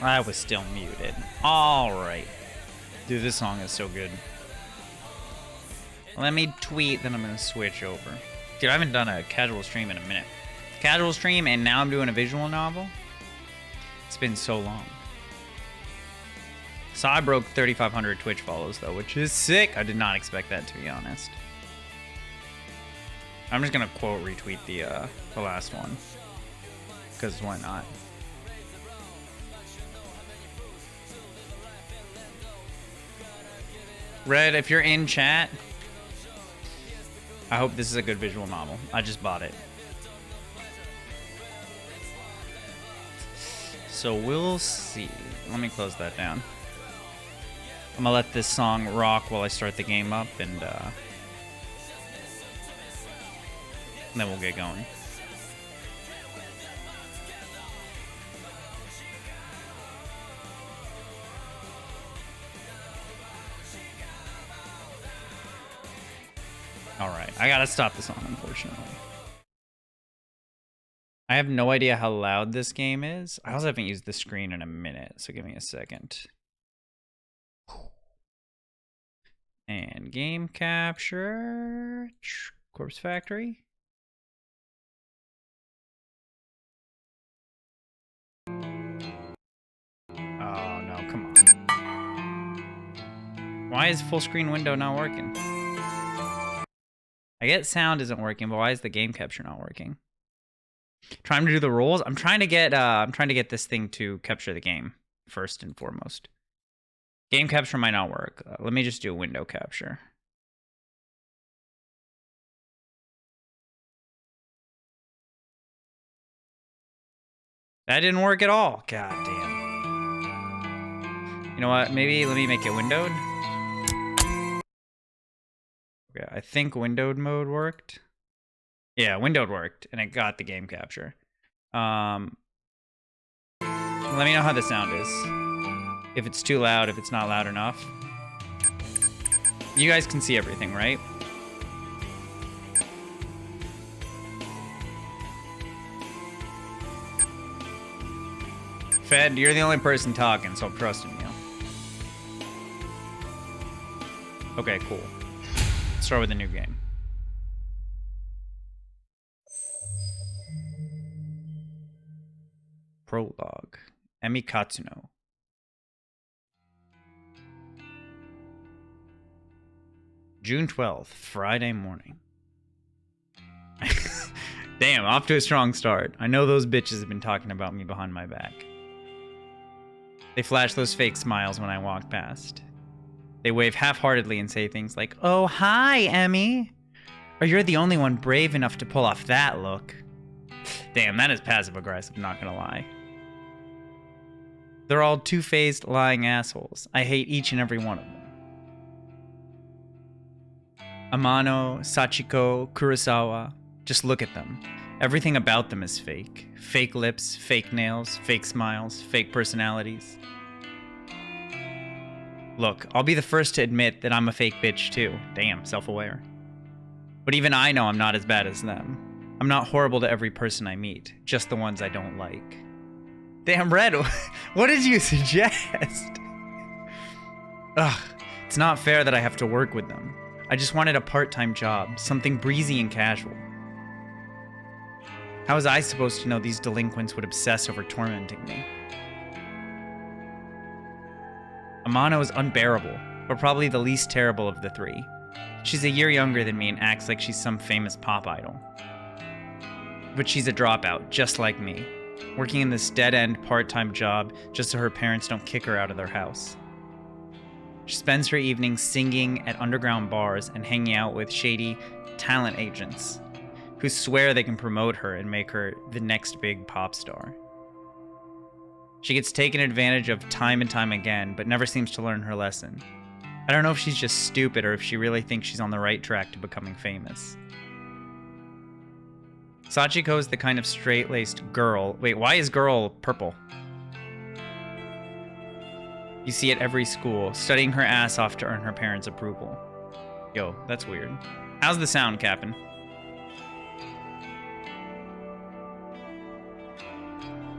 I was still muted. Alright. Dude, this song is so good. Let me tweet, then I'm gonna switch over. Dude, I haven't done a casual stream in a minute. Casual stream, and now I'm doing a visual novel? It's been so long. So I broke 3,500 Twitch follows, though, which is sick. I did not expect that, to be honest. I'm just gonna quote retweet the last one. Because why not? Red, if you're in chat, I hope this is a good visual novel. I just bought it. So we'll see. Let me close that down. I'm gonna let this song rock while I start the game up, and then we'll get going. Alright, I gotta stop the song, unfortunately. I have no idea how loud this game is. I also haven't used the screen in a minute, so give me a second. And game capture. Corpse Factory. Oh no, come on. Why is full screen window not working? I get sound isn't working, but why is the game capture not working? Trying to do the rules. I'm trying to get this thing to capture the game first and foremost. Game capture might not work. Let me just do window capture. That didn't work at all. God damn. You know what? Maybe let me make it windowed. Okay, I think windowed mode worked. Yeah, windowed worked, and it got the game capture. Let me know how the sound is. If it's too loud, if it's not loud enough. You guys can see everything, right? Fed, you're the only person talking, so I'm trusting you. Okay, cool. Let's start with a new game. Prologue. Emi Katsuno. June 12th, Friday morning. Damn, off to a strong start. I know those bitches have been talking about me behind my back. They flash those fake smiles when I walk past. They wave half-heartedly and say things like, "Oh, hi, Emi." Or "You're the only one brave enough to pull off that look." Damn, that is passive-aggressive, not gonna lie. They're all two-faced, lying assholes. I hate each and every one of them. Amano, Sachiko, Kurosawa. Just look at them. Everything about them is fake. Fake lips, fake nails, fake smiles, fake personalities. Look, I'll be the first to admit that I'm a fake bitch too. Damn, self-aware. But even I know I'm not as bad as them. I'm not horrible to every person I meet, just the ones I don't like. Damn, Red, what did you suggest? Ugh, it's not fair that I have to work with them. I just wanted a part-time job, something breezy and casual. How was I supposed to know these delinquents would obsess over tormenting me? Amano is unbearable, but probably the least terrible of the three. She's a year younger than me and acts like she's some famous pop idol. But she's a dropout, just like me, working in this dead-end part-time job just so her parents don't kick her out of their house. She spends her evenings singing at underground bars and hanging out with shady talent agents who swear they can promote her and make her the next big pop star. She gets taken advantage of time and time again, but never seems to learn her lesson. I don't know if she's just stupid or if she really thinks she's on the right track to becoming famous. Sachiko is the kind of straight-laced girl. Wait, why is girl purple? You see at every school, studying her ass off to earn her parents' approval. Yo, that's weird. How's the sound, Captain?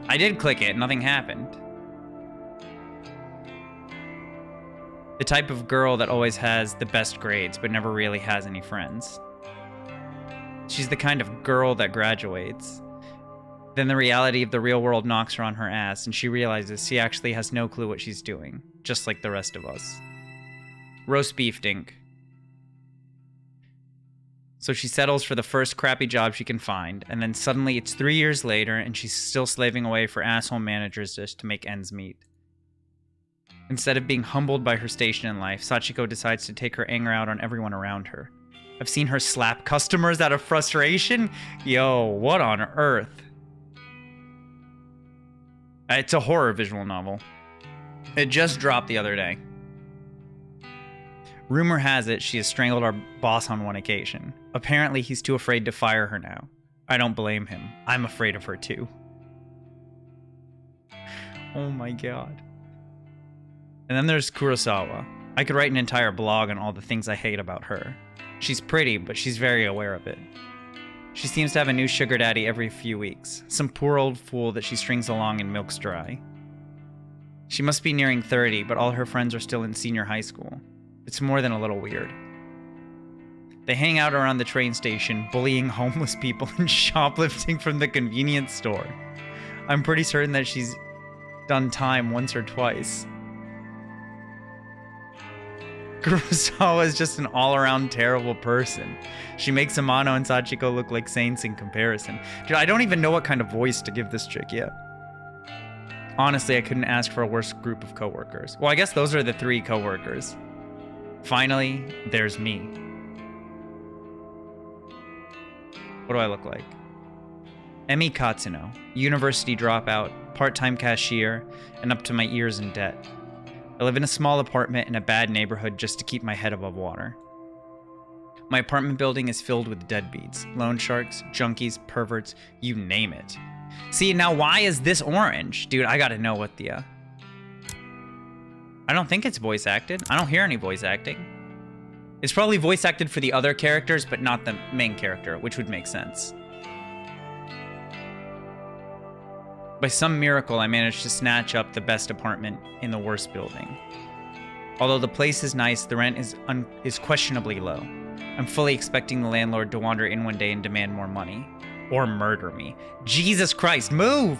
I did click it, nothing happened. The type of girl that always has the best grades but never really has any friends. She's the kind of girl that graduates. Then the reality of the real world knocks her on her ass, and she realizes she actually has no clue what she's doing, just like the rest of us. Roast beef dink. So she settles for the first crappy job she can find, and then suddenly it's 3 years later, and she's still slaving away for asshole managers just to make ends meet. Instead of being humbled by her station in life, Sachiko decides to take her anger out on everyone around her. I've seen her slap customers out of frustration. Yo, what on earth? It's a horror visual novel. It just dropped the other day. Rumor has it she has strangled our boss on one occasion. Apparently, he's too afraid to fire her now. I don't blame him. I'm afraid of her too. Oh my god. And then there's Kurosawa. I could write an entire blog on all the things I hate about her. She's pretty, but she's very aware of it. She seems to have a new sugar daddy every few weeks. Some poor old fool that she strings along and milks dry. She must be nearing 30, but all her friends are still in senior high school. It's more than a little weird. They hang out around the train station, bullying homeless people and shoplifting from the convenience store. I'm pretty certain that she's done time once or twice. Kurosawa is just an all-around terrible person. She makes Amano and Sachiko look like saints in comparison. Dude, I don't even know what kind of voice to give this chick yet. Honestly, I couldn't ask for a worse group of coworkers. Well, I guess those are the 3 coworkers. Finally, there's me. What do I look like? Emi Katsuno, university dropout, part-time cashier, and up to my ears in debt. I live in a small apartment in a bad neighborhood just to keep my head above water. My apartment building is filled with deadbeats, loan sharks, junkies, perverts, you name it. See, now why is this orange? Dude, I gotta know what the... I don't think it's voice acted. I don't hear any voice acting. It's probably voice acted for the other characters, but not the main character, which would make sense. By some miracle, I managed to snatch up the best apartment in the worst building. Although the place is nice, the rent is questionably low. I'm fully expecting the landlord to wander in one day and demand more money. Or murder me. Jesus Christ, move!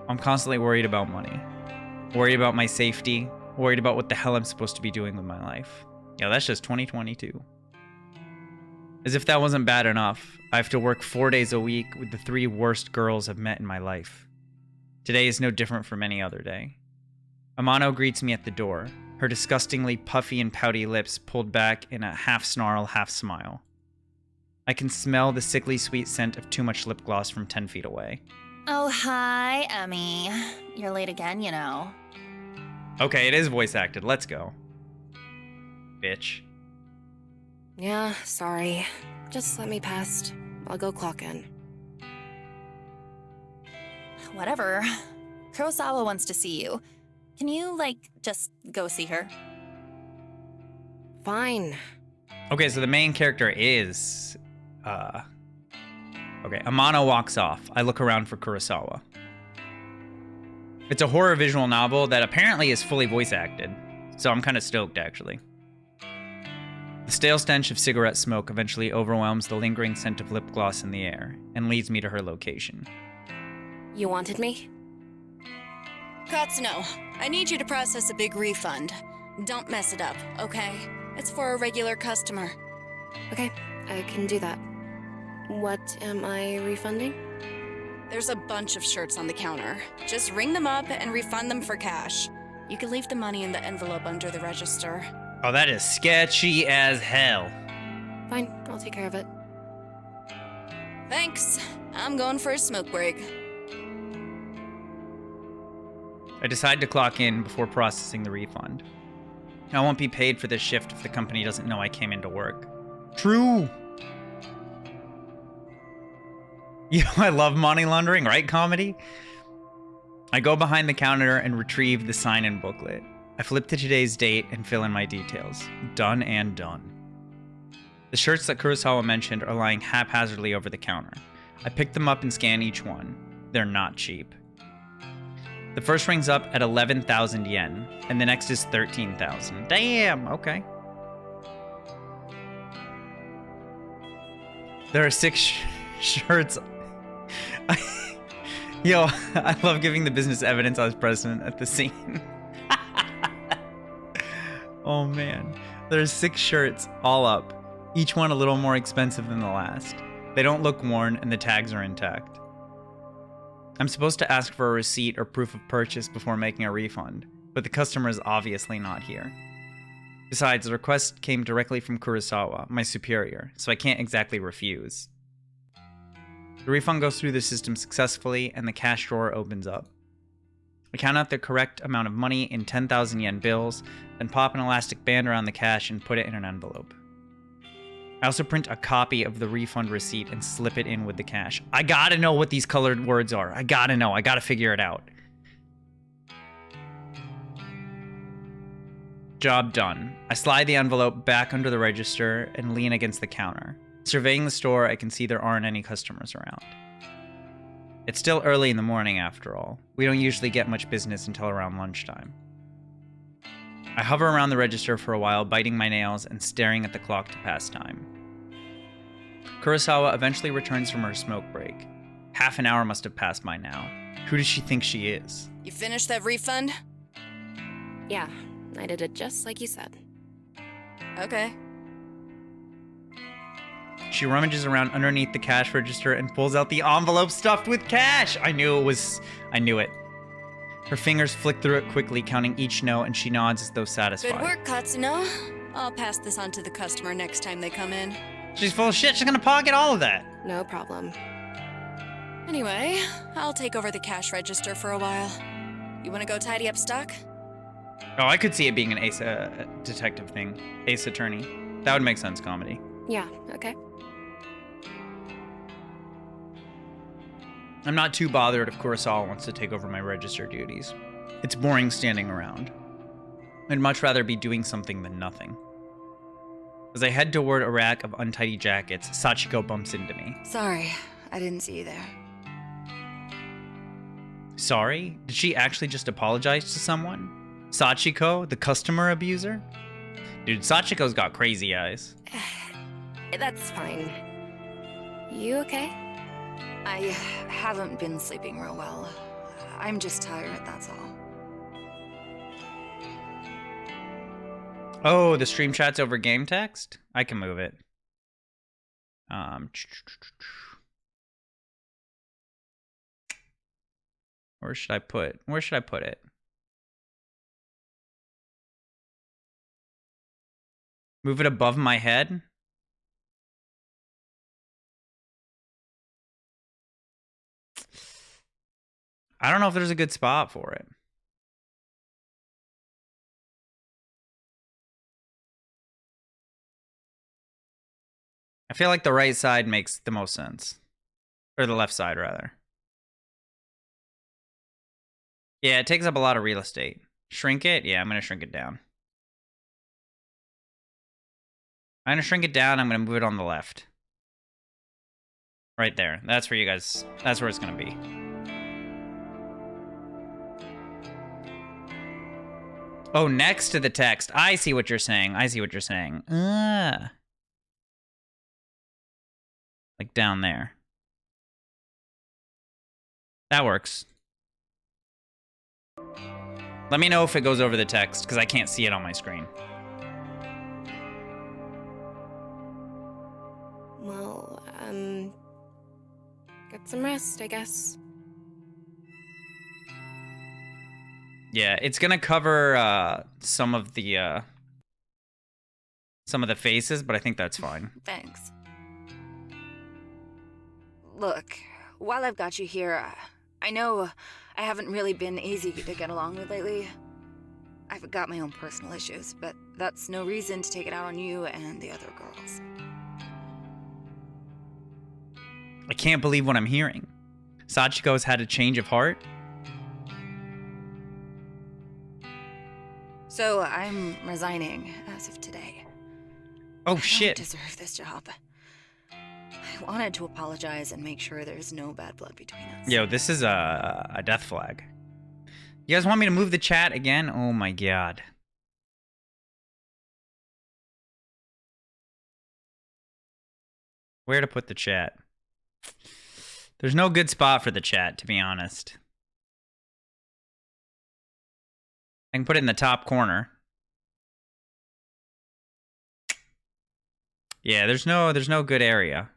I'm constantly worried about money. Worried about my safety. Worried about what the hell I'm supposed to be doing with my life. Yeah, that's just 2022. As if that wasn't bad enough, I have to work 4 days a week with the 3 worst girls I've met in my life. Today is no different from any other day. Amano greets me at the door, her disgustingly puffy and pouty lips pulled back in a half-snarl, half-smile. I can smell the sickly sweet scent of too much lip gloss from 10 feet away. Oh, hi, Emmy. You're late again, you know. Okay, it is voice acted. Let's go. Bitch. Yeah, sorry. Just let me past. I'll go clock in. Whatever. Kurosawa wants to see you. Can you, just go see her? Fine. Okay, so the main character is... Okay, Amano walks off. I look around for Kurosawa. It's a horror visual novel that apparently is fully voice acted, so I'm kind of stoked, actually. The stale stench of cigarette smoke eventually overwhelms the lingering scent of lip gloss in the air and leads me to her location. You wanted me? Katsuno, I need you to process a big refund. Don't mess it up, okay? It's for a regular customer. Okay, I can do that. What am I refunding? There's a bunch of shirts on the counter. Just ring them up and refund them for cash. You can leave the money in the envelope under the register. Oh, that is sketchy as hell. Fine, I'll take care of it. Thanks. I'm going for a smoke break. I decide to clock in before processing the refund. I won't be paid for this shift if the company doesn't know I came into work. True! You know, I love money laundering, right, comedy? I go behind the counter and retrieve the sign-in booklet. I flip to today's date and fill in my details. Done and done. The shirts that Kurosawa mentioned are lying haphazardly over the counter. I pick them up and scan each one. They're not cheap. The first ring's up at 11,000 yen, and the next is 13,000. Damn, okay. There are 6 shirts. Yo, I love giving the business evidence I was present at the scene. Oh man. There's 6 shirts all up, each one a little more expensive than the last. They don't look worn and the tags are intact. I'm supposed to ask for a receipt or proof of purchase before making a refund, but the customer is obviously not here. Besides, the request came directly from Kurosawa, my superior, so I can't exactly refuse. The refund goes through the system successfully and the cash drawer opens up. I count out the correct amount of money in 10,000 yen bills, then pop an elastic band around the cash and put it in an envelope. I also print a copy of the refund receipt and slip it in with the cash. I gotta know what these colored words are. I gotta know. I gotta figure it out. Job done. I slide the envelope back under the register and lean against the counter. Surveying the store, I can see there aren't any customers around. It's still early in the morning after all. We don't usually get much business until around lunchtime. I hover around the register for a while, biting my nails and staring at the clock to pass time. Kurosawa eventually returns from her smoke break. Half an hour must have passed by now. Who does she think she is? You finished that refund? Yeah, I did it just like you said. Okay. She rummages around underneath the cash register and pulls out the envelope stuffed with cash! I knew it. Her fingers flick through it quickly, counting each note, and she nods as though satisfied. Good work, Katsuno. I'll pass this on to the customer next time they come in. She's full of shit. She's gonna pocket all of that. No problem. Anyway, I'll take over the cash register for a while. You want to go tidy up stock? Oh, I could see it being an ace detective thing. Ace attorney. That would make sense, comedy. Yeah, okay. I'm not too bothered if Kurosawa wants to take over my register duties. It's boring standing around. I'd much rather be doing something than nothing. As I head toward a rack of untidy jackets, Sachiko bumps into me. Sorry, I didn't see you there. Sorry? Did she actually just apologize to someone? Sachiko, the customer abuser? Dude, Sachiko's got crazy eyes. That's fine. You okay? I haven't been sleeping real well. I'm just tired, that's all. Oh, the stream chat's over game text? I can move it. Where should I put it? Move it above my head? I don't know if there's a good spot for it. I feel like the right side makes the most sense. Or the left side, rather. Yeah, it takes up a lot of real estate. Shrink it? Yeah, I'm going to shrink it down. I'm going to shrink it down. I'm going to move it on the left. Right there. That's where you guys... That's where it's going to be. Oh, next to the text. I see what you're saying. I see what you're saying. Like down there. That works. Let me know if it goes over the text, because I can't see it on my screen. Well, get some rest, I guess. Yeah, it's gonna cover some of the faces, but I think that's fine. Thanks. Look, while I've got you here, I know I haven't really been easy to get along with lately. I've got my own personal issues, but that's no reason to take it out on you and the other girls. I can't believe what I'm hearing. Sachiko's had a change of heart? So I'm resigning as of today. Oh, I shit. don't deserve this job. I wanted to apologize and make sure there's no bad blood between us. Yo, this is a death flag. You guys want me to move the chat again? Oh my god. Where to put the chat? There's no good spot for the chat, to be honest. I can put it in the top corner. Yeah, there's no good area.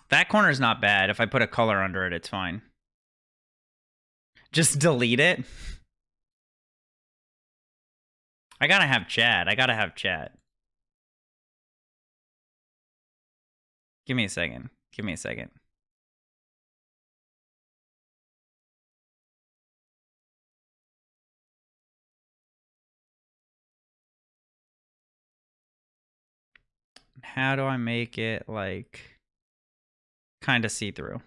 That corner is not bad. If I put a color under it, it's fine. Just delete it. I gotta have chat. I gotta have chat. Give me a second. Give me a second. How do I make it, like, kind of see-through?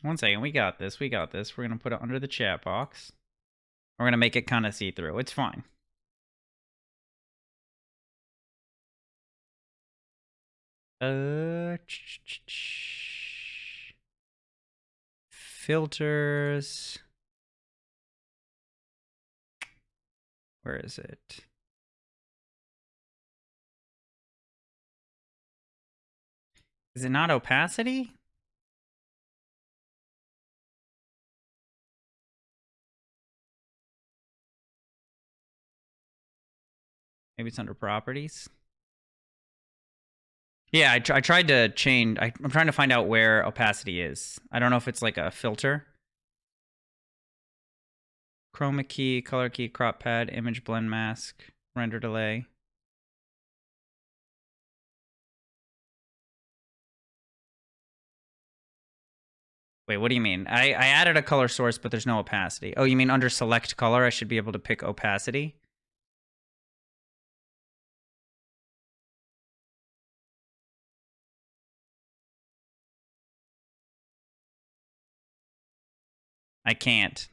One second, we got this, we got this. We're gonna put it under the chat box. We're gonna make it kind of see-through. It's fine. Filters. Where is it? Is it not opacity? Maybe it's under properties. Yeah, I tried to change. I'm trying to find out where opacity is. I don't know if it's like a filter. Chroma key, color key, crop pad, image blend mask, render delay. Wait, what do you mean? I added a color source, but there's no opacity. Oh, you mean under select color, I should be able to pick opacity? I can't.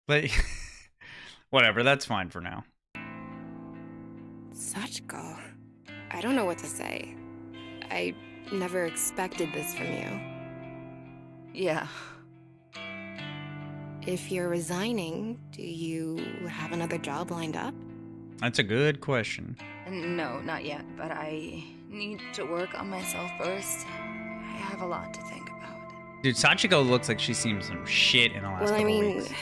But whatever, that's fine for now. Sachiko. I don't know what to say. I never expected this from you. Yeah. If you're resigning, do you have another job lined up? That's a good question. No, not yet, but I need to work on myself first. I have a lot to think about. Dude, Sachiko looks like she's seen some shit in the last Well, I couple mean, weeks.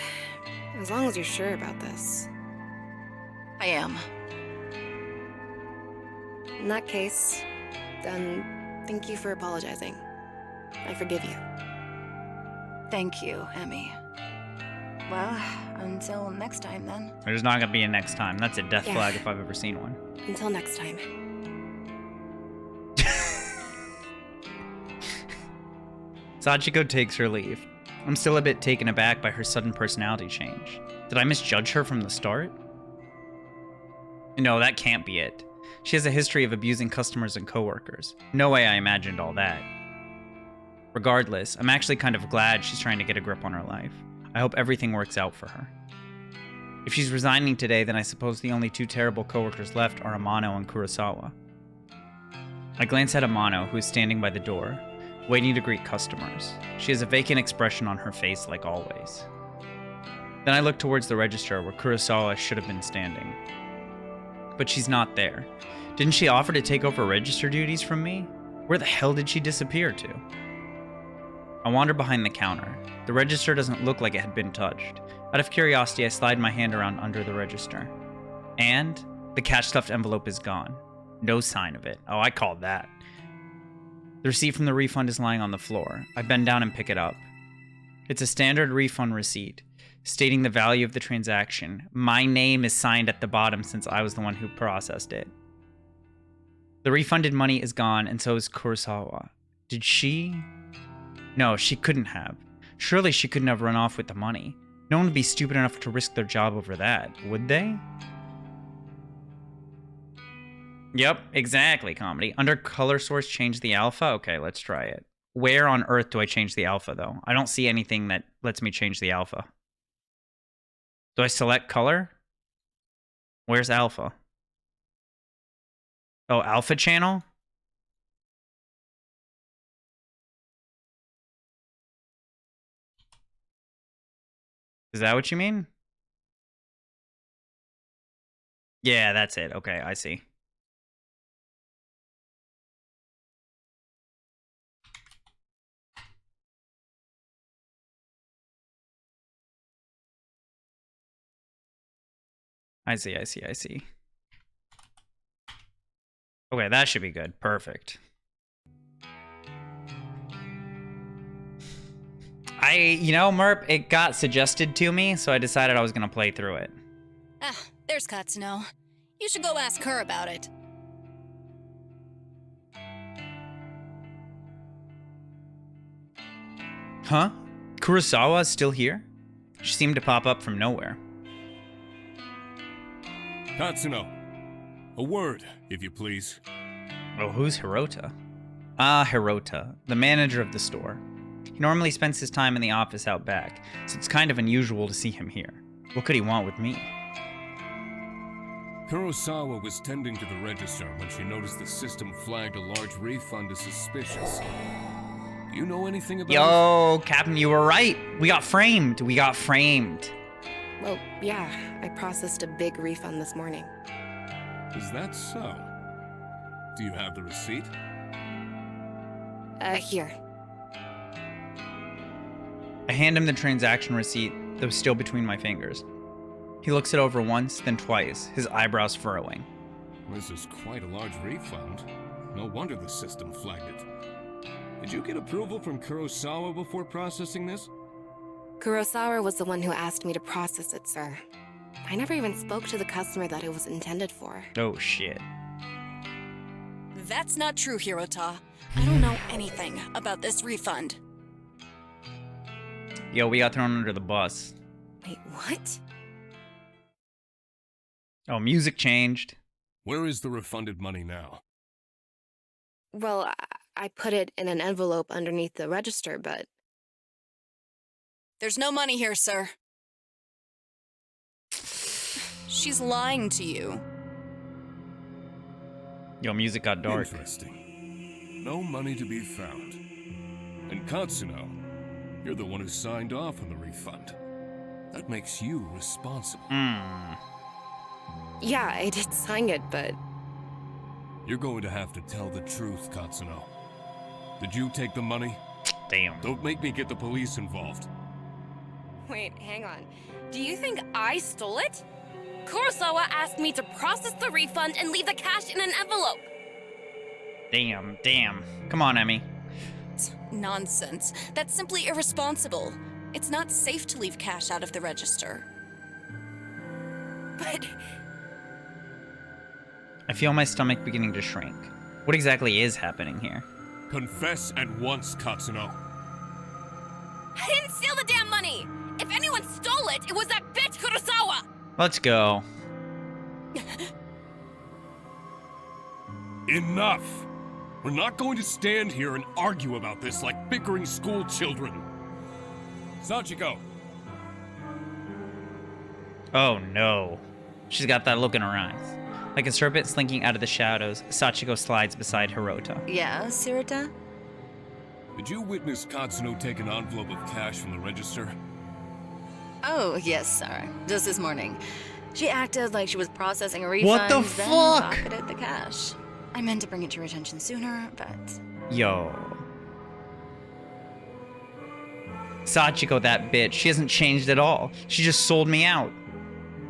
as long as you're sure about this. I am. In that case, then thank you for apologizing. I forgive you. Thank you, Emmy. Well, until next time then. There's not gonna be a next time. That's a death Yeah. flag if I've ever seen one. Until next time. Sachiko takes her leave. I'm still a bit taken aback by her sudden personality change. Did I misjudge her from the start? No, that can't be it. She has a history of abusing customers and coworkers. No way I imagined all that. Regardless, I'm actually kind of glad she's trying to get a grip on her life. I hope everything works out for her. If she's resigning today, then I suppose the only two terrible coworkers left are Amano and Kurosawa. I glance at Amano, who is standing by the door, waiting to greet customers. She has a vacant expression on her face, like always. Then I look towards the register where Kurosawa should have been standing. But she's not there. Didn't she offer to take over register duties from me? Where the hell did she disappear to? I wander behind the counter. The register doesn't look like it had been touched. Out of curiosity, I slide my hand around under the register. And the cash stuffed envelope is gone. No sign of it. Oh, I called that. The receipt from the refund is lying on the floor. I bend down and pick it up. It's a standard refund receipt, stating the value of the transaction. My name is signed at the bottom since I was the one who processed it. The refunded money is gone, and so is Kurosawa. Did she? No, she couldn't have. Surely she couldn't have run off with the money. No one would be stupid enough to risk their job over that, would they? Yep, exactly, comedy. Under color source, change the alpha? Okay, let's try it. Where on earth do I change the alpha, though? I don't see anything that lets me change the alpha. Do I select color? Where's alpha? Oh, alpha channel? Is that what you mean? Yeah, that's it. Okay, I see. I see. Okay, that should be good. Perfect. You know, Merp, it got suggested to me, so I decided I was gonna play through it. Ah, there's Katsuno. You should go ask her about it. Huh? Kurosawa is still here? She seemed to pop up from nowhere. Katsuno, a word, if you please. Oh, who's Hirota? Ah, Hirota, the manager of the store. He normally spends his time in the office out back, so it's kind of unusual to see him here. What could he want with me? Kurosawa was tending to the register when she noticed the system flagged a large refund as suspicious. Do you know anything about it? Yo, Captain, you were right. We got framed. Well, yeah, I processed a big refund this morning. Is that so? Do you have the receipt? Here. I hand him the transaction receipt that was still between my fingers. He looks it over once, then twice, his eyebrows furrowing. This is quite a large refund. No wonder the system flagged it. Did you get approval from Kurosawa before processing this? Kurosawa was the one who asked me to process it, sir. I never even spoke to the customer that it was intended for. Oh, shit. That's not true, Hirota. I don't know anything about this refund. Yo, we got thrown under the bus. Wait, what? Oh, music changed. Where is the refunded money now? Well, I put it in an envelope underneath the register, but... There's no money here, sir. She's lying to you. Yo, music got dark. Interesting. No money to be found. And Katsuno, you're the one who signed off on the refund. That makes you responsible. Yeah, I did sign it, but... You're going to have to tell the truth, Katsuno. Did you take the money? Damn. Don't make me get the police involved. Wait, hang on. Do you think I stole it? Kurosawa asked me to process the refund and leave the cash in an envelope. Damn. Come on, Emmy. Nonsense. That's simply irresponsible. It's not safe to leave cash out of the register. But... I feel my stomach beginning to shrink. What exactly is happening here? Confess at once, Katsuno. I didn't steal the damn money! If anyone stole it, it was that bitch Kurosawa! Let's go. Enough! We're not going to stand here and argue about this like bickering school children. Sachiko! Oh no. She's got that look in her eyes. Like a serpent slinking out of the shadows, Sachiko slides beside Hirota. Yeah, Sirota? Did you witness Katsuno take an envelope of cash from the register? Oh, yes, sir. Just this morning. She acted like she was processing a refund, What the then fuck? pocketed the cash. I meant to bring it to your attention sooner, but... Yo. Sachiko, that bitch. She hasn't changed at all. She just sold me out.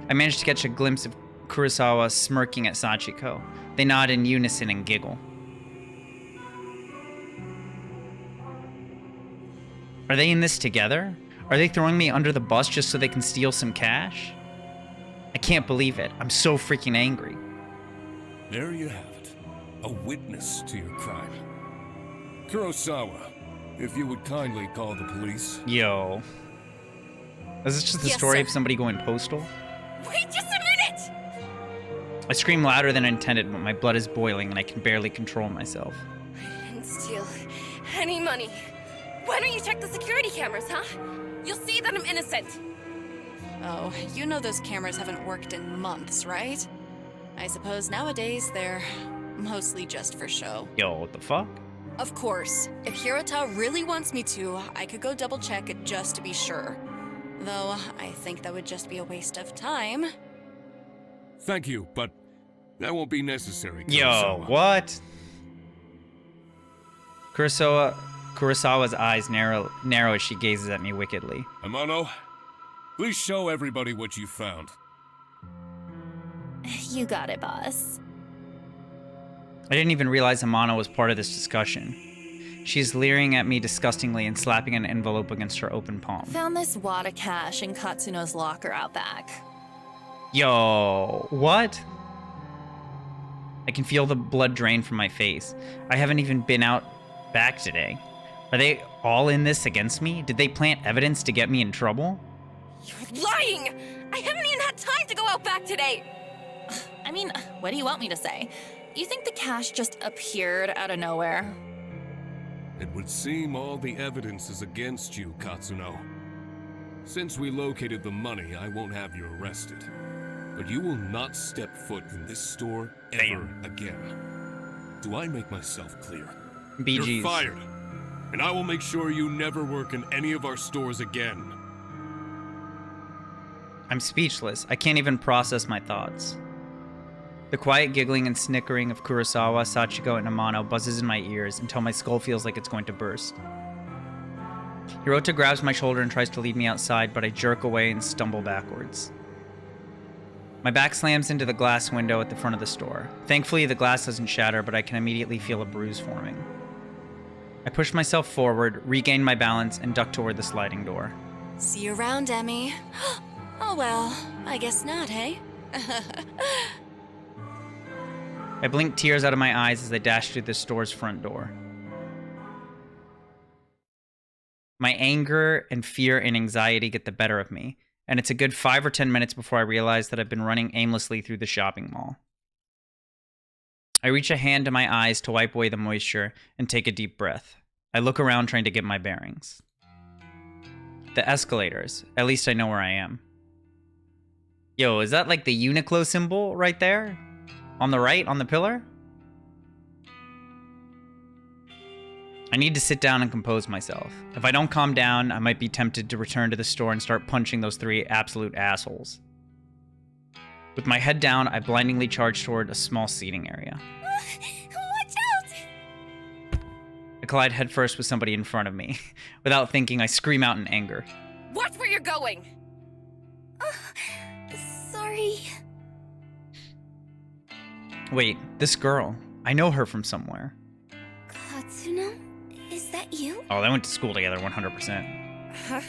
I managed to catch a glimpse of Kurosawa smirking at Sachiko. They nod in unison and giggle. Are they in this together? Are they throwing me under the bus just so they can steal some cash? I can't believe it. I'm so freaking angry. There you have it. A witness to your crime. Kurosawa, If you would kindly call the police. Yo. Is this just the Yes, story sir. of somebody going postal? Wait just a minute! I scream louder than intended, but my blood is boiling and I can barely control myself. I didn't steal any money. Why don't you check the security cameras, huh? You'll see that I'm innocent. Oh, you know those cameras haven't worked in months, right? I suppose nowadays they're mostly just for show. Yo, what the fuck? Of course, if Hirota really wants me to, I could go double check it just to be sure. Though, I think that would just be a waste of time. Thank you, but that won't be necessary. Yo, Kurosawa. what? Kurosawa's eyes narrow as she gazes at me wickedly. Amano, please show everybody what you found. You got it, boss. I didn't even realize Amano was part of this discussion. She's leering at me disgustingly and slapping an envelope against her open palm. Found this wad of cash in Katsuno's locker out back. Yo, what? I can feel the blood drain from my face. I haven't even been out back today. Are they all in this against me? Did they plant evidence to get me in trouble? You're lying! I haven't even had time to go out back today! I mean, what do you want me to say? You think the cash just appeared out of nowhere? It would seem all the evidence is against you, Katsuno. Since we located the money, I won't have you arrested. But you will not step foot in this store ever again. Do I make myself clear? BG's. You're fired. And I will make sure you never work in any of our stores again. I'm speechless. I can't even process my thoughts. The quiet giggling and snickering of Kurosawa, Sachiko, and Amano buzzes in my ears until my skull feels like it's going to burst. Hirota grabs my shoulder and tries to lead me outside, but I jerk away and stumble backwards. My back slams into the glass window at the front of the store. Thankfully, the glass doesn't shatter, but I can immediately feel a bruise forming. I push myself forward, regain my balance, and duck toward the sliding door. See you around, Emmy. Oh well, I guess not, hey? I blink tears out of my eyes as I dash through the store's front door. My anger and fear and anxiety get the better of me, and it's a good 5 or 10 minutes before I realize that I've been running aimlessly through the shopping mall. I reach a hand to my eyes to wipe away the moisture and take a deep breath. I look around trying to get my bearings. The escalators. At least I know where I am. Yo, is that like the Uniqlo symbol right there? On the right, on the pillar? I need to sit down and compose myself. If I don't calm down, I might be tempted to return to the store and start punching those 3 absolute assholes. With my head down, I blindingly charge toward a small seating area. Watch out! I collide headfirst with somebody in front of me. Without thinking, I scream out in anger. Watch where you're going! Sorry. Wait, this girl. I know her from somewhere. Katsuno? Is that you? Oh, they went to school together 100%. Huh?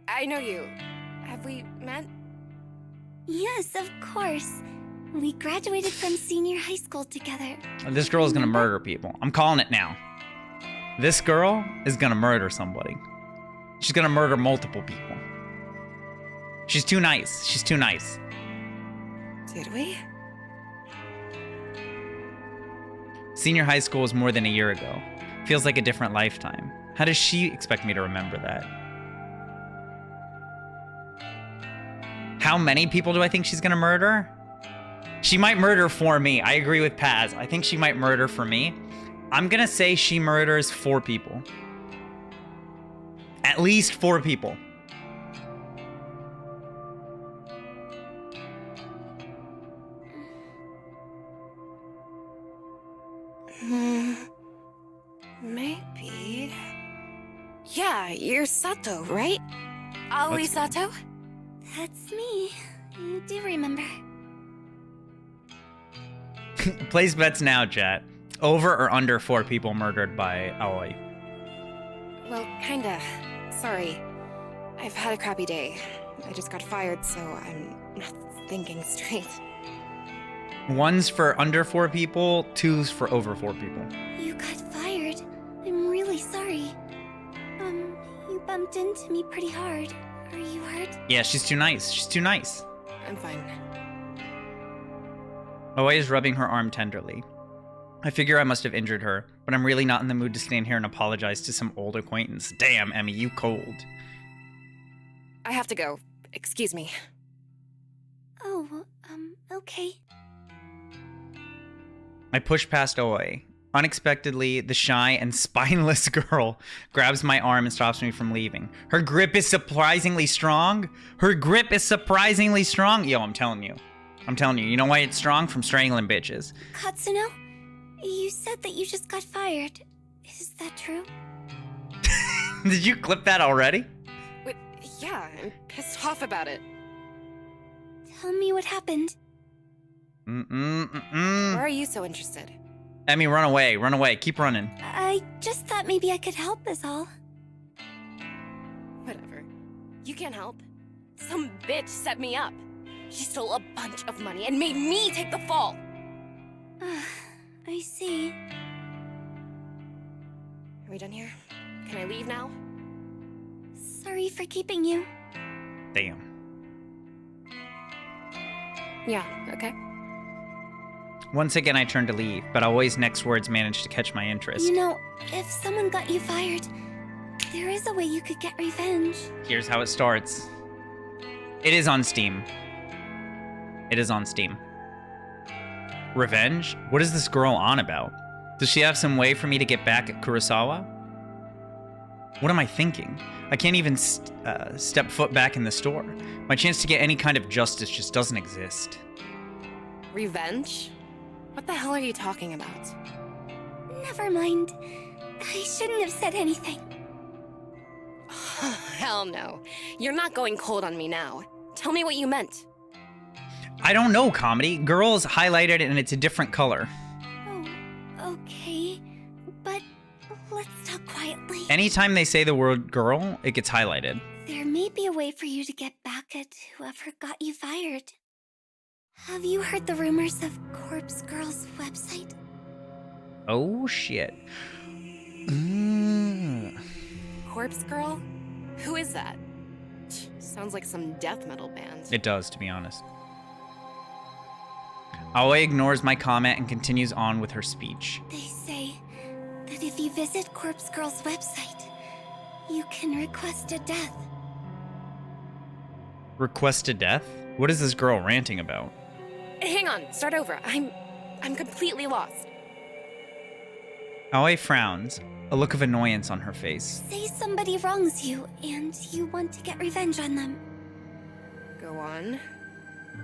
I know you. Have we met? Yes, of course. We graduated from senior high school together. This girl is gonna murder people. I'm calling it now. This girl is gonna murder somebody. She's gonna murder multiple people. She's too nice. She's too nice. Did we? Senior high school was more than a year ago. Feels like a different lifetime. How does she expect me to remember that? How many people do I think she's gonna murder? She might murder for me. I agree with Paz. I think she might murder for me. I'm gonna say she murders 4 people. At least 4 people. Maybe. Yeah, you're Sato, right? Aoi Sato? That's me. You do remember. Place bets now, chat. Over or under 4 people murdered by Aoi? Well, kinda. Sorry. I've had a crappy day. I just got fired, so I'm not thinking straight. 1's for under 4 people, 2's for over 4 people. You got fired. I'm really bumped into me pretty hard. Are you hurt? Yeah, she's too nice. She's too nice. I'm fine. Aoi is rubbing her arm tenderly. I figure I must have injured her, but I'm really not in the mood to stand here and apologize to some old acquaintance. Damn, Emmy, you cold. I have to go. Excuse me. Oh, okay. I push past Aoi. Unexpectedly, the shy and spineless girl grabs my arm and stops me from leaving. Her grip is surprisingly strong. Her grip is surprisingly strong. Yo, I'm telling you. You know why it's strong? From strangling bitches. Katsuno, you said that you just got fired. Is that true? Did you clip that already? Wait, yeah, I'm pissed off about it. Tell me what happened. Why are you so interested? Emmy, run away. Run away. Keep running. I just thought maybe I could help is all. Whatever. You can't help. Some bitch set me up. She stole a bunch of money and made me take the fall. I see. Are we done here? Can I leave now? Sorry for keeping you. Damn. Yeah, okay. Once again, I turn to leave, but Aoi's next words manage to catch my interest. You know, if someone got you fired, there is a way you could get revenge. Here's how it starts. It is on Steam. It is on Steam. Revenge? What is this girl on about? Does she have some way for me to get back at Kurosawa? What am I thinking? I can't even step foot back in the store. My chance to get any kind of justice just doesn't exist. Revenge? What the hell are you talking about? Never mind. I shouldn't have said anything. Hell no. You're not going cold on me now. Tell me what you meant. I don't know, Comedy. Girl is highlighted and it's a different color. Oh, okay. But let's talk quietly. Anytime they say the word girl, it gets highlighted. There may be a way for you to get back at whoever got you fired. Have you heard the rumors of Corpse Girl's website? Oh, shit. Corpse Girl? Who is that? Sounds like some death metal band. It does, to be honest. Aoi ignores my comment and continues on with her speech. They say that if you visit Corpse Girl's website, you can request a death. Request a death? What is this girl ranting about? Hang on, start over. I'm completely lost. Aoi frowns, a look of annoyance on her face. Say somebody wrongs you, and you want to get revenge on them. Go on.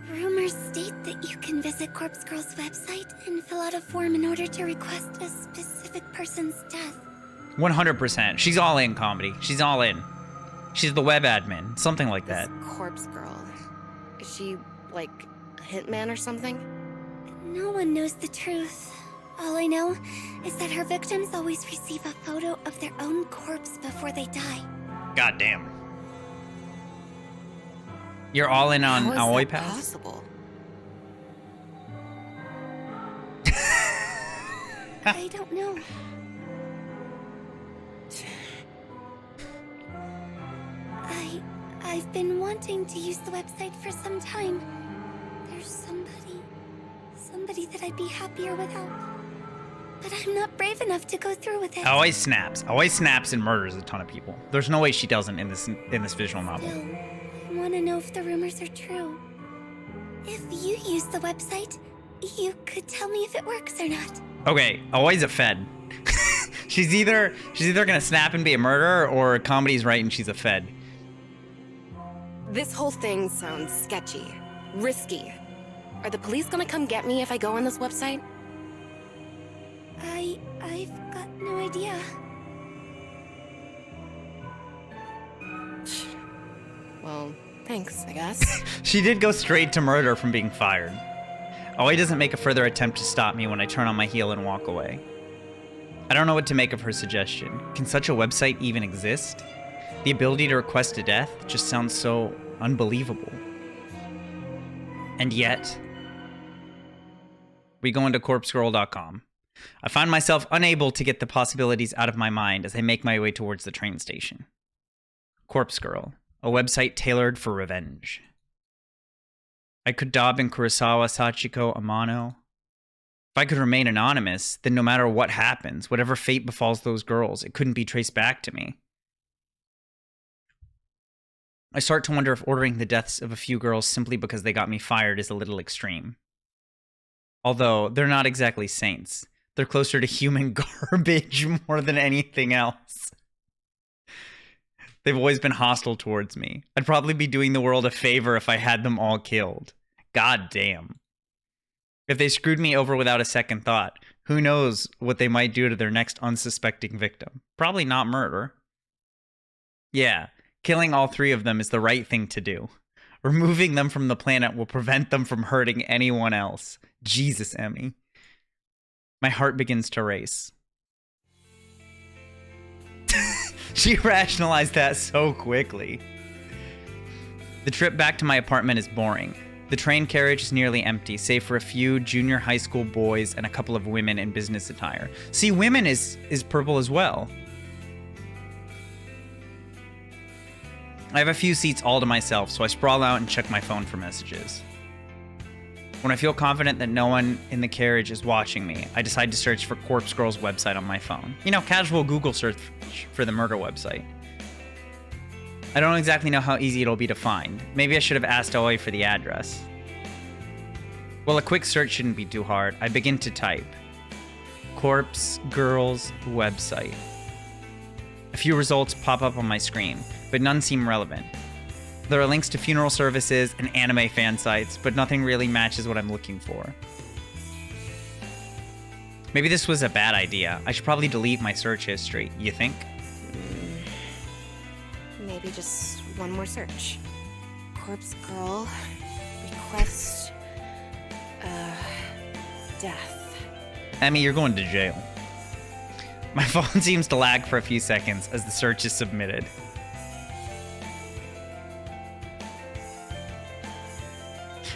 Rumors state that you can visit Corpse Girl's website and fill out a form in order to request a specific person's death. 100%. She's all in, Comedy. She's all in. She's the web admin. Something like that. This Corpse Girl. Is she, like, a hitman or something? No one knows the truth. All I know is that her victims always receive a photo of their own corpse before they die. Goddamn. You're all in on How Aoi is that Pass? possible? I don't know. I've been wanting to use the website for some time. There's somebody that I'd be happier without. But I'm not brave enough to go through with it. Aoi snaps. Aoi snaps and murders a ton of people. There's no way she doesn't in this visual novel. Still, I want to know if the rumors are true. If you use the website, you could tell me if it works or not. Okay, Aoi's a fed. she's either gonna snap and be a murderer, or Comedy's right and she's a fed. This whole thing sounds sketchy. Risky. Are the police gonna come get me if I go on this website? I've got no idea. Well, thanks, I guess. She did go straight to murder from being fired. Aoi doesn't make a further attempt to stop me when I turn on my heel and walk away. I don't know what to make of her suggestion. Can such a website even exist? The ability to request a death just sounds so unbelievable. And yet, we go into corpsegirl.com. I find myself unable to get the possibilities out of my mind as I make my way towards the train station. Corpse Girl, a website tailored for revenge. I could daub in Kurosawa, Sachiko, Amano. If I could remain anonymous, then no matter what happens, whatever fate befalls those girls, it couldn't be traced back to me. I start to wonder if ordering the deaths of a few girls simply because they got me fired is a little extreme. Although, they're not exactly saints. They're closer to human garbage more than anything else. They've always been hostile towards me. I'd probably be doing the world a favor if I had them all killed. God damn. If they screwed me over without a second thought, who knows what they might do to their next unsuspecting victim. Probably not murder. Yeah, killing all 3 of them is the right thing to do. Removing them from the planet will prevent them from hurting anyone else. Jesus, Emmy. My heart begins to race. She rationalized that so quickly. The trip back to my apartment is boring. The train carriage is nearly empty, save for a few junior high school boys and a couple of women in business attire. See, women is purple as well. I have a few seats all to myself, so I sprawl out and check my phone for messages. When I feel confident that no one in the carriage is watching me, I decide to search for Corpse Girl's website on my phone. You know, casual Google search for the murder website. I don't exactly know how easy it'll be to find. Maybe I should have asked Aoi for the address. Well, a quick search shouldn't be too hard. I begin to type. Corpse Girl's website. A few results pop up on my screen, but none seem relevant. There are links to funeral services and anime fan sites, but nothing really matches what I'm looking for. Maybe this was a bad idea. I should probably delete my search history. You think? Maybe just one more search. Corpse Girl, request, death. Emmy, you're going to jail. My phone seems to lag for a few seconds as the search is submitted.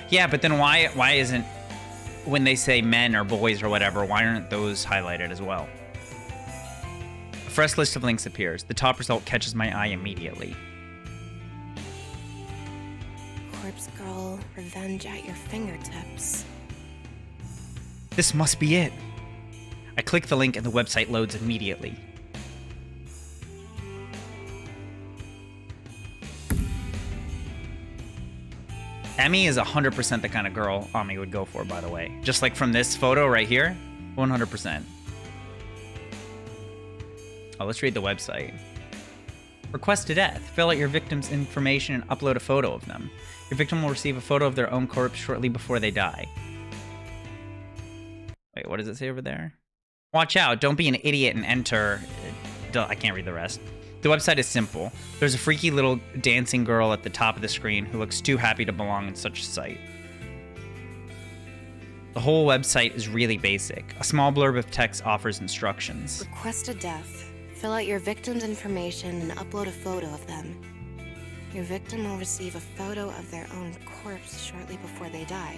Yeah, but then why isn't, when they say men or boys or whatever, why aren't those highlighted as well? A fresh list of links appears. The top result catches my eye immediately. Corpse Girl, revenge at your fingertips. This must be it. I click the link and the website loads immediately. Emmy is 100% the kind of girl Ami would go for, by the way. Just like from this photo right here, 100%. Oh, let's read the website. Request a death. Fill out your victim's information and upload a photo of them. Your victim will receive a photo of their own corpse shortly before they die. Wait, what does it say over there? Watch out, don't be an idiot and enter... I can't read the rest. The website is simple. There's a freaky little dancing girl at the top of the screen who looks too happy to belong in such a site. The whole website is really basic. A small blurb of text offers instructions. Request a death. Fill out your victim's information and upload a photo of them. Your victim will receive a photo of their own corpse shortly before they die.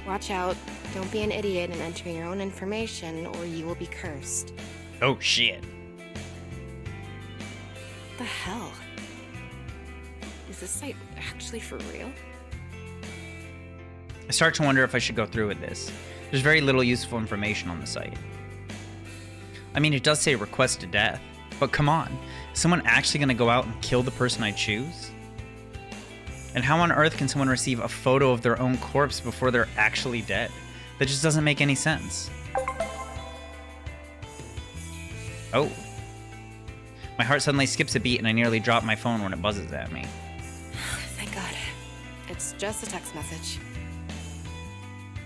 Watch out, don't be an idiot and enter your own information or you will be cursed. Oh shit. What the hell? Is this site actually for real? I start to wonder if I should go through with this. There's very little useful information on the site. I mean, it does say request a death, but come on, is someone actually going to go out and kill the person I choose? And how on earth can someone receive a photo of their own corpse before they're actually dead? That just doesn't make any sense. Oh. My heart suddenly skips a beat and I nearly drop my phone when it buzzes at me. Thank God. It's just a text message.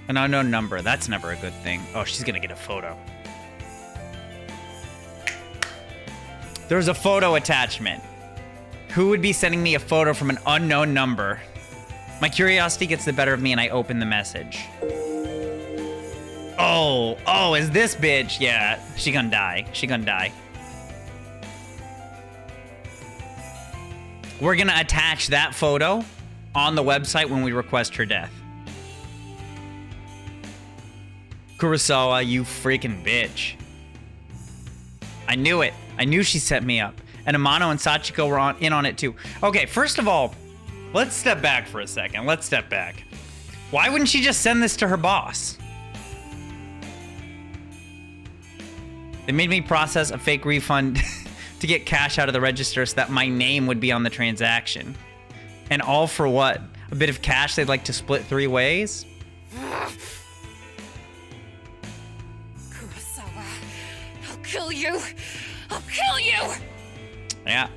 An unknown number, that's never a good thing. Oh, she's gonna get a photo. There's a photo attachment. Who would be sending me a photo from an unknown number? My curiosity gets the better of me and I open the message. Oh, is this bitch? Yeah, she gonna die. She gonna die. We're gonna attach that photo on the website when we request her death. Kurosawa, you freaking bitch. I knew it. I knew she set me up. And Amano and Sachiko were in on it too. Okay, first of all, let's step back for a second. Let's step back. Why wouldn't she just send this to her boss? They made me process a fake refund to get cash out of the register so that my name would be on the transaction. And all for what? A bit of cash they'd like to split 3 ways? Kurosawa, I'll kill you! I'll kill you! Yeah.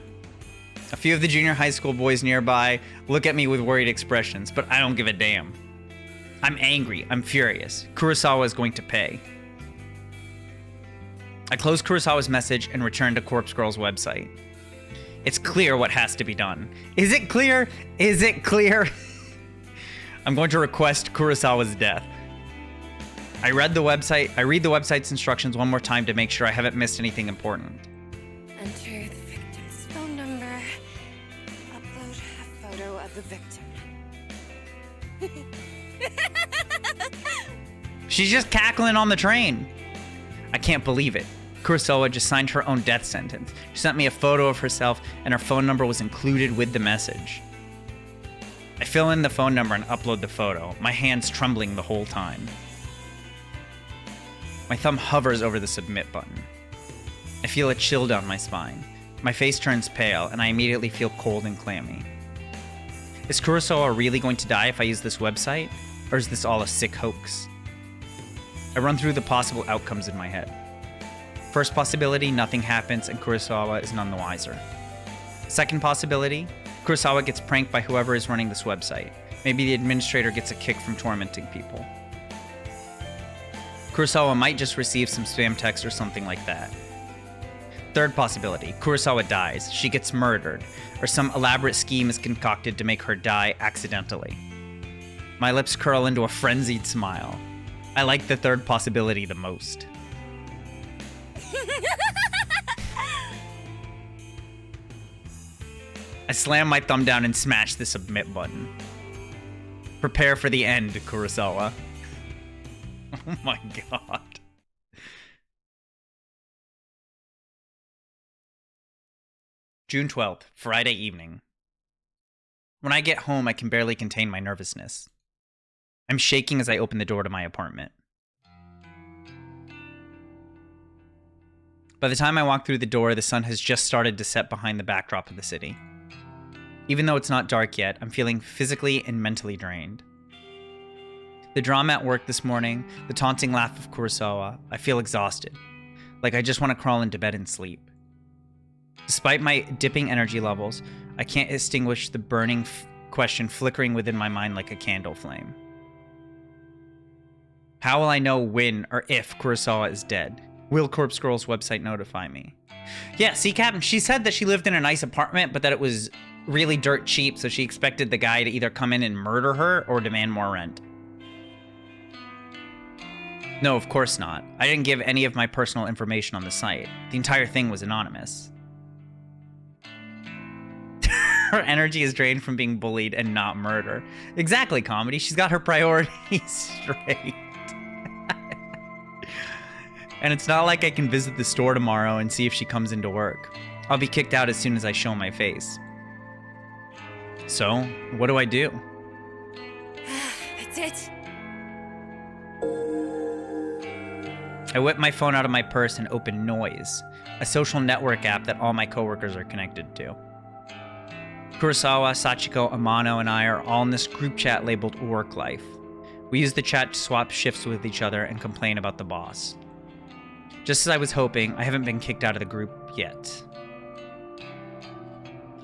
A few of the junior high school boys nearby look at me with worried expressions, but I don't give a damn. I'm angry. I'm furious. Kurosawa is going to pay. I close Kurosawa's message and return to Corpse Girl's website. It's clear what has to be done. Is it clear? Is it clear? I'm going to request Kurosawa's death. I read the website's instructions one more time to make sure I haven't missed anything important. Enter the victim's phone number. Upload a photo of the victim. She's just cackling on the train. I can't believe it. Kurosawa just signed her own death sentence. She sent me a photo of herself, and her phone number was included with the message. I fill in the phone number and upload the photo, my hands trembling the whole time. My thumb hovers over the submit button. I feel a chill down my spine. My face turns pale, and I immediately feel cold and clammy. Is Kurosawa really going to die if I use this website? Or is this all a sick hoax? I run through the possible outcomes in my head. First possibility, nothing happens and Kurosawa is none the wiser. Second possibility, Kurosawa gets pranked by whoever is running this website. Maybe the administrator gets a kick from tormenting people. Kurosawa might just receive some spam text or something like that. Third possibility, Kurosawa dies, she gets murdered, or some elaborate scheme is concocted to make her die accidentally. My lips curl into a frenzied smile. I like the third possibility the most. I slam my thumb down and smash the submit button. Prepare for the end, Kurosawa. Oh my god. June 12th, Friday evening. When I get home, I can barely contain my nervousness. I'm shaking as I open the door to my apartment. By the time I walk through the door, the sun has just started to set behind the backdrop of the city. Even though it's not dark yet, I'm feeling physically and mentally drained. The drama at work this morning, the taunting laugh of Kurosawa, I feel exhausted. Like I just want to crawl into bed and sleep. Despite my dipping energy levels, I can't extinguish the burning question flickering within my mind like a candle flame. How will I know when or if Kurosawa is dead? Will Corpse Girl's website notify me? Yeah, see, Captain, she said that she lived in a nice apartment, but that it was really dirt cheap, so she expected the guy to either come in and murder her or demand more rent. No, of course not. I didn't give any of my personal information on the site. The entire thing was anonymous. Her energy is drained from being bullied and not murder. Exactly, Comedy. She's got her priorities straight. And it's not like I can visit the store tomorrow and see if she comes into work. I'll be kicked out as soon as I show my face. So, what do I do? That's it. I whip my phone out of my purse and open Noise, a social network app that all my coworkers are connected to. Kurosawa, Sachiko, Amano, and I are all in this group chat labeled Work Life. We use the chat to swap shifts with each other and complain about the boss. Just as I was hoping, I haven't been kicked out of the group yet.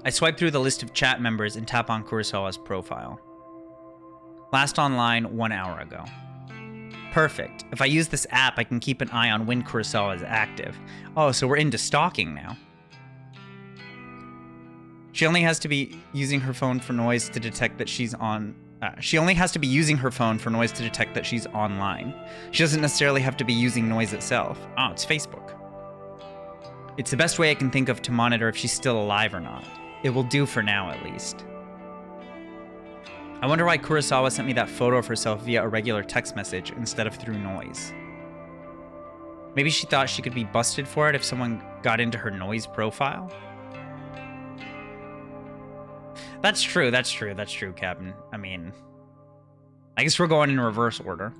I swipe through the list of chat members and tap on Kurosawa's profile. Last online 1 hour ago. Perfect. If I use this app, I can keep an eye on when Kurosawa is active. Oh, so we're into stalking now. She only has to be using her phone for noise to detect that she's on. She only has to be using her phone for noise to detect that she's online. She doesn't necessarily have to be using noise itself. Oh, it's Facebook. It's the best way I can think of to monitor if she's still alive or not. It will do for now, at least. I wonder why Kurosawa sent me that photo of herself via a regular text message instead of through noise. Maybe she thought she could be busted for it if someone got into her noise profile? That's true, Captain. I mean, I guess we're going in reverse order.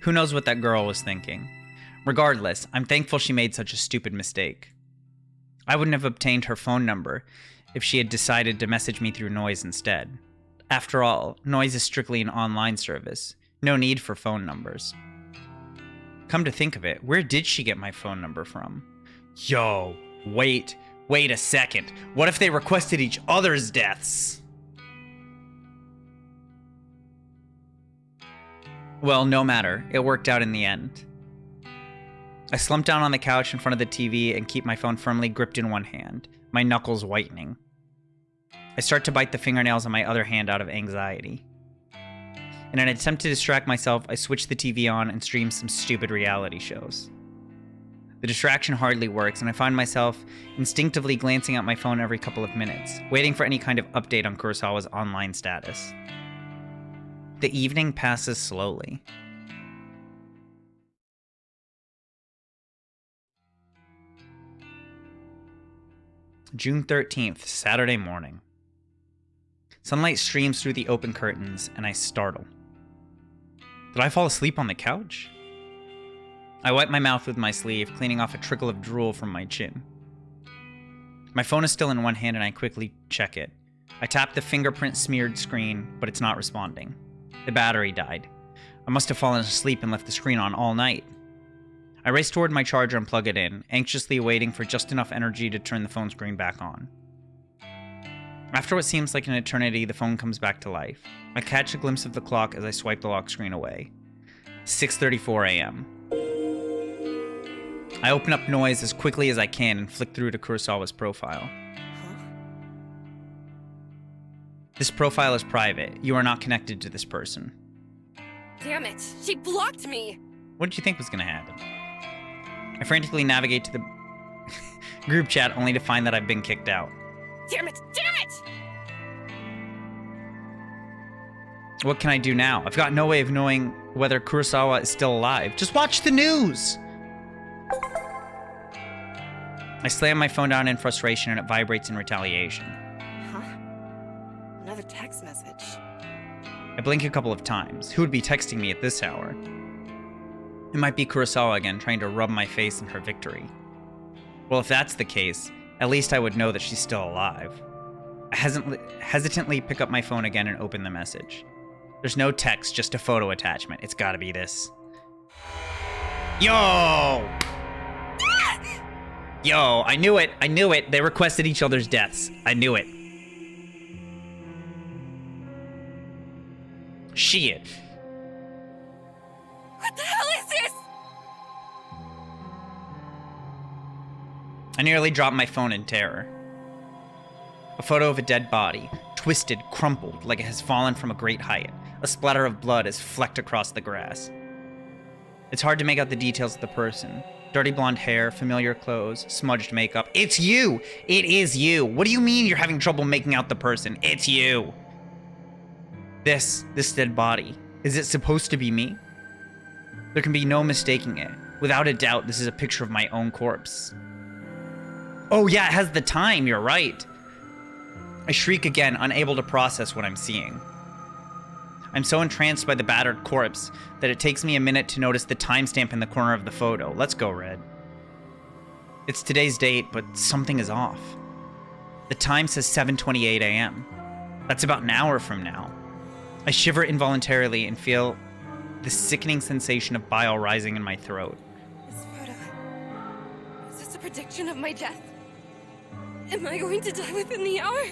Who knows what that girl was thinking? Regardless, I'm thankful she made such a stupid mistake. I wouldn't have obtained her phone number if she had decided to message me through Noise instead. After all, Noise is strictly an online service. No need for phone numbers. Come to think of it, where did she get my phone number from? Yo, wait a second. What if they requested each other's deaths? Well, no matter. It worked out in the end. I slump down on the couch in front of the TV and keep my phone firmly gripped in one hand, my knuckles whitening. I start to bite the fingernails on my other hand out of anxiety. In an attempt to distract myself, I switch the TV on and stream some stupid reality shows. The distraction hardly works, and I find myself instinctively glancing at my phone every couple of minutes, waiting for any kind of update on Kurosawa's online status. The evening passes slowly. June 13th, Saturday morning. Sunlight streams through the open curtains, and I startle. Did I fall asleep on the couch? I wipe my mouth with my sleeve, cleaning off a trickle of drool from my chin. My phone is still in one hand, and I quickly check it. I tap the fingerprint-smeared screen, but it's not responding. The battery died. I must have fallen asleep and left the screen on all night. I race toward my charger and plug it in, anxiously waiting for just enough energy to turn the phone screen back on. After what seems like an eternity, the phone comes back to life. I catch a glimpse of the clock as I swipe the lock screen away. 6:34 a.m. I open up Noise as quickly as I can and flick through to Kurosawa's profile. This profile is private. You are not connected to this person. Damn it! She blocked me! What did you think was going to happen? I frantically navigate to the group chat only to find that I've been kicked out. Damn it! Damn it! What can I do now? I've got no way of knowing whether Kurosawa is still alive. Just watch the news! I slam my phone down in frustration and it vibrates in retaliation. Huh? Another text message. I blink a couple of times. Who would be texting me at this hour? It might be Kurosawa again, trying to rub my face in her victory. Well, if that's the case, at least I would know that she's still alive. I hesitantly pick up my phone again and open the message. There's no text, just a photo attachment. It's gotta be this. Yo! Yo, I knew it! They requested each other's deaths. I knew it. Shit. What the hell is this? I nearly dropped my phone in terror. A photo of a dead body, twisted, crumpled, like it has fallen from a great height. A splatter of blood is flecked across the grass. It's hard to make out the details of the person. Dirty blonde hair, familiar clothes, smudged makeup. It's you! It is you! What do you mean you're having trouble making out the person? It's you! This dead body. Is it supposed to be me? There can be no mistaking it. Without a doubt, this is a picture of my own corpse. Oh yeah, it has the time, you're right. I shriek again, unable to process what I'm seeing. I'm so entranced by the battered corpse that it takes me a minute to notice the timestamp in the corner of the photo. Let's go, Red. It's today's date, but something is off. The time says 7:28 a.m. That's about an hour from now. I shiver involuntarily and feel the sickening sensation of bile rising in my throat. This photo. Is this a prediction of my death? Am I going to die within the hour?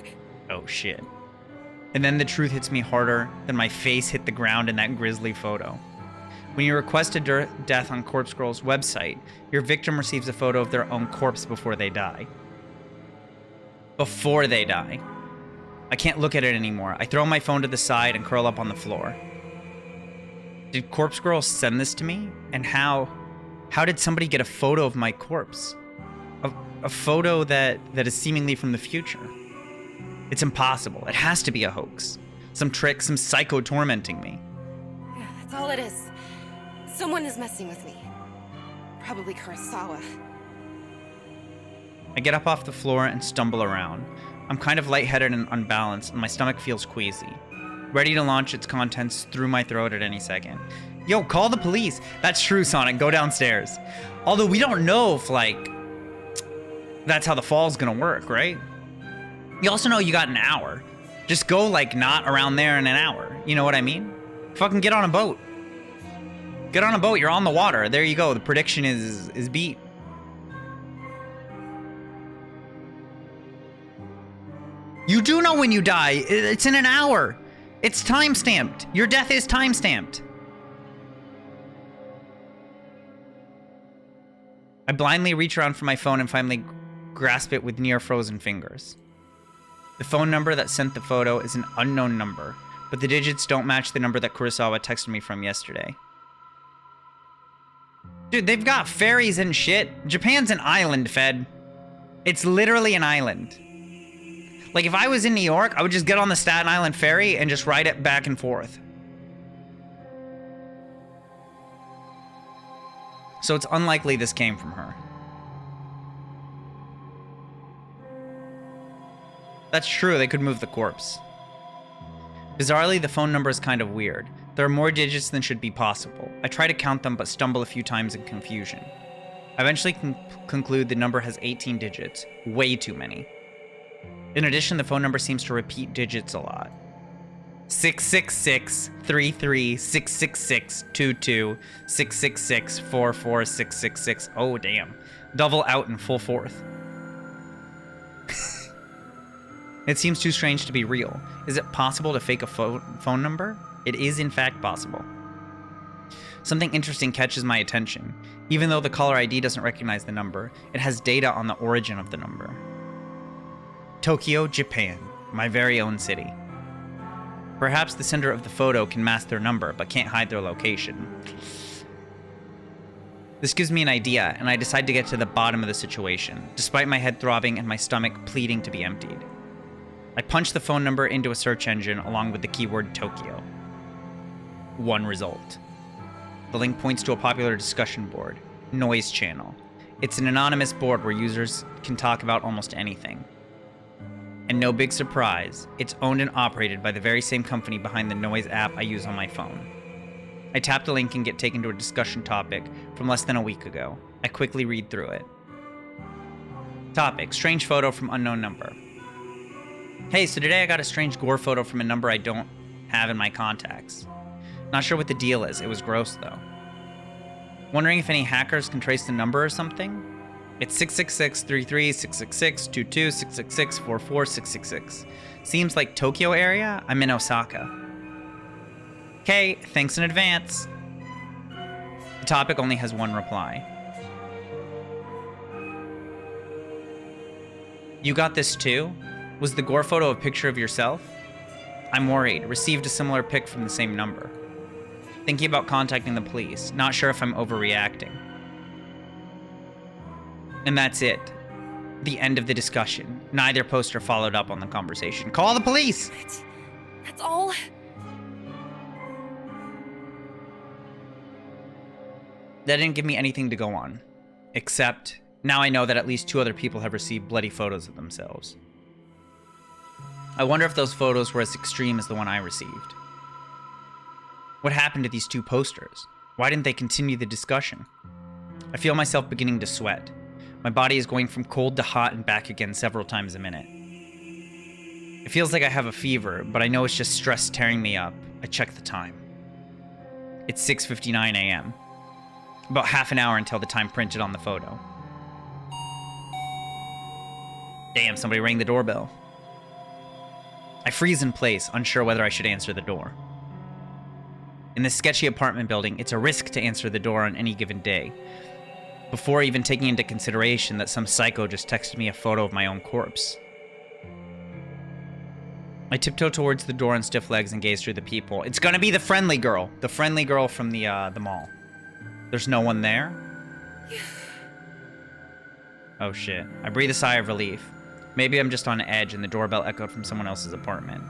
Oh shit. And then the truth hits me harder than my face hit the ground in that grisly photo. When you request a death on Corpse Girl's website, your victim receives a photo of their own corpse before they die. Before they die. I can't look at it anymore. I throw my phone to the side and curl up on the floor. Did Corpse Girl send this to me? And how did somebody get a photo of my corpse? A photo that is seemingly from the future. It's impossible. It has to be a hoax. Some trick, some psycho tormenting me. Yeah, that's all it is. Someone is messing with me. Probably Kurosawa. I get up off the floor and stumble around. I'm kind of lightheaded and unbalanced, and my stomach feels queasy, ready to launch its contents through my throat at any second. Yo, call the police. That's true, Sonic. Go downstairs. Although we don't know if, like, that's how the fall's gonna work, right? You also know you got an hour. Just go, like, not around there in an hour. You know what I mean? Fucking get on a boat. Get on a boat. You're on the water. There you go. The prediction is beat. You do know when you die. It's in an hour. It's time-stamped. Your death is time-stamped. I blindly reach around for my phone and finally grasp it with near-frozen fingers. The phone number that sent the photo is an unknown number, but the digits don't match the number that Kurosawa texted me from yesterday. Dude, they've got ferries and shit. Japan's an island, Fed. It's literally an island. Like, if I was in New York, I would just get on the Staten Island ferry and just ride it back and forth. So it's unlikely this came from her. That's true, they could move the corpse. Bizarrely, the phone number is kind of weird. There are more digits than should be possible. I try to count them, but stumble a few times in confusion. I eventually conclude the number has 18 digits. Way too many. In addition, the phone number seems to repeat digits a lot. 666-33-666-22, 666-44-666. Oh, damn. Double out in full fourth. It seems too strange to be real. Is it possible to fake a phone number? It is in fact possible. Something interesting catches my attention. Even though the caller ID doesn't recognize the number, it has data on the origin of the number. Tokyo, Japan, my very own city. Perhaps the sender of the photo can mask their number, but can't hide their location. This gives me an idea, and I decide to get to the bottom of the situation, despite my head throbbing and my stomach pleading to be emptied. I punch the phone number into a search engine along with the keyword Tokyo. One result. The link points to a popular discussion board, Noise Channel. It's an anonymous board where users can talk about almost anything. And no big surprise, it's owned and operated by the very same company behind the Noise app I use on my phone. I tap the link and get taken to a discussion topic from less than a week ago. I quickly read through it. Topic: strange photo from unknown number. Hey, so today I got a strange gore photo from a number I don't have in my contacts. Not sure what the deal is. It was gross, though. Wondering if any hackers can trace the number or something? It's 666-33-666-22-666-44-666. Seems like Tokyo area? I'm in Osaka. Okay, thanks in advance. The topic only has one reply. You got this too? Was the gore photo a picture of yourself? I'm worried. Received a similar pic from the same number. Thinking about contacting the police. Not sure if I'm overreacting. And that's it. The end of the discussion. Neither poster followed up on the conversation. Call the police! That's all? That didn't give me anything to go on. Except, now I know that at least 2 other people have received bloody photos of themselves. I wonder if those photos were as extreme as the one I received. What happened to these 2 posters? Why didn't they continue the discussion? I feel myself beginning to sweat. My body is going from cold to hot and back again several times a minute. It feels like I have a fever, but I know it's just stress tearing me up. I check the time. It's 6:59 a.m. About half an hour until the time printed on the photo. Damn, somebody rang the doorbell. I freeze in place, unsure whether I should answer the door. In this sketchy apartment building, it's a risk to answer the door on any given day, before even taking into consideration that some psycho just texted me a photo of my own corpse. I tiptoe towards the door on stiff legs and gaze through the people. It's gonna be the friendly girl. The friendly girl from the mall. There's no one there? Oh shit. I breathe a sigh of relief. Maybe I'm just on edge and the doorbell echoed from someone else's apartment.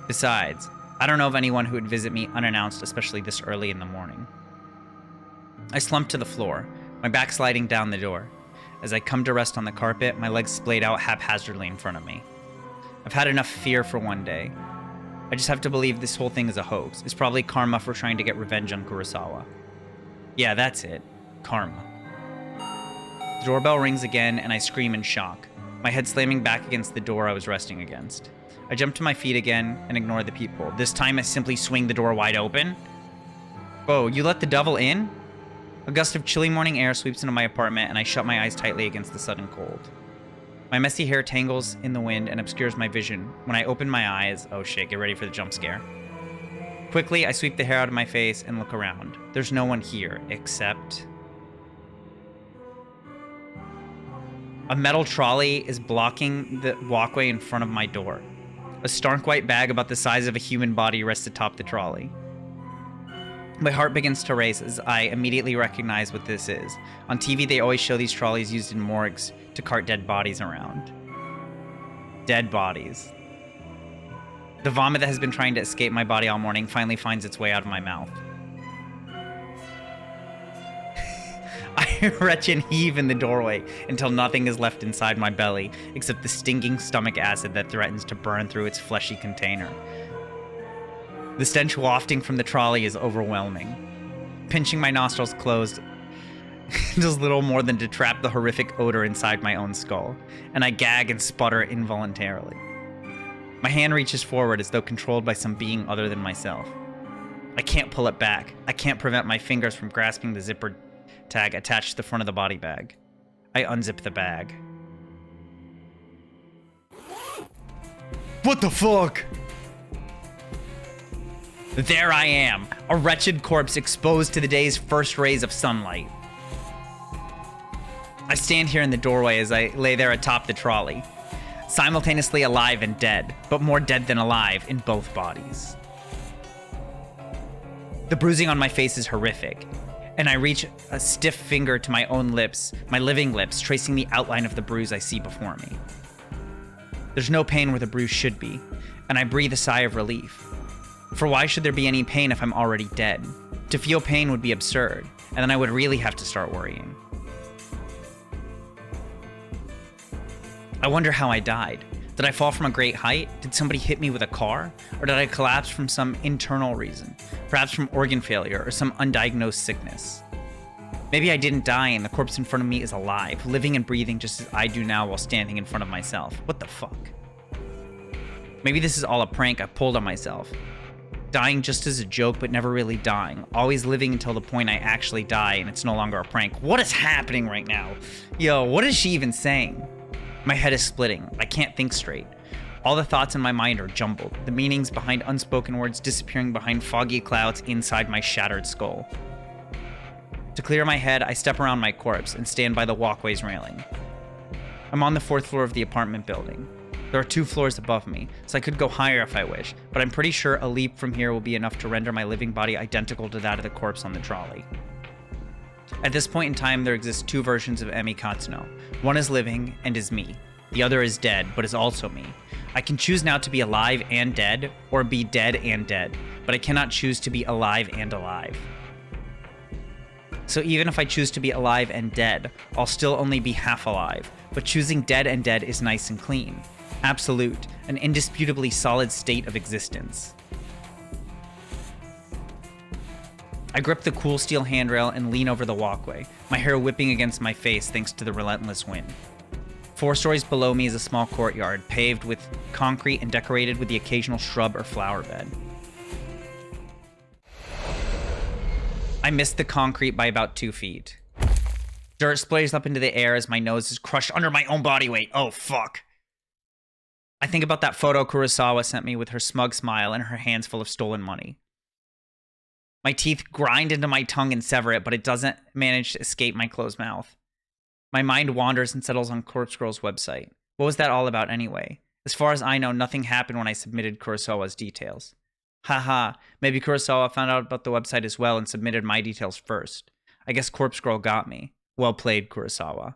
Besides, I don't know of anyone who would visit me unannounced, especially this early in the morning. I slump to the floor, my back sliding down the door. As I come to rest on the carpet, my legs splayed out haphazardly in front of me. I've had enough fear for one day. I just have to believe this whole thing is a hoax. It's probably karma for trying to get revenge on Kurosawa. Yeah, that's it. Karma. The doorbell rings again, and I scream in shock, my head slamming back against the door I was resting against. I jump to my feet again and ignore the peephole. This time I simply swing the door wide open. Whoa, you let the devil in? A gust of chilly morning air sweeps into my apartment, and I shut my eyes tightly against the sudden cold. My messy hair tangles in the wind and obscures my vision. When I open my eyes, oh shit, get ready for the jump scare. Quickly, I sweep the hair out of my face and look around. There's no one here, except... a metal trolley is blocking the walkway in front of my door. A stark white bag about the size of a human body rests atop the trolley. My heart begins to race as I immediately recognize what this is. On TV, they always show these trolleys used in morgues to cart dead bodies around. Dead bodies. The vomit that has been trying to escape my body all morning finally finds its way out of my mouth. I retch and heave in the doorway until nothing is left inside my belly except the stinking stomach acid that threatens to burn through its fleshy container. The stench wafting from the trolley is overwhelming. Pinching my nostrils closed does little more than to trap the horrific odor inside my own skull, and I gag and sputter involuntarily. My hand reaches forward as though controlled by some being other than myself. I can't pull it back. I can't prevent my fingers from grasping the zipper tag attached to the front of the body bag. I unzip the bag. What the fuck? There I am, a wretched corpse exposed to the day's first rays of sunlight. I stand here in the doorway as I lay there atop the trolley, simultaneously alive and dead, but more dead than alive in both bodies. The bruising on my face is horrific, and I reach a stiff finger to my own lips, my living lips, tracing the outline of the bruise I see before me. There's no pain where the bruise should be, and I breathe a sigh of relief. For why should there be any pain if I'm already dead? To feel pain would be absurd, and then I would really have to start worrying. I wonder how I died. Did I fall from a great height? Did somebody hit me with a car? Or did I collapse from some internal reason? Perhaps from organ failure or some undiagnosed sickness? Maybe I didn't die and the corpse in front of me is alive, living and breathing just as I do now while standing in front of myself. What the fuck? Maybe this is all a prank I pulled on myself. Dying just as a joke, but never really dying. Always living until the point I actually die and it's no longer a prank. What is happening right now? Yo, what is she even saying? My head is splitting. I can't think straight. All the thoughts in my mind are jumbled, the meanings behind unspoken words disappearing behind foggy clouds inside my shattered skull. To clear my head, I step around my corpse and stand by the walkway's railing. I'm on the 4th floor of the apartment building. There are 2 floors above me, so I could go higher if I wish, but I'm pretty sure a leap from here will be enough to render my living body identical to that of the corpse on the trolley. At this point in time, there exist 2 versions of Emi Katsuno. One is living and is me. The other is dead, but is also me. I can choose now to be alive and dead, or be dead and dead, but I cannot choose to be alive and alive. So even if I choose to be alive and dead, I'll still only be half alive, but choosing dead and dead is nice and clean. Absolute, an indisputably solid state of existence. I grip the cool steel handrail and lean over the walkway, my hair whipping against my face thanks to the relentless wind. 4 stories below me is a small courtyard, paved with concrete and decorated with the occasional shrub or flower bed. I missed the concrete by about 2 feet. Dirt splays up into the air as my nose is crushed under my own body weight. Oh, fuck. I think about that photo Kurosawa sent me with her smug smile and her hands full of stolen money. My teeth grind into my tongue and sever it, but it doesn't manage to escape my closed mouth. My mind wanders and settles on Corpse Girl's website. What was that all about anyway? As far as I know, nothing happened when I submitted Kurosawa's details. Haha, maybe Kurosawa found out about the website as well and submitted my details first. I guess Corpse Girl got me. Well played, Kurosawa.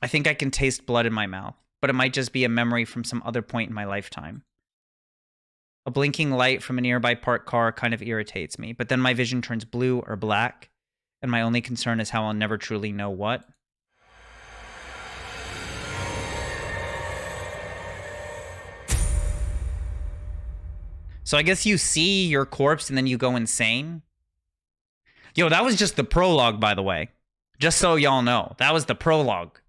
I think I can taste blood in my mouth, but it might just be a memory from some other point in my lifetime. A blinking light from a nearby parked car kind of irritates me, but then my vision turns blue or black, and my only concern is how I'll never truly know what So I guess you see your corpse and then you go insane? Yo, that was just the prologue, by the way. Just so y'all know. That was the prologue.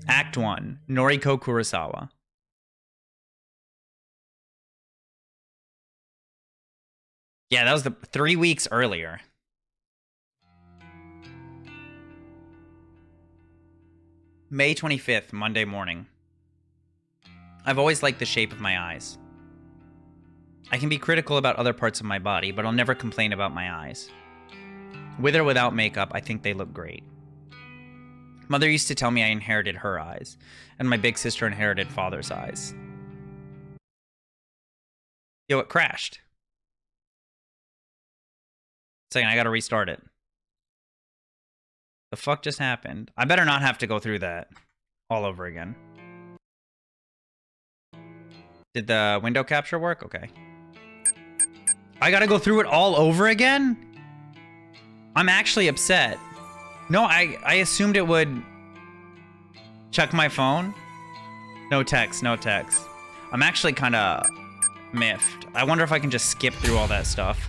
Act 1. Noriko Kurosawa. Yeah, that was the 3 weeks earlier. May 25th, Monday morning. I've always liked the shape of my eyes. I can be critical about other parts of my body, but I'll never complain about my eyes. With or without makeup, I think they look great. Mother used to tell me I inherited her eyes, and my big sister inherited father's eyes. Yo, it crashed. Second, I gotta restart it. The fuck just happened? I better not have to go through that all over again. Did the window capture work? Okay. I gotta go through it all over again? I'm actually upset. No, I assumed it would check my phone. No text, no text. I'm actually kind of miffed. I wonder if I can just skip through all that stuff.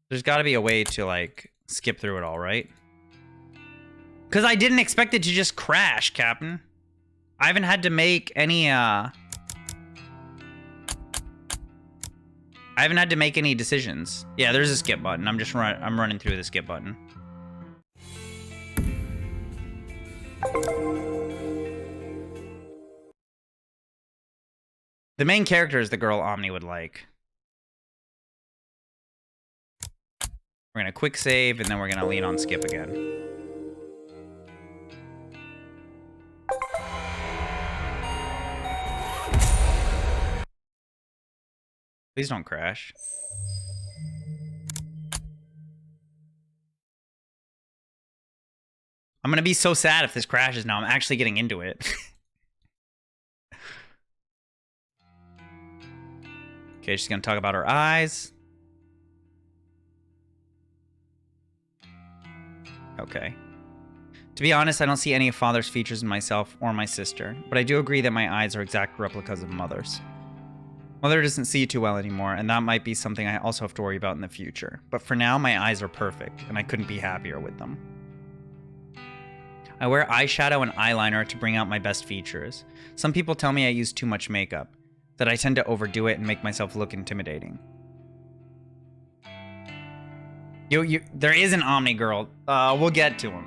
There's got to be a way to, like, skip through it all, right? Because I didn't expect it to just crash, Captain. I haven't had to make any, I haven't had to make any decisions. Yeah, there's a skip button. I'm running through the skip button. The main character is the girl Omni would like. We're gonna quick save, and then we're gonna lean on skip again. Please don't crash. I'm gonna be so sad if this crashes now. I'm actually getting into it. Okay, she's gonna talk about her eyes. Okay. To be honest, I don't see any of Father's features in myself or my sister, but I do agree that my eyes are exact replicas of Mother's. Mother doesn't see too well anymore, and that might be something I also have to worry about in the future. But for now, my eyes are perfect, and I couldn't be happier with them. I wear eyeshadow and eyeliner to bring out my best features. Some people tell me I use too much makeup, that I tend to overdo it and make myself look intimidating. There is an Omni girl. We'll get to him.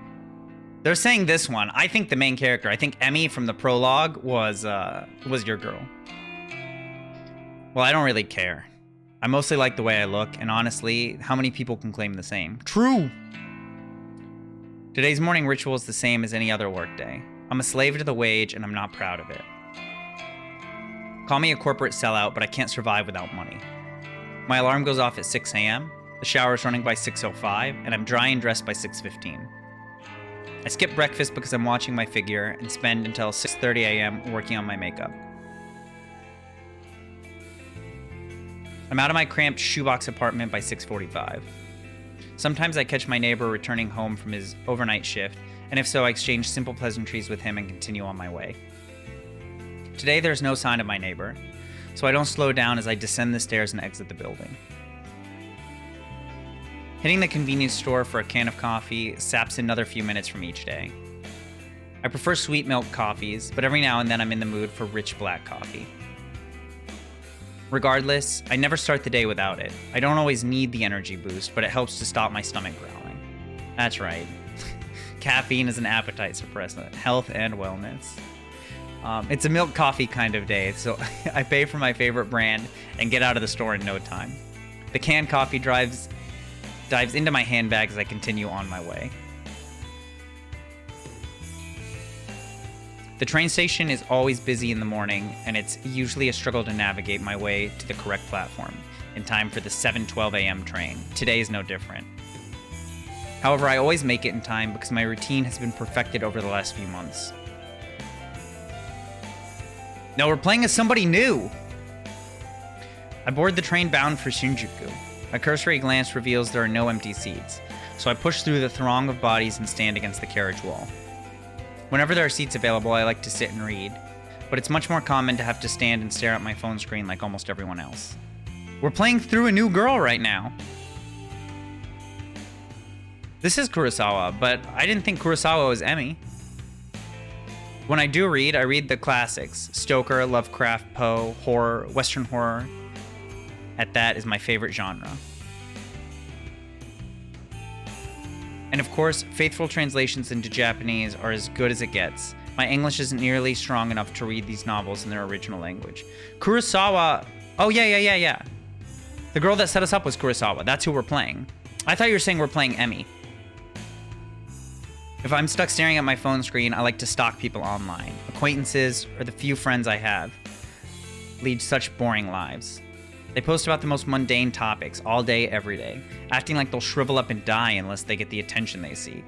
They're saying this one. I think the main character, I think Emmy from the prologue was your girl. Well, I don't really care. I mostly like the way I look, and honestly, how many people can claim the same? True! Today's morning ritual is the same as any other workday. I'm a slave to the wage, and I'm not proud of it. Call me a corporate sellout, but I can't survive without money. My alarm goes off at 6 a.m., the shower's running by 6:05, and I'm dry and dressed by 6:15. I skip breakfast because I'm watching my figure, and spend until 6:30 a.m. working on my makeup. I'm out of my cramped shoebox apartment by 6:45. Sometimes I catch my neighbor returning home from his overnight shift, and if so, I exchange simple pleasantries with him and continue on my way. Today, there's no sign of my neighbor, so I don't slow down as I descend the stairs and exit the building. Hitting the convenience store for a can of coffee saps another few minutes from each day. I prefer sweet milk coffees, but every now and then I'm in the mood for rich black coffee. Regardless, I never start the day without it. I don't always need the energy boost, but it helps to stop my stomach growling. That's right. Caffeine is an appetite suppressant, health and wellness. It's a milk coffee kind of day, so I pay for my favorite brand and get out of the store in no time. The canned coffee dives into my handbag as I continue on my way. The train station is always busy in the morning, and it's usually a struggle to navigate my way to the correct platform in time for the 7:12 a.m. train. Today is no different. However, I always make it in time because my routine has been perfected over the last few months. No, we're playing as somebody new! I board the train bound for Shinjuku. A cursory glance reveals there are no empty seats. so I push through the throng of bodies and stand against the carriage wall. Whenever there are seats available, I like to sit and read, but it's much more common to have to stand and stare at my phone screen like almost everyone else. We're playing through a new girl right now. This is Kurosawa, but I didn't think Kurosawa was Emmy. When I do read, I read the classics. Stoker, Lovecraft, Poe, horror, Western horror. At that is my favorite genre. And of course, faithful translations into Japanese are as good as it gets. My English isn't nearly strong enough to read these novels in their original language. Kurosawa... Oh, yeah. The girl that set us up was Kurosawa. That's who we're playing. I thought you were saying we're playing Emmy. If I'm stuck staring at my phone screen, I like to stalk people online. Acquaintances, or the few friends I have, lead such boring lives. They post about the most mundane topics all day, every day, acting like they'll shrivel up and die unless they get the attention they seek.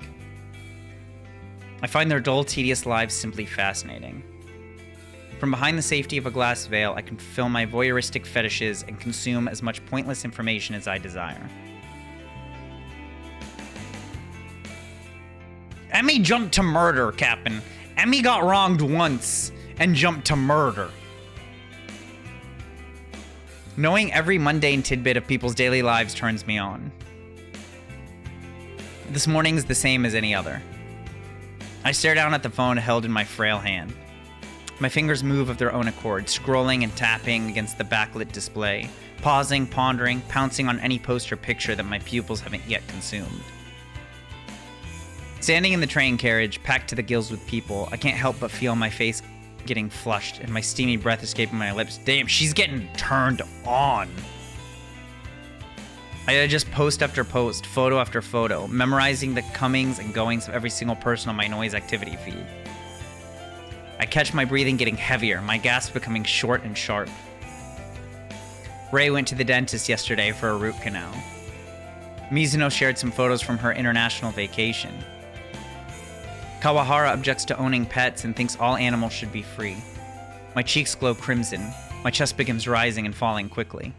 I find their dull, tedious lives simply fascinating. From behind the safety of a glass veil, I can fulfill my voyeuristic fetishes and consume as much pointless information as I desire. Emmy jumped to murder, Captain. Emmy got wronged once and jumped to murder. Knowing every mundane tidbit of people's daily lives turns me on. This morning is the same as any other. I stare down at the phone held in my frail hand. My fingers move of their own accord, scrolling and tapping against the backlit display, pausing, pondering, pouncing on any post or picture that my pupils haven't yet consumed. Standing in the train carriage, packed to the gills with people, I can't help but feel my face getting flushed and my steamy breath escaping my lips. Damn, she's getting turned on. I just post after post, photo after photo, memorizing the comings and goings of every single person on my noise activity feed. I catch my breathing getting heavier, my gasps becoming short and sharp. Ray went to the dentist yesterday for a root canal. Mizuno shared some photos from her international vacation. Kawahara objects to owning pets and thinks all animals should be free. My cheeks glow crimson. My chest begins rising and falling quickly.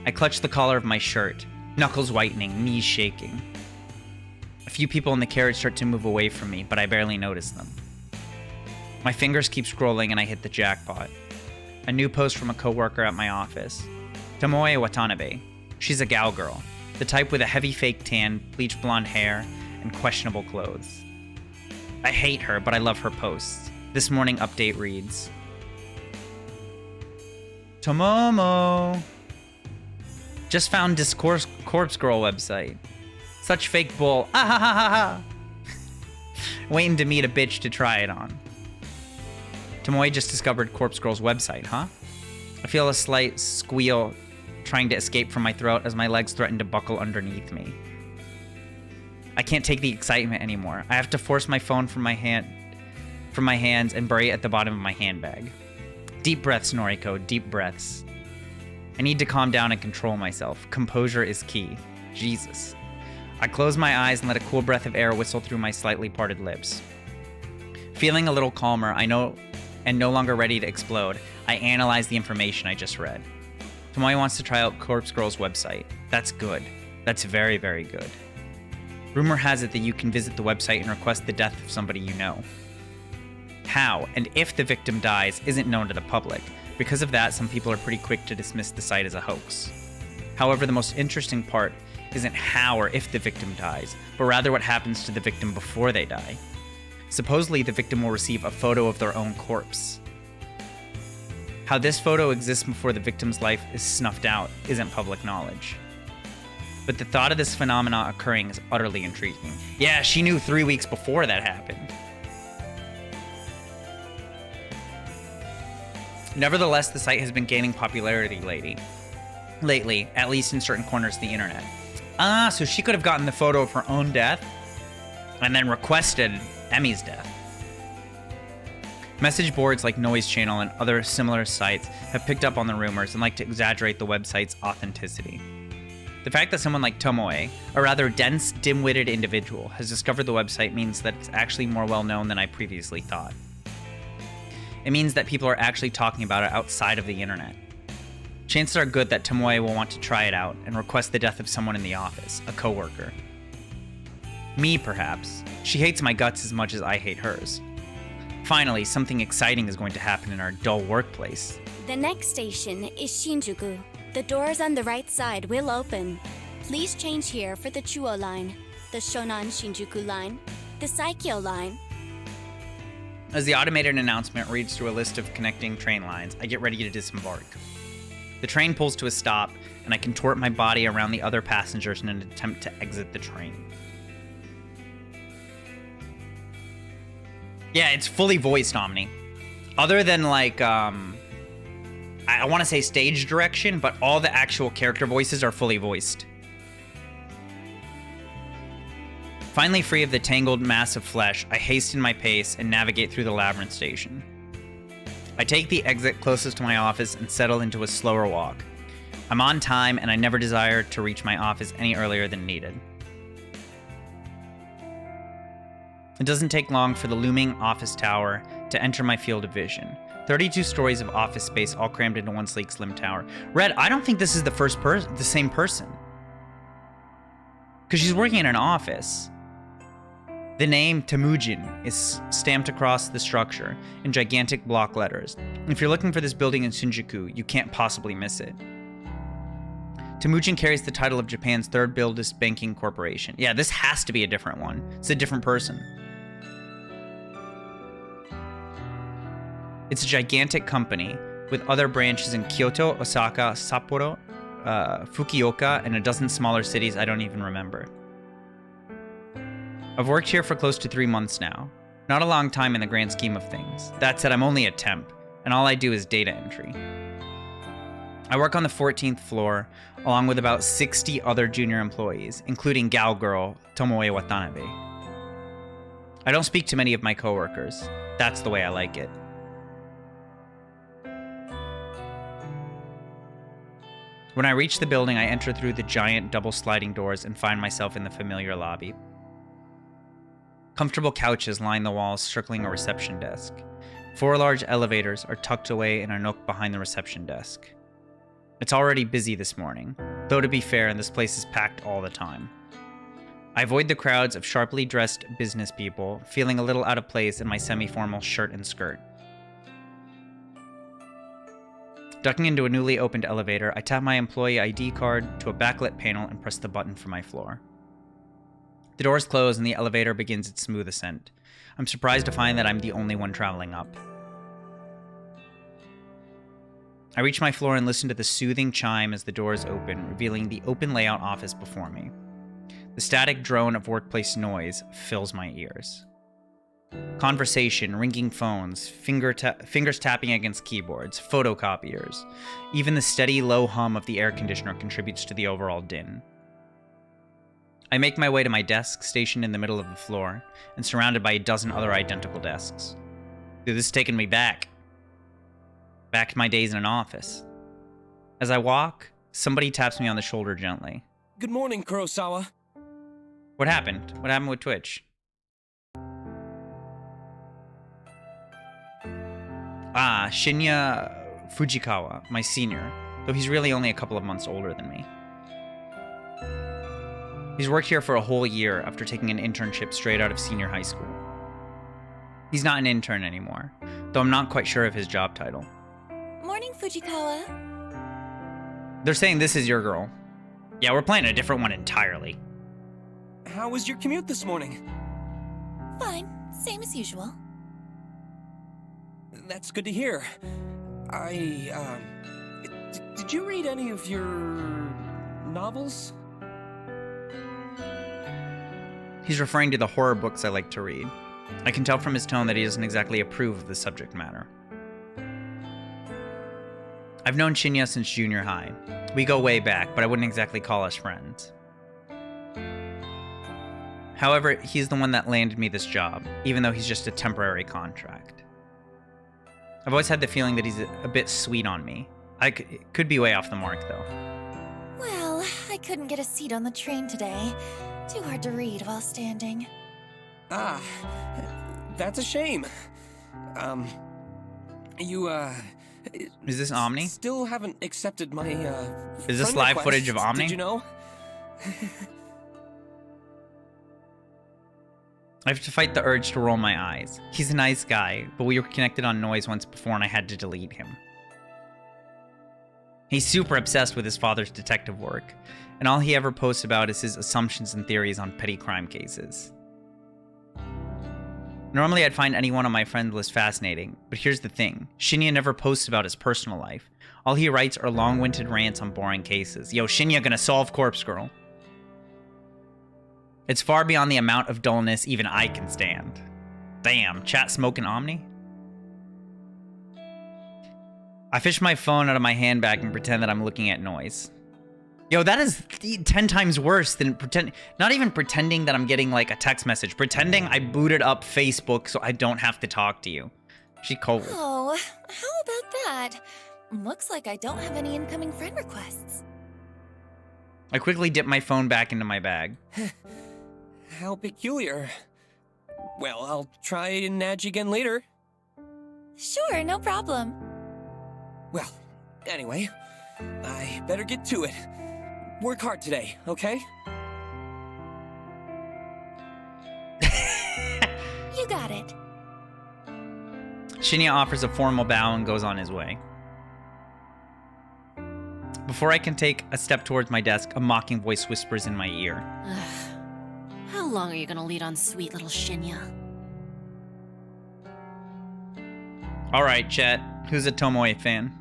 I clutch the collar of my shirt, knuckles whitening, knees shaking. A few people in the carriage start to move away from me, but I barely notice them. My fingers keep scrolling and I hit the jackpot. A new post from a coworker at my office. Tomoe Watanabe. She's a gal girl, the type with a heavy fake tan, bleached blonde hair, and questionable clothes. I hate her, but I love her posts. This morning update reads, Tomomo. Just found Discourse Corpse Girl website. Such fake bull. Ah ha ha ha ha. Waiting to meet a bitch to try it on. Tomoe just discovered Corpse Girl's website, huh? I feel a slight squeal trying to escape from my throat as my legs threaten to buckle underneath me. I can't take the excitement anymore. I have to force my phone from my hands and bury it at the bottom of my handbag. Deep breaths, Noriko, deep breaths. I need to calm down and control myself. Composure is key. Jesus. I close my eyes and let a cool breath of air whistle through my slightly parted lips. Feeling a little calmer, I know, and no longer ready to explode, I analyze the information I just read. Tomoe wants to try out Corpse Girl's website. That's good. That's very, very good. Rumor has it that you can visit the website and request the death of somebody you know. How, and if the victim dies, isn't known to the public. Because of that, some people are pretty quick to dismiss the site as a hoax. However, the most interesting part isn't how or if the victim dies, but rather what happens to the victim before they die. Supposedly, the victim will receive a photo of their own corpse. How this photo exists before the victim's life is snuffed out isn't public knowledge. But the thought of this phenomena occurring is utterly intriguing. Yeah, she knew 3 weeks before that happened. Nevertheless, the site has been gaining popularity lately, at least in certain corners of the internet. Ah, so she could have gotten the photo of her own death and then requested Emmy's death. Message boards like Noise Channel and other similar sites have picked up on the rumors and like to exaggerate the website's authenticity. The fact that someone like Tomoe, a rather dense, dim-witted individual, has discovered the website means that it's actually more well-known than I previously thought. It means that people are actually talking about it outside of the internet. Chances are good that Tomoe will want to try it out and request the death of someone in the office, a coworker. Me, perhaps. She hates my guts as much as I hate hers. Finally, something exciting is going to happen in our dull workplace. The next station is Shinjuku. The doors on the right side will open. Please change here for the Chuo line, the Shonan Shinjuku line, the Saikyo line. As the automated announcement reads through a list of connecting train lines, I get ready to disembark. The train pulls to a stop, and I contort my body around the other passengers in an attempt to exit the train. Yeah, it's fully voiced, Omni. Other than, like, I want to say stage direction, but all the actual character voices are fully voiced. Finally free of the tangled mass of flesh, I hasten my pace and navigate through the labyrinth station. I take the exit closest to my office and settle into a slower walk. I'm on time, and I never desire to reach my office any earlier than needed. It doesn't take long for the looming office tower to enter my field of vision. 32 stories of office space all crammed into one sleek, slim tower. Red, I don't think this is the same person. Because she's working in an office. The name Temujin is stamped across the structure in gigantic block letters. If you're looking for this building in Shinjuku, you can't possibly miss it. Temujin carries the title of Japan's third oldest banking corporation. Yeah, this has to be a different one. It's a different person. It's a gigantic company with other branches in Kyoto, Osaka, Sapporo, Fukuoka, and a dozen smaller cities I don't even remember. I've worked here for close to 3 months now. Not a long time in the grand scheme of things. That said, I'm only a temp, and all I do is data entry. I work on the 14th floor, along with about 60 other junior employees, including gal girl Tomoe Watanabe. I don't speak to many of my coworkers. That's the way I like it. When I reach the building, I enter through the giant double sliding doors and find myself in the familiar lobby. Comfortable couches line the walls circling a reception desk. 4 large elevators are tucked away in a nook behind the reception desk. It's already busy this morning, though to be fair, this place is packed all the time. I avoid the crowds of sharply dressed business people, feeling a little out of place in my semi-formal shirt and skirt. Ducking into a newly opened elevator, I tap my employee ID card to a backlit panel and press the button for my floor. The doors close and the elevator begins its smooth ascent. I'm surprised to find that I'm the only one traveling up. I reach my floor and listen to the soothing chime as the doors open, revealing the open layout office before me. The static drone of workplace noise fills my ears. Conversation, ringing phones, fingers tapping against keyboards, photocopiers. Even the steady, low hum of the air conditioner contributes to the overall din. I make my way to my desk, stationed in the middle of the floor, and surrounded by a dozen other identical desks. Dude, this is taking me back. Back to my days in an office. As I walk, somebody taps me on the shoulder gently. Good morning, Kurosawa. What happened? What happened with Twitch? Ah, Shinya Fujikawa, my senior, though he's really only a couple of months older than me. He's worked here for a whole year after taking an internship straight out of senior high school. He's not an intern anymore, though I'm not quite sure of his job title. Morning, Fujikawa. They're saying this is your girl. Yeah, we're playing a different one entirely. How was your commute this morning? Fine, same as usual. That's good to hear. Did you read any of your novels? He's referring to the horror books I like to read. I can tell from his tone that he doesn't exactly approve of the subject matter. I've known Shinya since junior high. We go way back, but I wouldn't exactly call us friends. However, he's the one that landed me this job, even though he's just a temporary contract. I've always had the feeling that he's a bit sweet on me. It could be way off the mark, though. Well, I couldn't get a seat on the train today. Too hard to read while standing. Ah, that's a shame. Is this Omni? Still haven't accepted my, Is this friend live request, footage of Omni? Did you know? I have to fight the urge to roll my eyes. He's a nice guy, but we were connected on Noise once before and I had to delete him. He's super obsessed with his father's detective work, and all he ever posts about is his assumptions and theories on petty crime cases. Normally I'd find anyone on my friend list fascinating, but here's the thing. Shinya never posts about his personal life. All he writes are long-winded rants on boring cases. Yo, Shinya gonna solve Corpse Girl. It's far beyond the amount of dullness even I can stand. Damn, chat smoking Omni? I fish my phone out of my handbag and pretend that I'm looking at Noise. Yo, that is 10 times worse than not even pretending that I'm getting like a text message. Pretending I booted up Facebook so I don't have to talk to you. She cold. Oh, how about that? Looks like I don't have any incoming friend requests. I quickly dip my phone back into my bag. How peculiar. Well, I'll try and nudge again later. Sure, no problem. Well, anyway, I better get to it. Work hard today, okay? You got it. Shinya offers a formal bow and goes on his way. Before I can take a step towards my desk, a mocking voice whispers in my ear. How long are you gonna lead on sweet little Shinya? Alright, chat. Who's a Tomoe fan?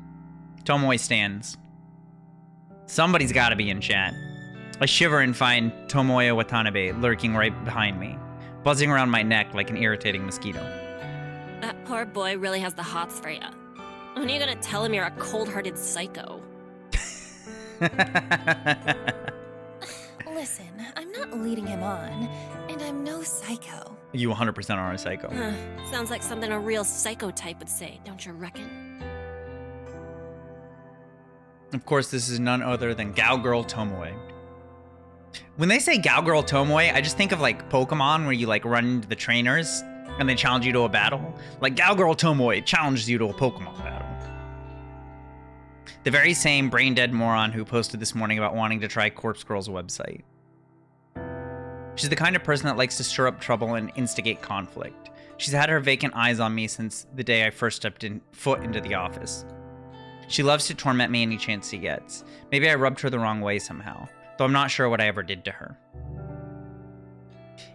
Tomoe stands. Somebody's gotta be in chat. I shiver and find Tomoe Watanabe lurking right behind me, buzzing around my neck like an irritating mosquito. That poor boy really has the hots for you. When are you gonna tell him you're a cold-hearted psycho? Listen, I'm not leading him on, and I'm no psycho. You 100% are a psycho. Sounds like something a real psycho type would say, don't you reckon? Of course, this is none other than Cowgirl Tomoe. When they say Cowgirl Tomoe, I just think of like Pokemon where you like run into the trainers and they challenge you to a battle. Like Cowgirl Tomoe challenges you to a Pokemon battle. The very same brain-dead moron who posted this morning about wanting to try Corpse Girl's website. She's the kind of person that likes to stir up trouble and instigate conflict. She's had her vacant eyes on me since the day I first stepped foot into the office. She loves to torment me any chance she gets. Maybe I rubbed her the wrong way somehow, though I'm not sure what I ever did to her.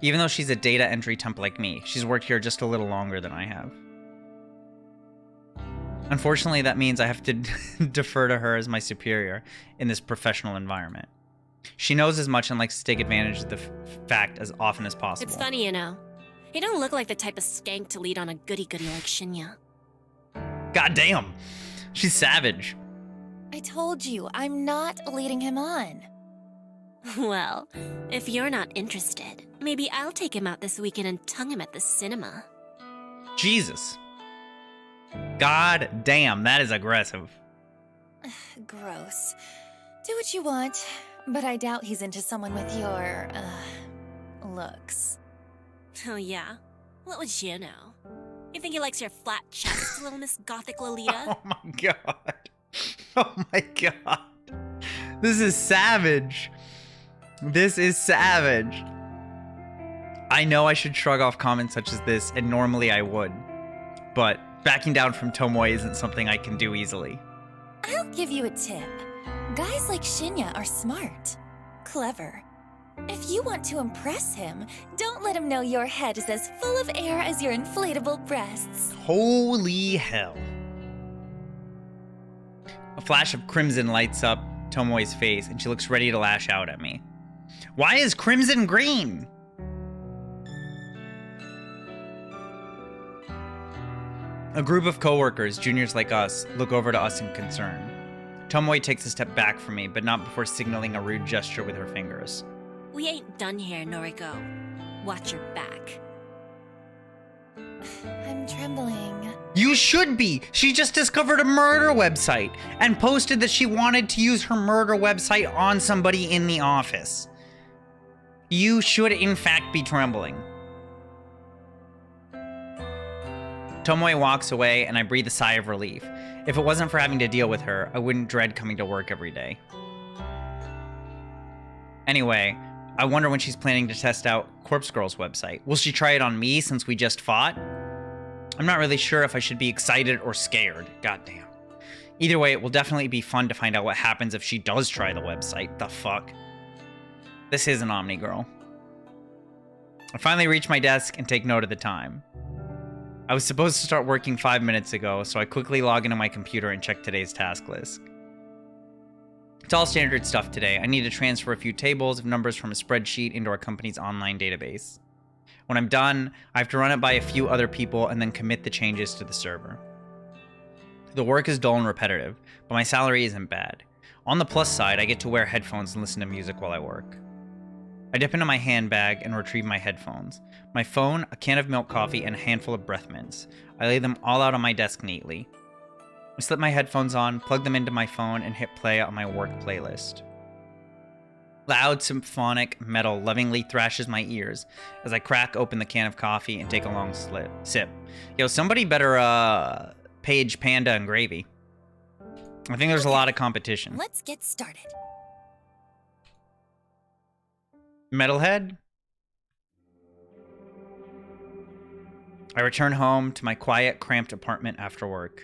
Even though she's a data entry temp like me, she's worked here just a little longer than I have. Unfortunately, that means I have to defer to her as my superior in this professional environment. She knows as much and likes to take advantage of the fact as often as possible. It's funny, you know. You don't look like the type of skank to lead on a goody-goody like Shinya. God damn! She's savage. I told you, I'm not leading him on. Well, if you're not interested, maybe I'll take him out this weekend and tongue him at the cinema. Jesus. God damn, that is aggressive. Gross. Do what you want, but I doubt he's into someone with your, looks. Oh yeah? What would you know? You think he likes your flat chest, little Miss Gothic Lolita? Oh my god. Oh my god. This is savage. This is savage. I know I should shrug off comments such as this, and normally I would. But backing down from Tomoe isn't something I can do easily. I'll give you a tip. Guys like Shinya are smart, clever. If you want to impress him, don't let him know your head is as full of air as your inflatable breasts. Holy hell. A flash of crimson lights up Tomoe's face, and she looks ready to lash out at me. Why is crimson green? A group of coworkers, juniors like us, look over to us in concern. Tomoe takes a step back from me, but not before signaling a rude gesture with her fingers. We ain't done here, Noriko. Watch your back. I'm trembling. You should be! She just discovered a murder website and posted that she wanted to use her murder website on somebody in the office. You should in fact be trembling. Tomoe walks away and I breathe a sigh of relief. If it wasn't for having to deal with her, I wouldn't dread coming to work every day. Anyway, I wonder when she's planning to test out Corpse Girl's website. Will she try it on me since we just fought? I'm not really sure if I should be excited or scared. Goddamn. Either way, it will definitely be fun to find out what happens if she does try the website. The fuck? This is an Omni Girl. I finally reach my desk and take note of the time. I was supposed to start working 5 minutes ago, so I quickly log into my computer and check today's task list. It's all standard stuff today. I need to transfer a few tables of numbers from a spreadsheet into our company's online database. When I'm done, I have to run it by a few other people and then commit the changes to the server. The work is dull and repetitive, but my salary isn't bad. On the plus side, I get to wear headphones and listen to music while I work. I dip into my handbag and retrieve my headphones, my phone, a can of milk coffee, and a handful of breath mints. I lay them all out on my desk neatly. I slip my headphones on, plug them into my phone, and hit play on my work playlist. Loud symphonic metal lovingly thrashes my ears as I crack open the can of coffee and take a long sip. Yo, somebody better page Panda and Gravy. I think there's a lot of competition. Let's get started. Metalhead? I return home to my quiet, cramped apartment after work.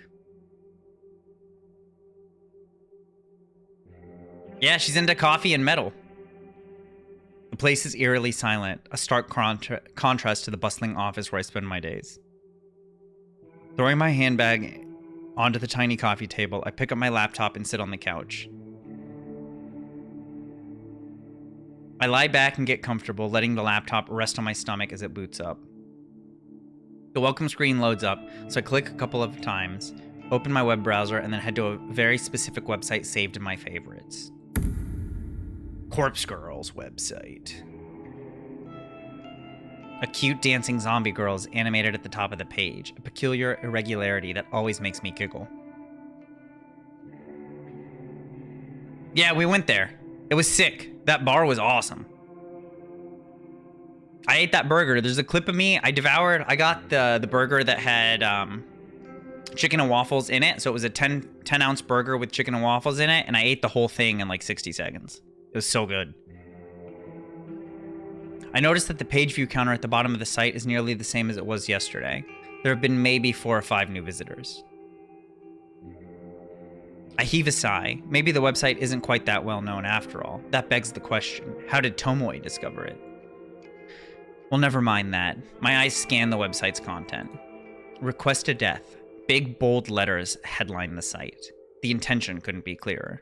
Yeah, she's into coffee and metal. The place is eerily silent, a stark contrast to the bustling office where I spend my days. Throwing my handbag onto the tiny coffee table, I pick up my laptop and sit on the couch. I lie back and get comfortable, letting the laptop rest on my stomach as it boots up. The welcome screen loads up, so I click a couple of times, open my web browser, and then head to a very specific website saved in my favorites. Corpse Girl's website. A cute dancing zombie girl is animated at the top of the page, a peculiar irregularity that always makes me giggle. Yeah, we went there. It was sick. That bar was awesome. I ate that burger. There's a clip of me. I got the burger that had chicken and waffles in it. So it was a 10-ounce burger with chicken and waffles in it, and I ate the whole thing in like 60 seconds. It was so good. I noticed that the page view counter at the bottom of the site is nearly the same as it was yesterday. There have been maybe 4 or 5 new visitors. I heave a sigh. Maybe the website isn't quite that well known after all. That begs the question, how did Tomoe discover it? Well, never mind that. My eyes scan the website's content. Request a death. Big, bold letters headline the site. The intention couldn't be clearer.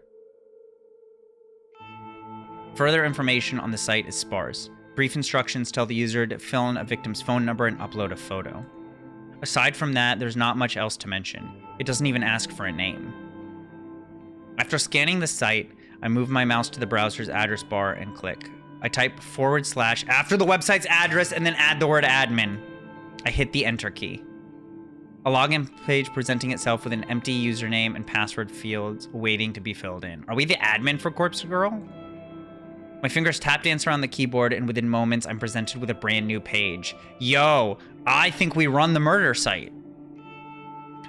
Further information on the site is sparse. Brief instructions tell the user to fill in a victim's phone number and upload a photo. Aside from that, there's not much else to mention. It doesn't even ask for a name. After scanning the site, I move my mouse to the browser's address bar and click. I type / after the website's address and then add the word admin. I hit the enter key. A login page presenting itself with an empty username and password fields waiting to be filled in. Are we the admin for Corpse Girl? My fingers tap dance around the keyboard, and within moments, I'm presented with a brand new page. Yo, I think we run the murder site.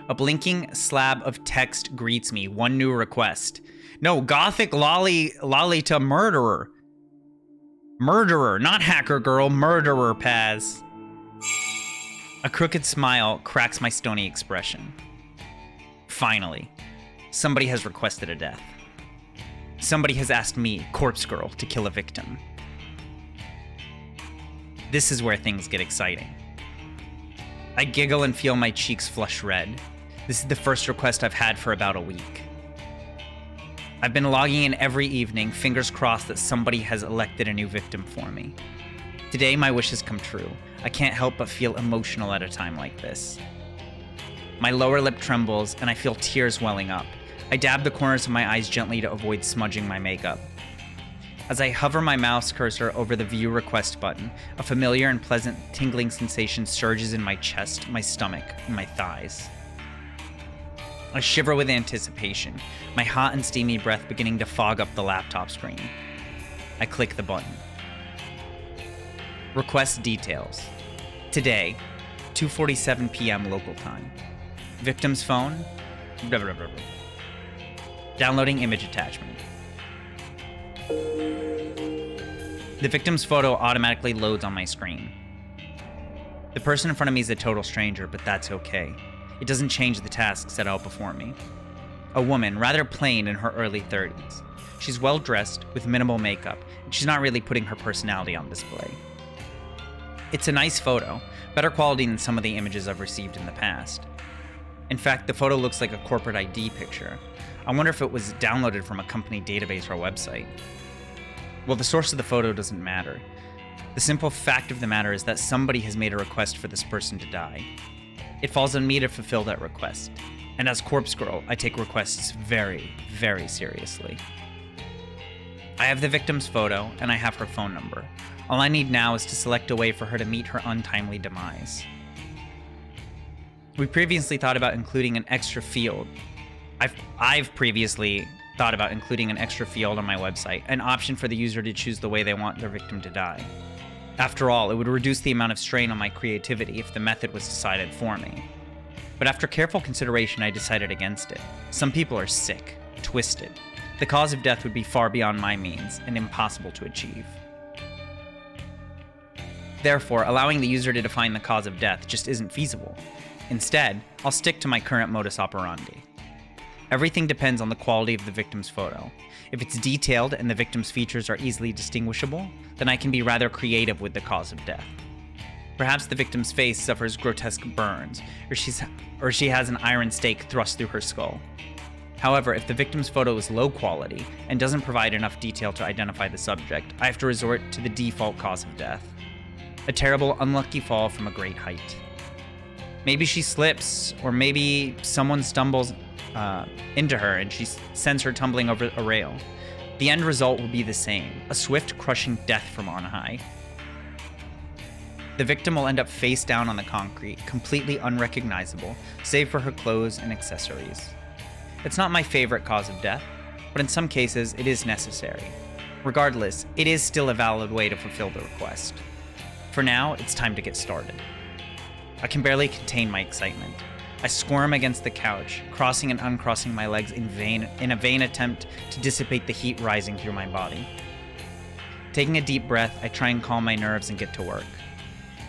A blinking slab of text greets me. One new request. No, gothic Lolita murderer. Murderer, not hacker girl, murderer, Paz. A crooked smile cracks my stony expression. Finally, somebody has requested a death. Somebody has asked me, Corpse Girl, to kill a victim. This is where things get exciting. I giggle and feel my cheeks flush red. This is the first request I've had for about a week. I've been logging in every evening, fingers crossed that somebody has elected a new victim for me. Today, my wish has come true. I can't help but feel emotional at a time like this. My lower lip trembles, and I feel tears welling up. I dab the corners of my eyes gently to avoid smudging my makeup. As I hover my mouse cursor over the View Request button, a familiar and pleasant tingling sensation surges in my chest, my stomach, and my thighs. I shiver with anticipation, my hot and steamy breath beginning to fog up the laptop screen. I click the button. Request details. Today, 2:47 p.m. local time. Victim's phone. Blah, blah, blah, blah. Downloading image attachment. The victim's photo automatically loads on my screen. The person in front of me is a total stranger, but that's okay. It doesn't change the task set out before me. A woman, rather plain, in her early 30s. She's well dressed, with minimal makeup, and she's not really putting her personality on display. It's a nice photo, better quality than some of the images I've received in the past. In fact, the photo looks like a corporate ID picture. I wonder if it was downloaded from a company database or website. Well, the source of the photo doesn't matter. The simple fact of the matter is that somebody has made a request for this person to die. It falls on me to fulfill that request. And as Corpse Girl, I take requests very, very seriously. I have the victim's photo, and I have her phone number. All I need now is to select a way for her to meet her untimely demise. We previously thought about including an extra field. I've previously thought about including an extra field on my website, an option for the user to choose the way they want their victim to die. After all, it would reduce the amount of strain on my creativity if the method was decided for me. But after careful consideration, I decided against it. Some people are sick, twisted. The cause of death would be far beyond my means and impossible to achieve. Therefore, allowing the user to define the cause of death just isn't feasible. Instead, I'll stick to my current modus operandi. Everything depends on the quality of the victim's photo. If it's detailed and the victim's features are easily distinguishable, then I can be rather creative with the cause of death. Perhaps the victim's face suffers grotesque burns, or she has an iron stake thrust through her skull. However, if the victim's photo is low quality and doesn't provide enough detail to identify the subject, I have to resort to the default cause of death. A terrible, unlucky fall from a great height. Maybe she slips, or maybe someone stumbles into her and she sends her tumbling over a rail. The end result will be the same, a swift, crushing death from on high. The victim will end up face down on the concrete, completely unrecognizable, save for her clothes and accessories. It's not my favorite cause of death, but in some cases it is necessary. Regardless, it is still a valid way to fulfill the request. For now, it's time to get started. I can barely contain my excitement. I squirm against the couch, crossing and uncrossing my legs in a vain attempt to dissipate the heat rising through my body. Taking a deep breath, I try and calm my nerves and get to work.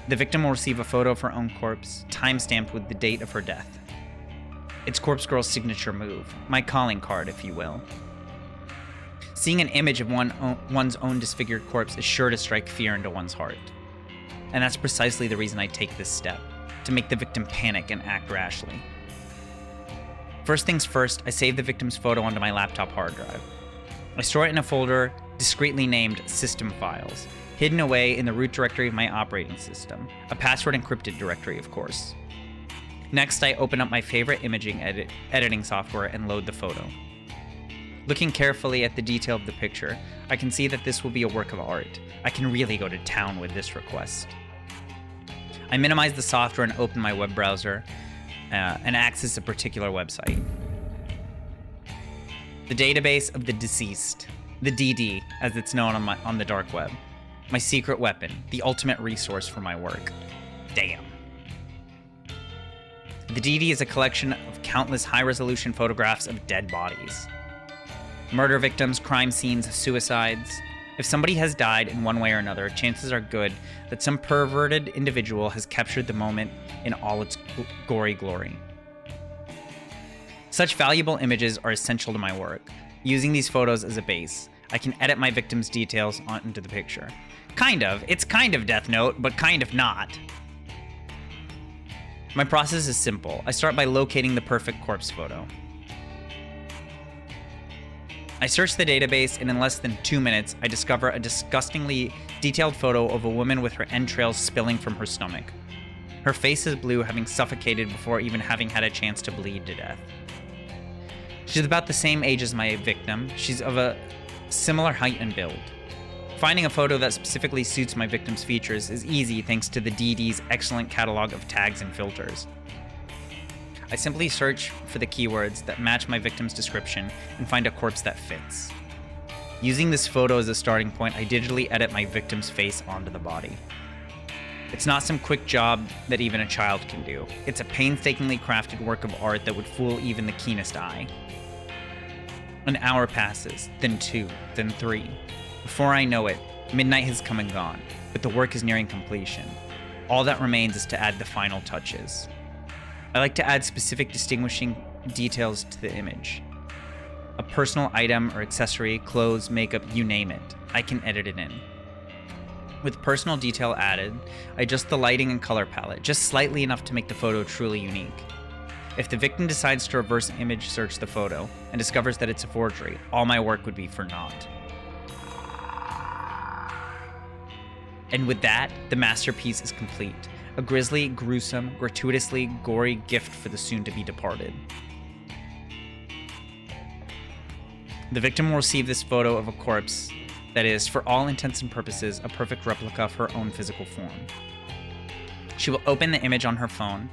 The victim will receive a photo of her own corpse, time-stamped with the date of her death. It's Corpse Girl's signature move, my calling card, if you will. Seeing an image of one's own disfigured corpse is sure to strike fear into one's heart. And that's precisely the reason I take this step, to make the victim panic and act rashly. First things first, I save the victim's photo onto my laptop hard drive. I store it in a folder discreetly named System Files, hidden away in the root directory of my operating system, a password-encrypted directory, of course. Next, I open up my favorite imaging editing software and load the photo. Looking carefully at the detail of the picture, I can see that this will be a work of art. I can really go to town with this request. I minimize the software and open my web browser and access a particular website. The database of the deceased, the DD, as it's known on the dark web. My secret weapon, the ultimate resource for my work. Damn. The DD is a collection of countless high-resolution photographs of dead bodies. Murder victims, crime scenes, suicides. If somebody has died in one way or another, chances are good that some perverted individual has captured the moment in all its gory glory. Such valuable images are essential to my work. Using these photos as a base, I can edit my victim's details onto the picture. It's kind of Death Note, but kind of not. My process is simple. I start by locating the perfect corpse photo. I search the database, and in less than 2 minutes, I discover a disgustingly detailed photo of a woman with her entrails spilling from her stomach. Her face is blue, having suffocated before even having had a chance to bleed to death. She's about the same age as my victim. She's of a similar height and build. Finding a photo that specifically suits my victim's features is easy thanks to the DD's excellent catalog of tags and filters. I simply search for the keywords that match my victim's description and find a corpse that fits. Using this photo as a starting point, I digitally edit my victim's face onto the body. It's not some quick job that even a child can do. It's a painstakingly crafted work of art that would fool even the keenest eye. An hour passes, then 2, then 3. Before I know it, Midnight has come and gone, but the work is nearing completion. All that remains is to add the final touches. I like to add specific distinguishing details to the image. A personal item or accessory, clothes, makeup, you name it. I can edit it in. With personal detail added, I adjust the lighting and color palette, just slightly enough to make the photo truly unique. If the victim decides to reverse image search the photo and discovers that it's a forgery, all my work would be for naught. And with that, the masterpiece is complete. A grisly, gruesome, gratuitously gory gift for the soon-to-be departed. The victim will receive this photo of a corpse that is, for all intents and purposes, a perfect replica of her own physical form. She will open the image on her phone,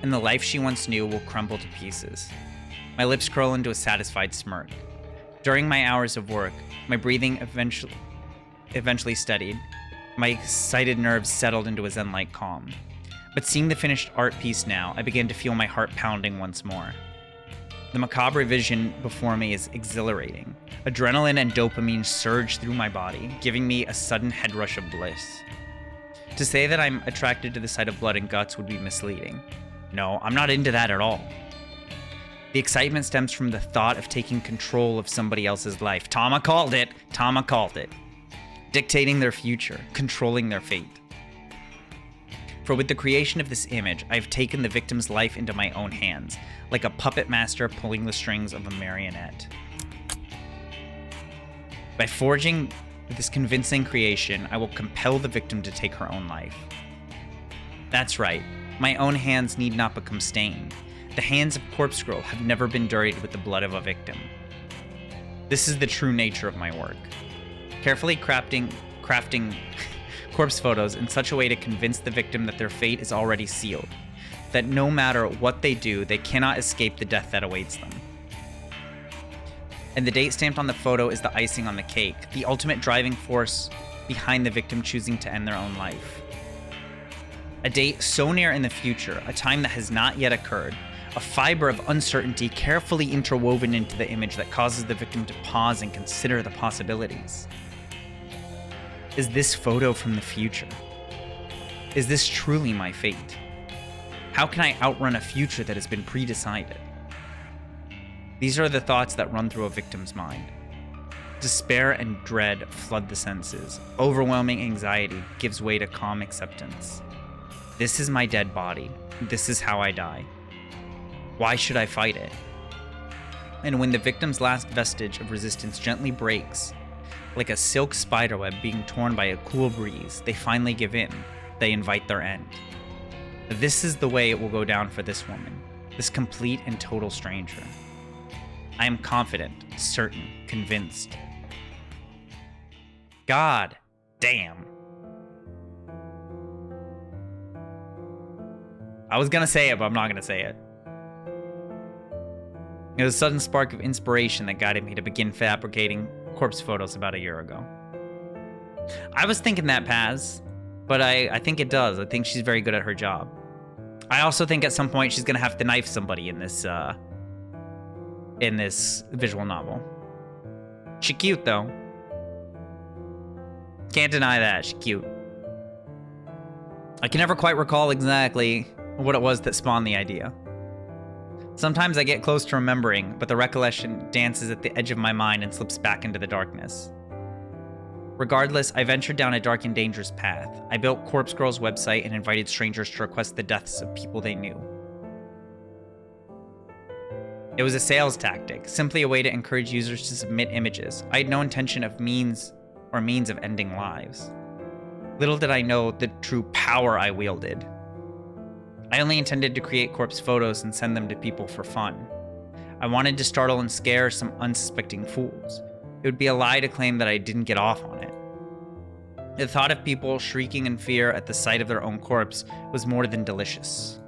and the life she once knew will crumble to pieces. My lips curl into a satisfied smirk. During my hours of work, my breathing eventually steadied. My excited nerves settled into a zen-like calm. But seeing the finished art piece now, I began to feel my heart pounding once more. The macabre vision before me is exhilarating. Adrenaline and dopamine surge through my body, giving me a sudden head rush of bliss. To say that I'm attracted to the sight of blood and guts would be misleading. No, I'm not into that at all. The excitement stems from the thought of taking control of somebody else's life. Tama called it. Tama called it. Dictating their future, controlling their fate. For with the creation of this image, I've taken the victim's life into my own hands, like a puppet master pulling the strings of a marionette. By forging this convincing creation, I will compel the victim to take her own life. That's right, my own hands need not become stained. The hands of Corpse Girl have never been dirtied with the blood of a victim. This is the true nature of my work. Carefully crafting corpse photos in such a way to convince the victim that their fate is already sealed, that no matter what they do, they cannot escape the death that awaits them. And the date stamped on the photo is the icing on the cake, the ultimate driving force behind the victim choosing to end their own life. A date so near in the future, a time that has not yet occurred, a fiber of uncertainty carefully interwoven into the image that causes the victim to pause and consider the possibilities. Is this photo from the future? Is this truly my fate? How can I outrun a future that has been pre-decided? These are the thoughts that run through a victim's mind. Despair and dread flood the senses. Overwhelming anxiety gives way to calm acceptance. This is my dead body. This is how I die. Why should I fight it? And when the victim's last vestige of resistance gently breaks, like a silk spiderweb being torn by a cool breeze, they finally give in. They invite their end. This is the way it will go down for this woman, this complete and total stranger. I am confident, certain, convinced. God damn. I was gonna say it, but I'm not gonna say it. It was a sudden spark of inspiration that guided me to begin fabricating corpse photos about a year ago. I was thinking that Paz, but I think it does. I think she's very good at her job. I also think at some point she's gonna have to knife somebody in this visual novel. She's cute though. Can't deny that, she's cute. I can never quite recall exactly what it was that spawned the idea. Sometimes I get close to remembering, but the recollection dances at the edge of my mind and slips back into the darkness. Regardless, I ventured down a dark and dangerous path. I built Corpse Girl's website and invited strangers to request the deaths of people they knew. It was a sales tactic, simply a way to encourage users to submit images. I had no intention of means of ending lives. Little did I know the true power I wielded. I only intended to create corpse photos and send them to people for fun. I wanted to startle and scare some unsuspecting fools. It would be a lie to claim that I didn't get off on it. The thought of people shrieking in fear at the sight of their own corpse was more than delicious.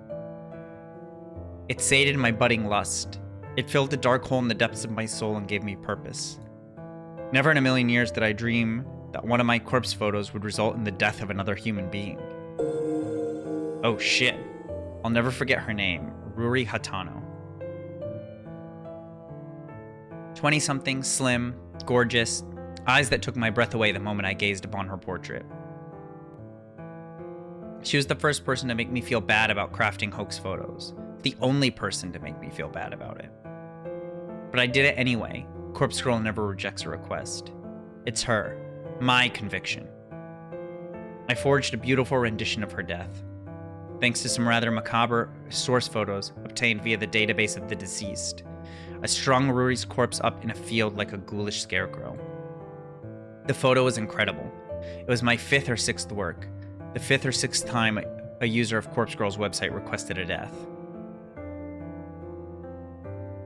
It sated my budding lust. It filled the dark hole in the depths of my soul and gave me purpose. Never in a million years did I dream that one of my corpse photos would result in the death of another human being. Oh shit. I'll never forget her name, Ruri Hatano. 20-something, slim, gorgeous. eyes that took my breath away the moment I gazed upon her portrait. She was the first person to make me feel bad about crafting hoax photos. The only person to make me feel bad about it. But I did it anyway. Corpse Girl never rejects a request. It's her. My conviction. I forged a beautiful rendition of her death, thanks to some rather macabre source photos obtained via the database of the deceased. I strung Ruri's corpse up in a field like a ghoulish scarecrow. The photo was incredible. It was my 5th or 6th work, the 5th or 6th time a user of Corpse Girl's website requested a death.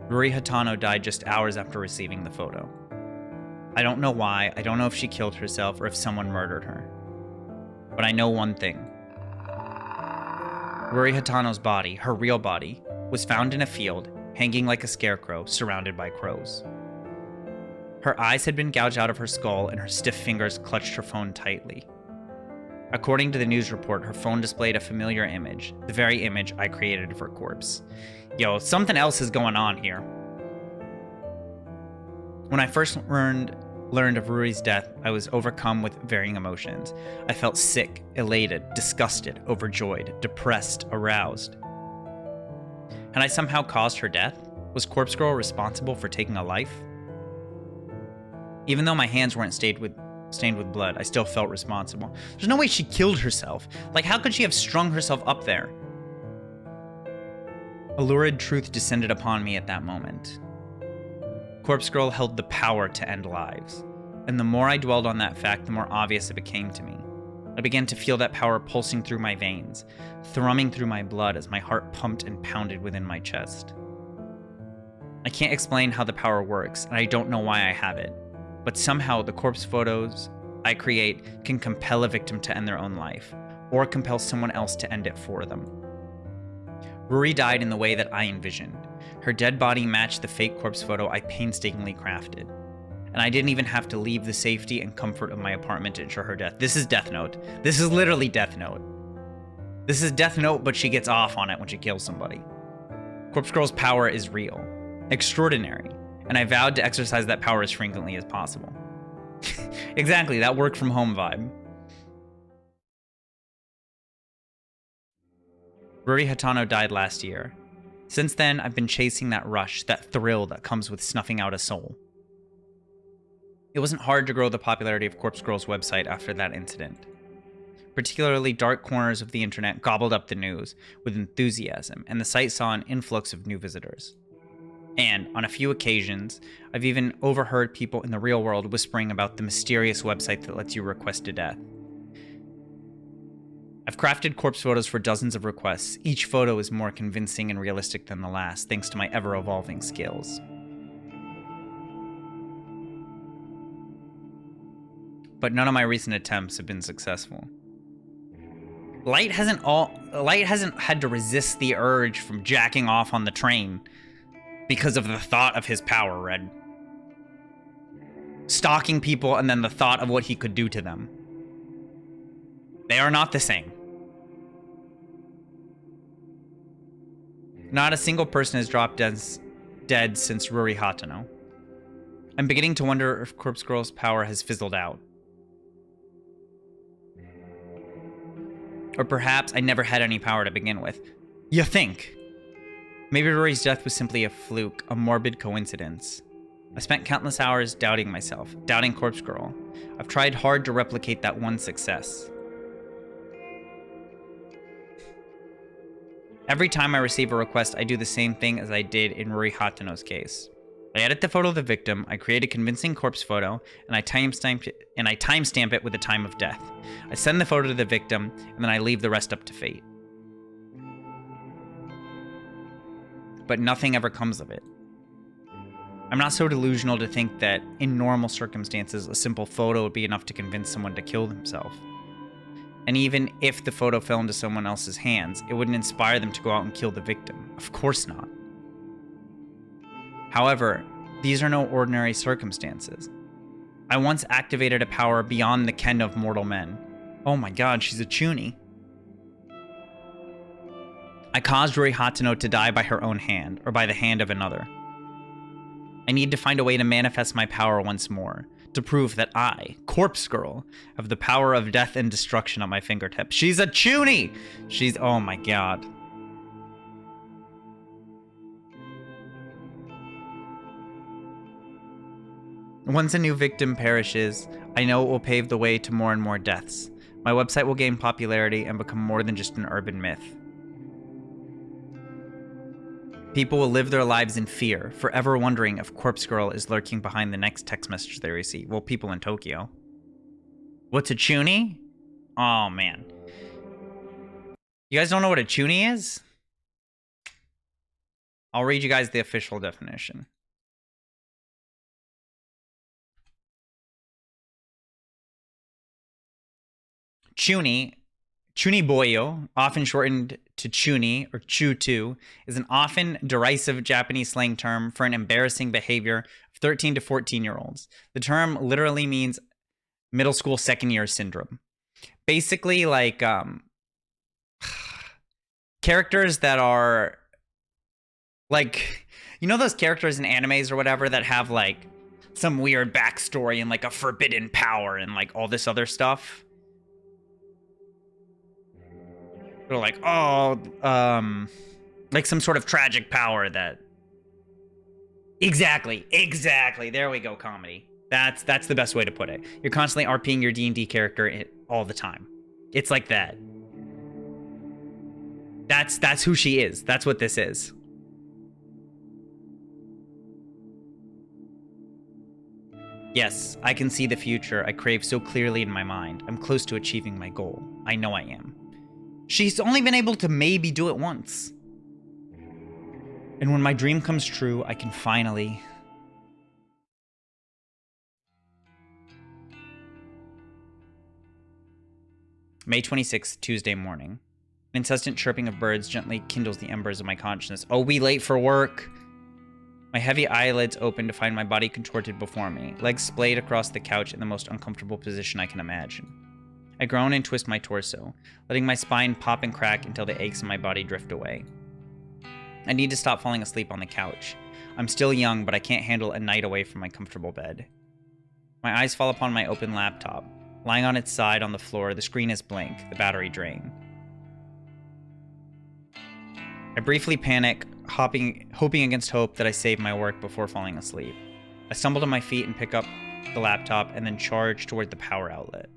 Ruri Hatano died just hours after receiving the photo. I don't know why, I don't know if she killed herself or if someone murdered her. But I know one thing. Ruri Hatano's body, her real body, was found in a field, hanging like a scarecrow, surrounded by crows. Her eyes had been gouged out of her skull and her stiff fingers clutched her phone tightly. According to the news report, her phone displayed a familiar image, the very image I created of her corpse. Yo, something else is going on here. When I first learned of Ruri's death, I was overcome with varying emotions. I felt sick, elated, disgusted, overjoyed, depressed, aroused. Had I somehow caused her death? Was Corpse Girl responsible for taking a life? Even though my hands weren't stained with blood, I still felt responsible. There's no way she killed herself. Like, how could she have strung herself up there? A lurid truth descended upon me at that moment. Corpse Girl held the power to end lives, and the more I dwelled on that fact, the more obvious it became to me. I began to feel that power pulsing through my veins, thrumming through my blood as my heart pumped and pounded within my chest. I can't explain how the power works, and I don't know why I have it, but somehow the corpse photos I create can compel a victim to end their own life, or compel someone else to end it for them. Ruri died in the way that I envisioned. Her dead body matched the fake corpse photo I painstakingly crafted. And I didn't even have to leave the safety and comfort of my apartment to ensure her death. This is Death Note. This is literally Death Note. This is Death Note, but she gets off on it when she kills somebody. Corpse Girl's power is real, extraordinary, and I vowed to exercise that power as frequently as possible. Exactly, that work from home vibe. Ruri Hatano died last year. Since then, I've been chasing that rush, that thrill that comes with snuffing out a soul. It wasn't hard to grow the popularity of Corpse Girl's website after that incident. Particularly dark corners of the internet gobbled up the news with enthusiasm, and the site saw an influx of new visitors. And, on a few occasions, I've even overheard people in the real world whispering about the mysterious website that lets you request a death. I've crafted corpse photos for dozens of requests. Each photo is more convincing and realistic than the last, thanks to my ever-evolving skills. But none of my recent attempts have been successful. Light hasn't had to resist the urge from jacking off on the train because of the thought of his power, Red. Stalking people and then the thought of what he could do to them. They are not the same. Not a single person has dropped dead since Ruri Hatano. I'm beginning to wonder if Corpse Girl's power has fizzled out. Or perhaps I never had any power to begin with. You think? Maybe Ruri's death was simply a fluke, a morbid coincidence. I spent countless hours doubting myself, doubting Corpse Girl. I've tried hard to replicate that one success. Every time I receive a request, I do the same thing as I did in Ruri Hatano's case. I edit the photo of the victim, I create a convincing corpse photo, and I timestamp it with the time of death. I send the photo to the victim, and then I leave the rest up to fate. But nothing ever comes of it. I'm not so delusional to think that, in normal circumstances, a simple photo would be enough to convince someone to kill themselves. And even if the photo fell into someone else's hands, it wouldn't inspire them to go out and kill the victim. Of course not. However, these are no ordinary circumstances. I once activated a power beyond the ken of mortal men. Oh my god, she's a chuny. I caused Ruri Hatano to die by her own hand, or by the hand of another. I need to find a way to manifest my power once more, to prove that I, Corpse Girl, have the power of death and destruction at my fingertips. She's a chuny! She's, oh my god. Once a new victim perishes, I know it will pave the way to more and more deaths. My website will gain popularity and become more than just an urban myth. People will live their lives in fear, forever wondering if Corpse Girl is lurking behind the next text message they receive. Well, people in Tokyo. What's a chuny? Oh, man. You guys don't know what a chuny is? I'll read you guys the official definition. Chuny, chuniboyo, often shortened to chuni or chutu, is an often derisive Japanese slang term for an embarrassing behavior of 13 to 14-year-olds. The term literally means middle school second-year syndrome. Basically, like, characters that are, like, you know those characters in animes or whatever that have, like, some weird backstory and, like, a forbidden power and, like, all this other stuff? They're like, oh, like some sort of tragic power that... Exactly. There we go, comedy. That's the best way to put it. You're constantly RPing your D&D character all the time. It's like that. That's who she is. That's what this is. Yes, I can see the future I crave so clearly in my mind. I'm close to achieving my goal. I know I am. She's only been able to maybe do it once. And when my dream comes true, I can finally... May 26th, Tuesday morning. An incessant chirping of birds gently kindles the embers of my consciousness. Oh, we late for work! My heavy eyelids open to find my body contorted before me, legs splayed across the couch in the most uncomfortable position I can imagine. I groan and twist my torso, letting my spine pop and crack until the aches in my body drift away. I need to stop falling asleep on the couch. I'm still young, but I can't handle a night away from my comfortable bed. My eyes fall upon my open laptop. Lying on its side on the floor, the screen is blank, the battery drained. I briefly panic, hoping against hope that I save my work before falling asleep. I stumble to my feet and pick up the laptop and then charge toward the power outlet.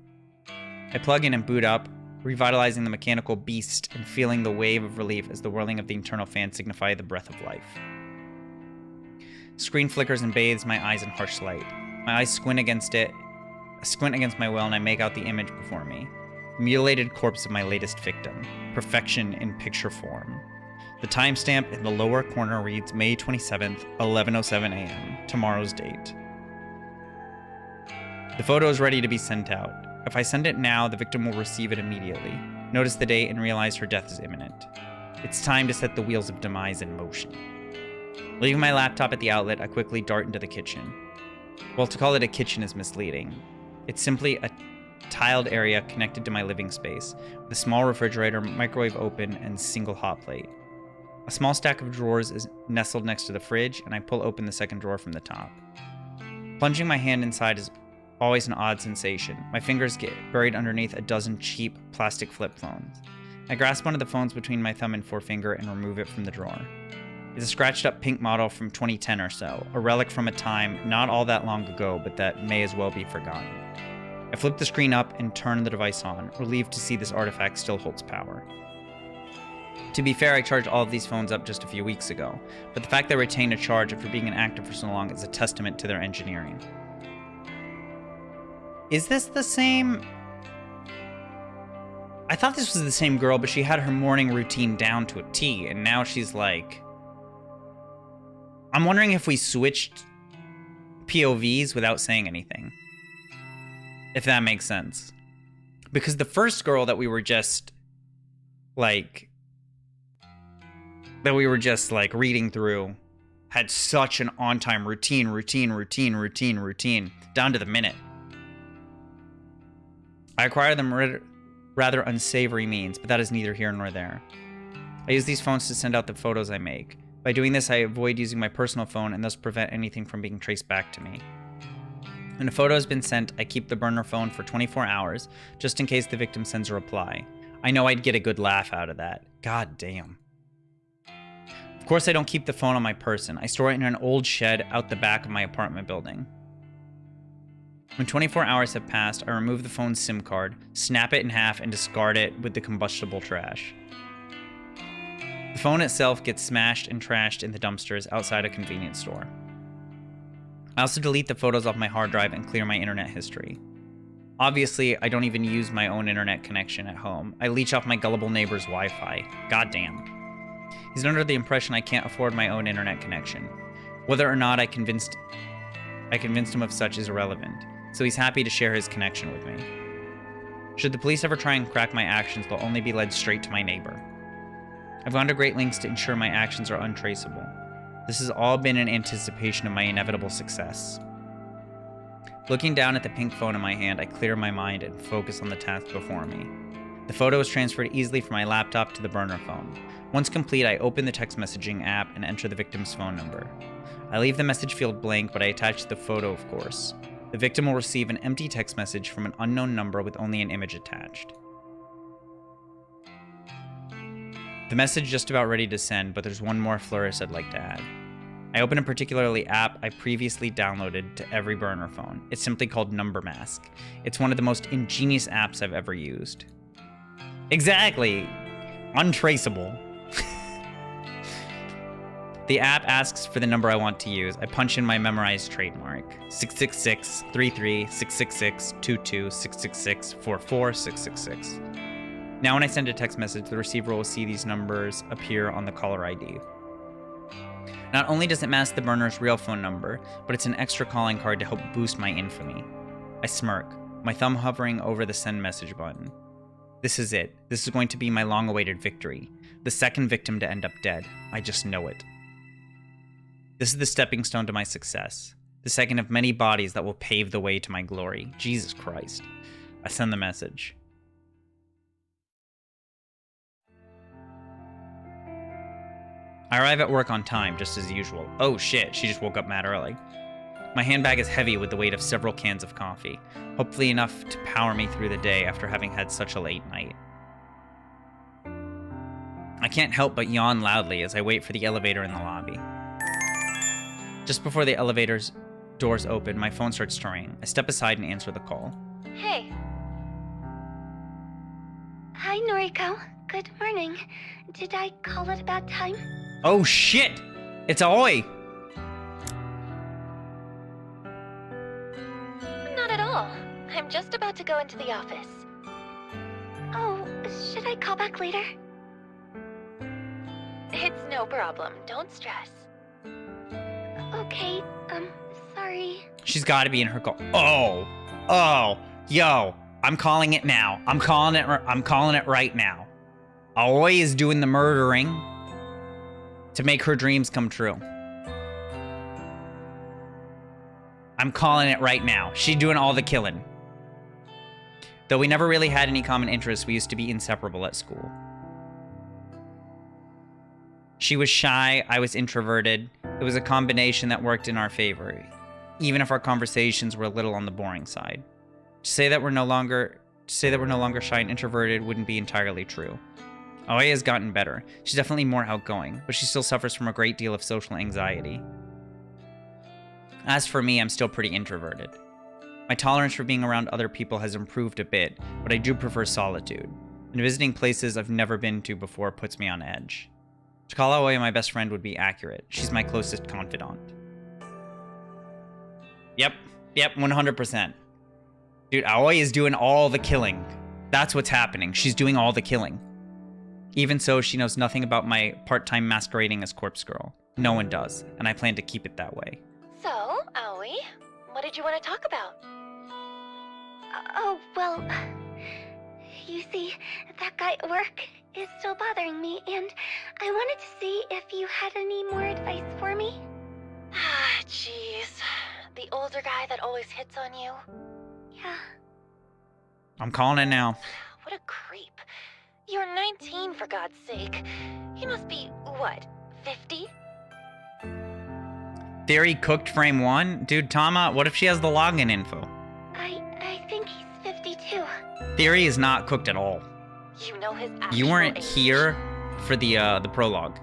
I plug in and boot up, revitalizing the mechanical beast and feeling the wave of relief as the whirling of the internal fan signify the breath of life. Screen flickers and bathes my eyes in harsh light. My eyes squint against my will and I make out the image before me. The mutilated corpse of my latest victim. Perfection in picture form. The timestamp in the lower corner reads May 27th, 11:07 a.m., tomorrow's date. The photo is ready to be sent out. If I send it now, the victim will receive it immediately, notice the date, and realize her death is imminent. It's time to set the wheels of demise in motion. Leaving my laptop at the outlet, I quickly dart into the kitchen. Well, to call it a kitchen is misleading. It's simply a tiled area connected to my living space, with a small refrigerator, microwave open, and single hot plate. A small stack of drawers is nestled next to the fridge, and I pull open the second drawer from the top. Plunging my hand inside is always an odd sensation. My fingers get buried underneath a dozen cheap plastic flip phones. I grasp one of the phones between my thumb and forefinger and remove it from the drawer. It's a scratched up pink model from 2010 or so, a relic from a time not all that long ago, but that may as well be forgotten. I flip the screen up and turn the device on, relieved to see this artifact still holds power. To be fair, I charged all of these phones up just a few weeks ago, but the fact they retain a charge after being inactive for so long is a testament to their engineering. Is this the same? I thought this was the same girl, but she had her morning routine down to a T, and now she's like... I'm wondering if we switched POVs without saying anything. If that makes sense. Because the first girl that we were just, like... reading through had such an on-time routine, down to the minute. I acquire them rather unsavory means, but that is neither here nor there. I use these phones to send out the photos I make. By doing this, I avoid using my personal phone and thus prevent anything from being traced back to me. When a photo has been sent, I keep the burner phone for 24 hours, just in case the victim sends a reply. I know I'd get a good laugh out of that. God damn. Of course, I don't keep the phone on my person. I store it in an old shed out the back of my apartment building. When 24 hours have passed, I remove the phone's SIM card, snap it in half, and discard it with the combustible trash. The phone itself gets smashed and trashed in the dumpsters outside a convenience store. I also delete the photos off my hard drive and clear my internet history. Obviously, I don't even use my own internet connection at home. I leech off my gullible neighbor's Wi-Fi. Goddamn. He's under the impression I can't afford my own internet connection. Whether or not I convinced him of such is irrelevant, so he's happy to share his connection with me. Should the police ever try and crack my actions, they'll only be led straight to my neighbor. I've gone to great lengths to ensure my actions are untraceable. This has all been in anticipation of my inevitable success. Looking down at the pink phone in my hand, I clear my mind and focus on the task before me. The photo is transferred easily from my laptop to the burner phone. Once complete, I open the text messaging app and enter the victim's phone number. I leave the message field blank, but I attach the photo, of course. The victim will receive an empty text message from an unknown number with only an image attached. The message just about ready to send, but there's one more flourish I'd like to add. I open a particularly app I previously downloaded to every burner phone. It's simply called Number Mask. It's one of the most ingenious apps I've ever used. Exactly! Untraceable. The app asks for the number I want to use. I punch in my memorized trademark. 666-33-666-22-666-44-666. Now when I send a text message, the receiver will see these numbers appear on the caller ID. Not only does it mask the burner's real phone number, but it's an extra calling card to help boost my infamy. I smirk, my thumb hovering over the send message button. This is it. This is going to be my long-awaited victory. The second victim to end up dead. I just know it. This is the stepping stone to my success. The second of many bodies that will pave the way to my glory. Jesus Christ. I send the message. I arrive at work on time, just as usual. Oh shit, she just woke up mad early. My handbag is heavy with the weight of several cans of coffee, hopefully enough to power me through the day after having had such a late night. I can't help but yawn loudly as I wait for the elevator in the lobby. Just before the elevator's doors open, my phone starts to ring. I step aside and answer the call. Hey. Hi, Noriko. Good morning. Did I call at a bad time? Oh shit! It's Aoi! Not at all. I'm just about to go into the office. Oh, should I call back later? It's no problem. Don't stress. Okay, sorry. She's gotta be in her call. Yo, I'm calling it now. I'm calling it right now. Aoi is doing the murdering to make her dreams come true. I'm calling it right now. She's doing all the killing. Though we never really had any common interests, we used to be inseparable at school. She was shy, I was introverted. It was a combination that worked in our favor, even if our conversations were a little on the boring side. To say that we're no longer shy and introverted wouldn't be entirely true. Aoi has gotten better. She's definitely more outgoing, but she still suffers from a great deal of social anxiety. As for me, I'm still pretty introverted. My tolerance for being around other people has improved a bit, but I do prefer solitude, and visiting places I've never been to before puts me on edge. To call Aoi my best friend would be accurate. She's my closest confidant. Yep, 100%. Dude, Aoi is doing all the killing. That's what's happening. She's doing all the killing. Even so, she knows nothing about my part-time masquerading as Corpse Girl. No one does, and I plan to keep it that way. So, Aoi, what did you want to talk about? Oh, well, you see, that guy at work is still bothering me, and I wanted to see if you had any more advice for me. Ah, jeez. The older guy that always hits on you? Yeah. I'm calling it now. What a creep. You're 19, for God's sake. He must be, what, 50? Theory cooked frame 1? Dude, Tama, what if she has the login info? I think he's 52. Theory is not cooked at all. You know his actual You weren't age? here for the prologue.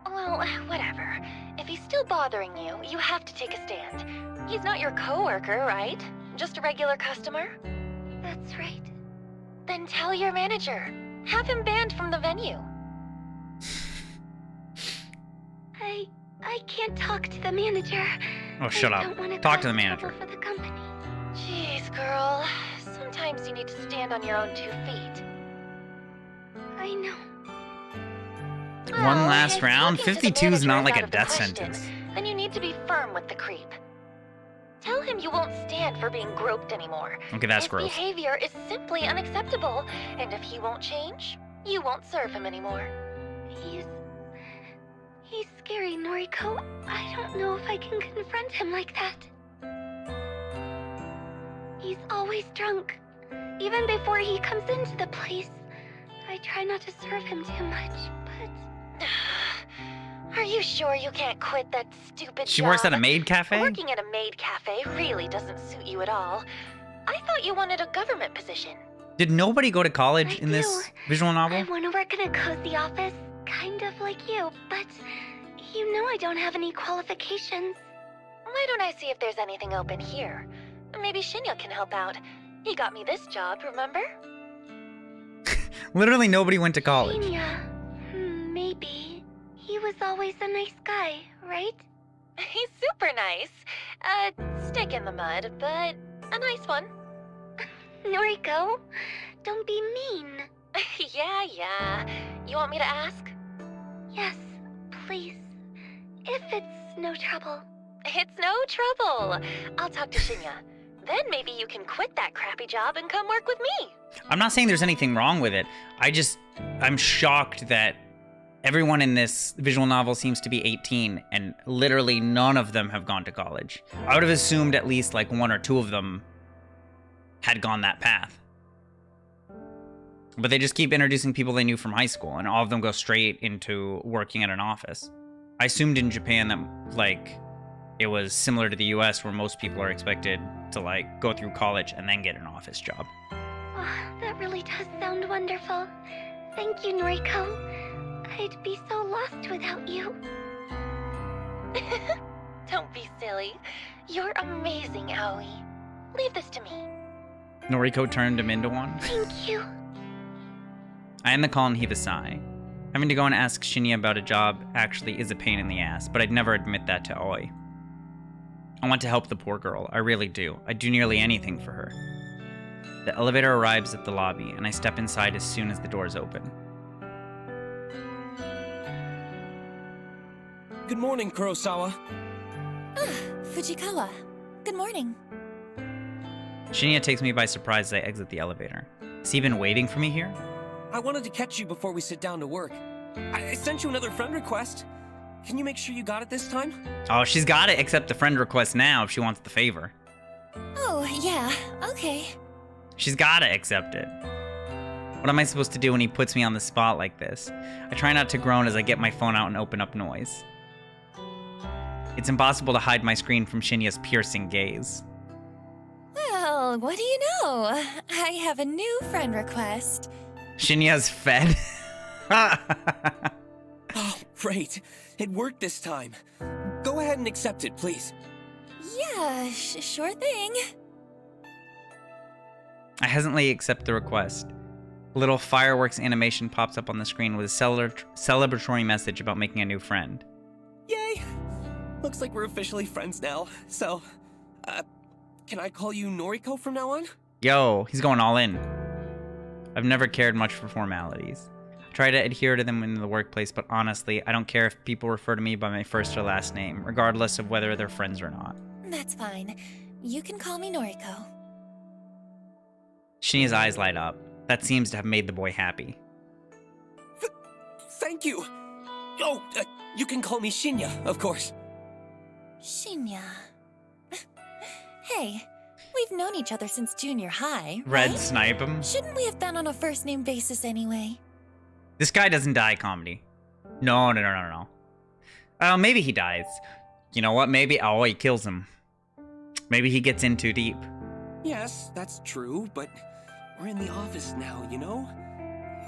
Well, whatever. If he's still bothering you, you have to take a stand. He's not your coworker, right? Just a regular customer? That's right. Then tell your manager. Have him banned from the venue. I can't talk to the manager. Oh, shut I up. don't wanna Talk to the cause manager. trouble for the company. Jeez, girl. Sometimes you need to stand on your own 2 feet. I know. One Oh, last if round? talking to the 52 is not manager like a out of the death question, sentence. Then you need to be firm with the creep. Tell him you won't stand for being groped anymore. Okay, that's His gross. behavior is simply unacceptable, and if he won't change, you won't serve him anymore. He's scary, Noriko. I don't know if I can confront him like that. He's always drunk. Even before he comes into the place. I try not to serve him too much, but... Are you sure you can't quit that stupid She job? works at a maid cafe? Working at a maid cafe really doesn't suit you at all. I thought you wanted a government position. Did nobody go to college I in this do. visual novel? I want to work in a cozy office, kind of like you, but you know I don't have any qualifications. Why don't I see if there's anything open here? Maybe Shinya can help out. He got me this job, remember? Literally nobody went to college. Shinya. Maybe. He was always a nice guy, right? He's super nice. Stick in the mud, but a nice one. Noriko, don't be mean. Yeah. You want me to ask? Yes, please. If it's no trouble. It's no trouble. I'll talk to Shinya. Then maybe you can quit that crappy job and come work with me. I'm not saying there's anything wrong with it. I'm shocked that everyone in this visual novel seems to be 18 and literally none of them have gone to college. I would have assumed at least like 1 or 2 of them had gone that path. But they just keep introducing people they knew from high school and all of them go straight into working at an office. I assumed in Japan that like it was similar to the US where most people are expected to like go through college and then get an office job. Oh, that really does sound wonderful. Thank you, Noriko. I'd be so lost without you. Don't be silly. You're amazing, Aoi. Leave this to me. Noriko turned him into one. Thank you. I end the call and heave a sigh. Having to go and ask Shinya about a job actually is a pain in the ass, but I'd never admit that to Aoi. I want to help the poor girl, I really do. I'd do nearly anything for her. The elevator arrives at the lobby, and I step inside as soon as the doors open. Good morning, Kurosawa. Fujikawa, good morning. Shinya takes me by surprise as I exit the elevator. Has he been waiting for me here? I wanted to catch you before we sit down to work. I sent you another friend request. Can you make sure you got it this time? Oh, she's gotta accept the friend request now if she wants the favor. Oh, yeah, okay. She's gotta accept it. What am I supposed to do when he puts me on the spot like this? I try not to groan as I get my phone out and open up noise. It's impossible to hide my screen from Shinya's piercing gaze. Well, what do you know? I have a new friend request. Shinya's fed. Oh, great. It worked this time. Go ahead and accept it, please. Yeah, sure thing. I hesitantly accept the request. A little fireworks animation pops up on the screen with a celebratory message about making a new friend. Yay! Looks like we're officially friends now. So, can I call you Noriko from now on? Yo, he's going all in. I've never cared much for formalities. I try to adhere to them in the workplace, but honestly, I don't care if people refer to me by my first or last name, regardless of whether they're friends or not. That's fine. You can call me Noriko. Shinya's eyes light up. That seems to have made the boy happy. Thank you! Oh, you can call me Shinya, of course. Shinya. Hey, we've known each other since junior high, Red right? snipe him. Shouldn't we have been on a first-name basis anyway? This guy doesn't die comedy. No. Oh, maybe he dies. You know what? Maybe he kills him. Maybe he gets in too deep. Yes, that's true, but we're in the office now, you know?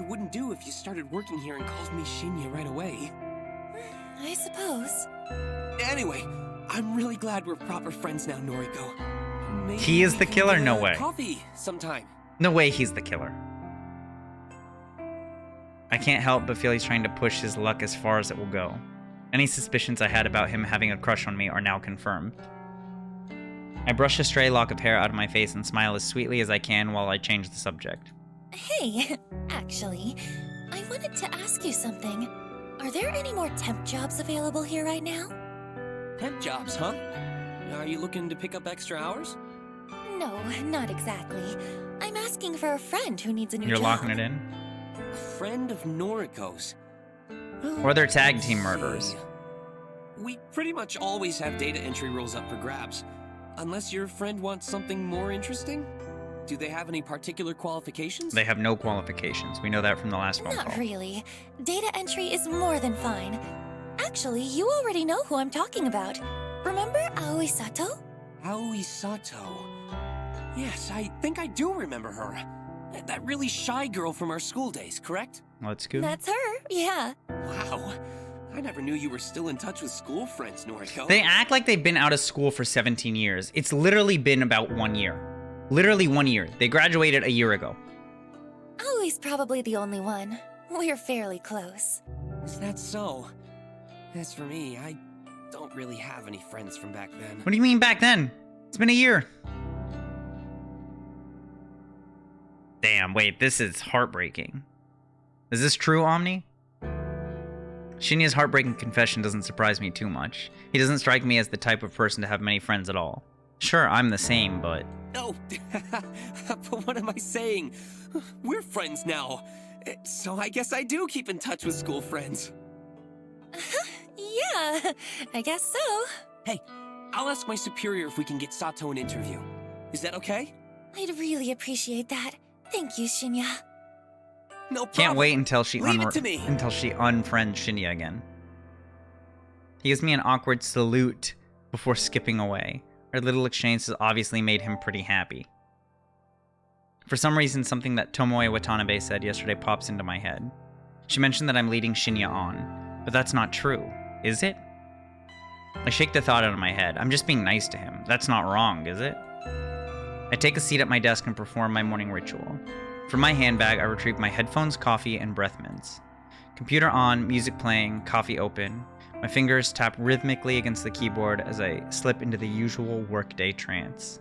It wouldn't do if you started working here and called me Shinya right away. I suppose. Anyway, I'm really glad we're proper friends now, Noriko. Maybe He is we the can killer? get No a way. Coffee sometime. No way he's the killer. I can't help but feel he's trying to push his luck as far as it will go. Any suspicions I had about him having a crush on me are now confirmed. I brush a stray lock of hair out of my face and smile as sweetly as I can while I change the subject. Hey, actually, I wanted to ask you something. Are there any more temp jobs available here right now? Temp jobs, huh? Are you looking to pick up extra hours? No, not exactly. I'm asking for a friend who needs a new You're job. locking it in? A friend of Noriko's. Or they're tag Let's team see. murderers. We pretty much always have data entry roles up for grabs. Unless your friend wants something more interesting? Do they have any particular qualifications? They have no qualifications. We know that from the last phone Not call. really. Data entry is more than fine. Actually, you already know who I'm talking about. Remember Aoi Sato? Aoi Sato. Yes, I think I do remember her. That really shy girl from our school days, correct? Let's go. That's her, yeah. Wow. I never knew you were still in touch with school friends, Noriko. They act like they've been out of school for 17 years. It's literally been about 1 year. Literally 1 year. They graduated a year ago. Aoi's probably the only one. We're fairly close. Is that so? As for me, I don't really have any friends from back then. What do you mean back then? It's been a year. Damn, wait, this is heartbreaking. Is this true, Omni? Shinya's heartbreaking confession doesn't surprise me too much. He doesn't strike me as the type of person to have many friends at all. Sure, I'm the same, but... Oh, but what am I saying? We're friends now. So I guess I do keep in touch with school friends. Yeah, I guess so. Hey, I'll ask my superior if we can get Sato an interview. Is that okay? I'd really appreciate that. Thank you, Shinya. No problem. Can't wait until she Leave it to me. unfriends Shinya again. He gives me an awkward salute before skipping away. Our little exchange has obviously made him pretty happy. For some reason, something that Tomoe Watanabe said yesterday pops into my head. She mentioned that I'm leading Shinya on, but that's not true, is it? I shake the thought out of my head. I'm just being nice to him. That's not wrong, is it? I take a seat at my desk and perform my morning ritual. From my handbag, I retrieve my headphones, coffee, and breath mints. Computer on, music playing, coffee open. My fingers tap rhythmically against the keyboard as I slip into the usual workday trance.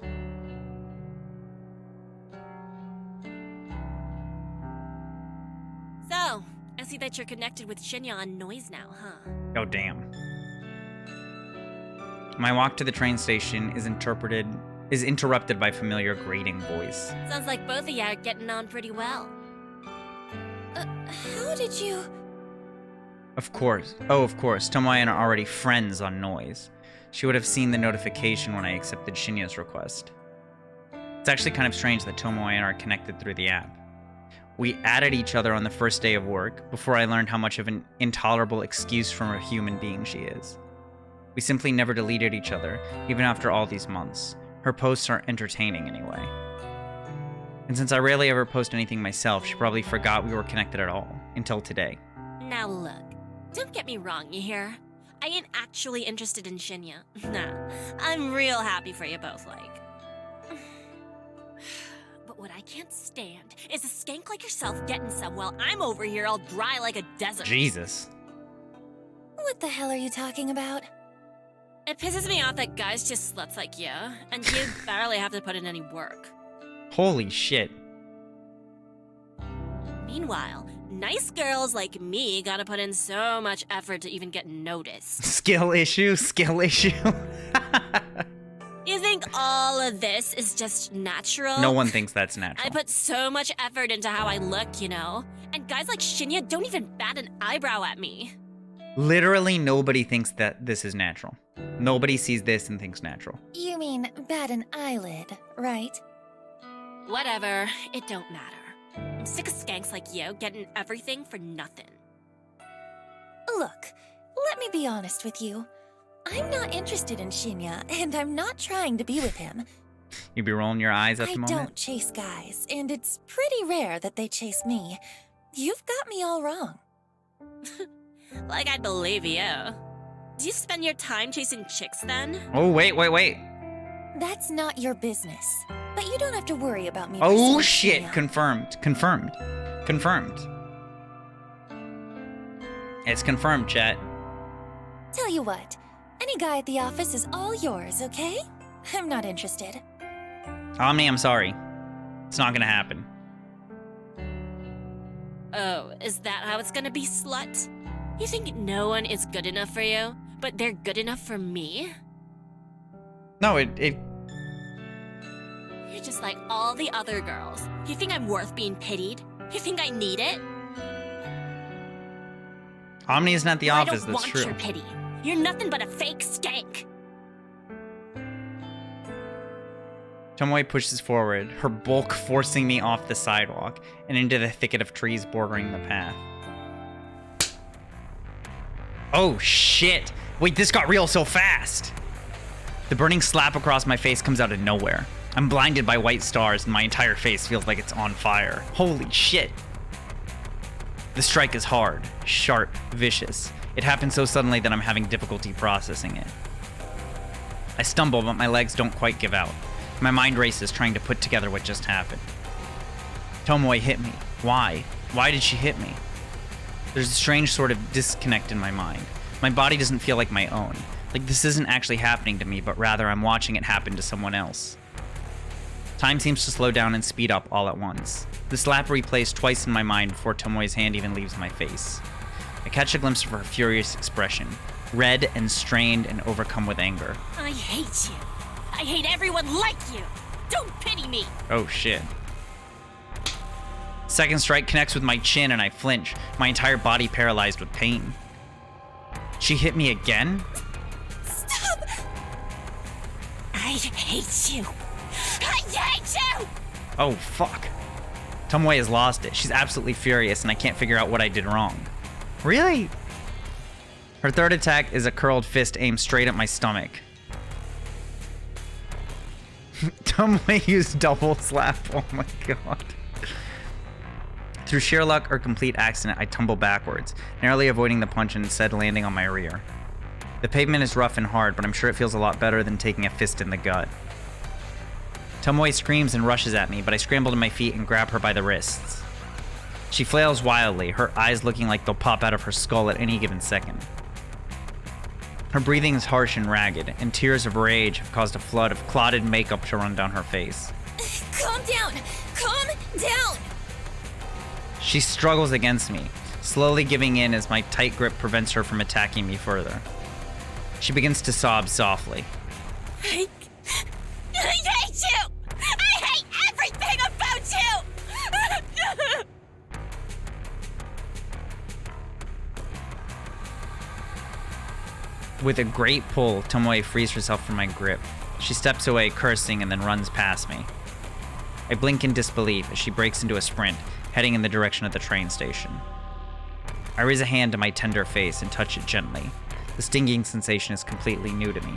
So, I see that you're connected with Shinya on Noise now, huh? Oh, damn. My walk to the train station is interrupted by familiar grating voice. Sounds like both of you are getting on pretty well. How did you... Of course. Oh, of course. Tomoe and I are already friends on Noise. She would have seen the notification when I accepted Shinya's request. It's actually kind of strange that Tomoe and I are connected through the app. We added each other on the first day of work, before I learned how much of an intolerable excuse from a human being she is. We simply never deleted each other, even after all these months. Her posts are entertaining anyway. And since I rarely ever post anything myself, she probably forgot we were connected at all, until today. Now look, don't get me wrong, you hear? I ain't actually interested in Shinya. Nah, I'm real happy for you both, like. But what I can't stand is a skank like yourself getting some while I'm over here all dry like a desert. Jesus. What the hell are you talking about? It pisses me off that guys just sluts like you, and you barely have to put in any work. Holy shit. Meanwhile, nice girls like me gotta put in so much effort to even get noticed. Skill issue, skill issue. You think all of this is just natural? No one thinks that's natural. I put so much effort into how I look, you know? And guys like Shinya don't even bat an eyebrow at me. Literally nobody thinks that this is natural. Nobody sees this and thinks natural. You mean bat an eyelid, right? Whatever, it don't matter. I'm sick of skanks like you getting everything for nothing. Look, let me be honest with you. I'm not interested in Shinya, and I'm not trying to be with him. You be rolling your eyes at the I moment? don't chase guys, and it's pretty rare that they chase me. You've got me all wrong. Like I'd believe you. Do you spend your time chasing chicks then? Oh, wait. That's not your business. But you don't have to worry about me. Oh, pursuing shit. Shinya. Confirmed. It's confirmed, chat. Tell you what, any guy at the office is all yours, okay? I'm not interested. Omni, I'm sorry. It's not gonna happen. Oh, is that how it's gonna be, slut? You think no one is good enough for you, but they're good enough for me? No, You're just like all the other girls. You think I'm worth being pitied? You think I need it? Omni isn't at the office, I don't that's want true. your pity. You're nothing but a fake stank. Tomoe pushes forward, her bulk forcing me off the sidewalk and into the thicket of trees bordering the path. Oh shit! Wait, this got real so fast! The burning slap across my face comes out of nowhere. I'm blinded by white stars and my entire face feels like it's on fire. Holy shit! The strike is hard, sharp, vicious. It happens so suddenly that I'm having difficulty processing it. I stumble, but my legs don't quite give out. My mind races trying to put together what just happened. Tomoe hit me. Why? Why did she hit me? There's a strange sort of disconnect in my mind. My body doesn't feel like my own. Like this isn't actually happening to me, but rather I'm watching it happen to someone else. Time seems to slow down and speed up all at once. The slap replays twice in my mind before Tomoe's hand even leaves my face. I catch a glimpse of her furious expression, red and strained and overcome with anger. I hate you. I hate everyone like you. Don't pity me. Oh shit. Second strike connects with my chin and I flinch, my entire body paralyzed with pain. She hit me again? Stop! I hate you. I hate you! Oh fuck. Tomoe has lost it. She's absolutely furious and I can't figure out what I did wrong. Really? Her third attack is a curled fist aimed straight at my stomach. Tomoe used double slap. Oh my god. Through sheer luck or complete accident, I tumble backwards, narrowly avoiding the punch and instead landing on my rear. The pavement is rough and hard, but I'm sure it feels a lot better than taking a fist in the gut. Tomoe screams and rushes at me, but I scramble to my feet and grab her by the wrists. She flails wildly, her eyes looking like they'll pop out of her skull at any given second. Her breathing is harsh and ragged, and tears of rage have caused a flood of clotted makeup to run down her face. Calm down! Calm down! She struggles against me, slowly giving in as my tight grip prevents her from attacking me further. She begins to sob softly. I hate you! I hate everything about you! With a great pull, Tomoe frees herself from my grip. She steps away, cursing, and then runs past me. I blink in disbelief as she breaks into a sprint, heading in the direction of the train station. I raise a hand to my tender face and touch it gently. The stinging sensation is completely new to me.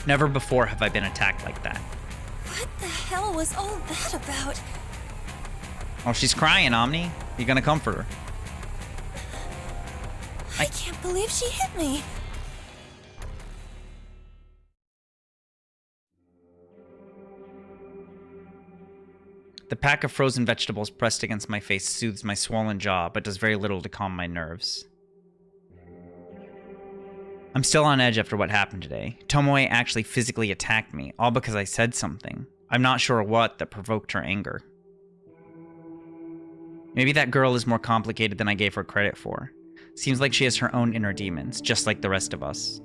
Never before have I been attacked like that. What the hell was all that about? Oh, she's crying, Omni. You gonna comfort her? I can't believe she hit me. The pack of frozen vegetables pressed against my face soothes my swollen jaw, but does very little to calm my nerves. I'm still on edge after what happened today. Tomoe actually physically attacked me, all because I said something. I'm not sure what that provoked her anger. Maybe that girl is more complicated than I gave her credit for. Seems like she has her own inner demons, just like the rest of us.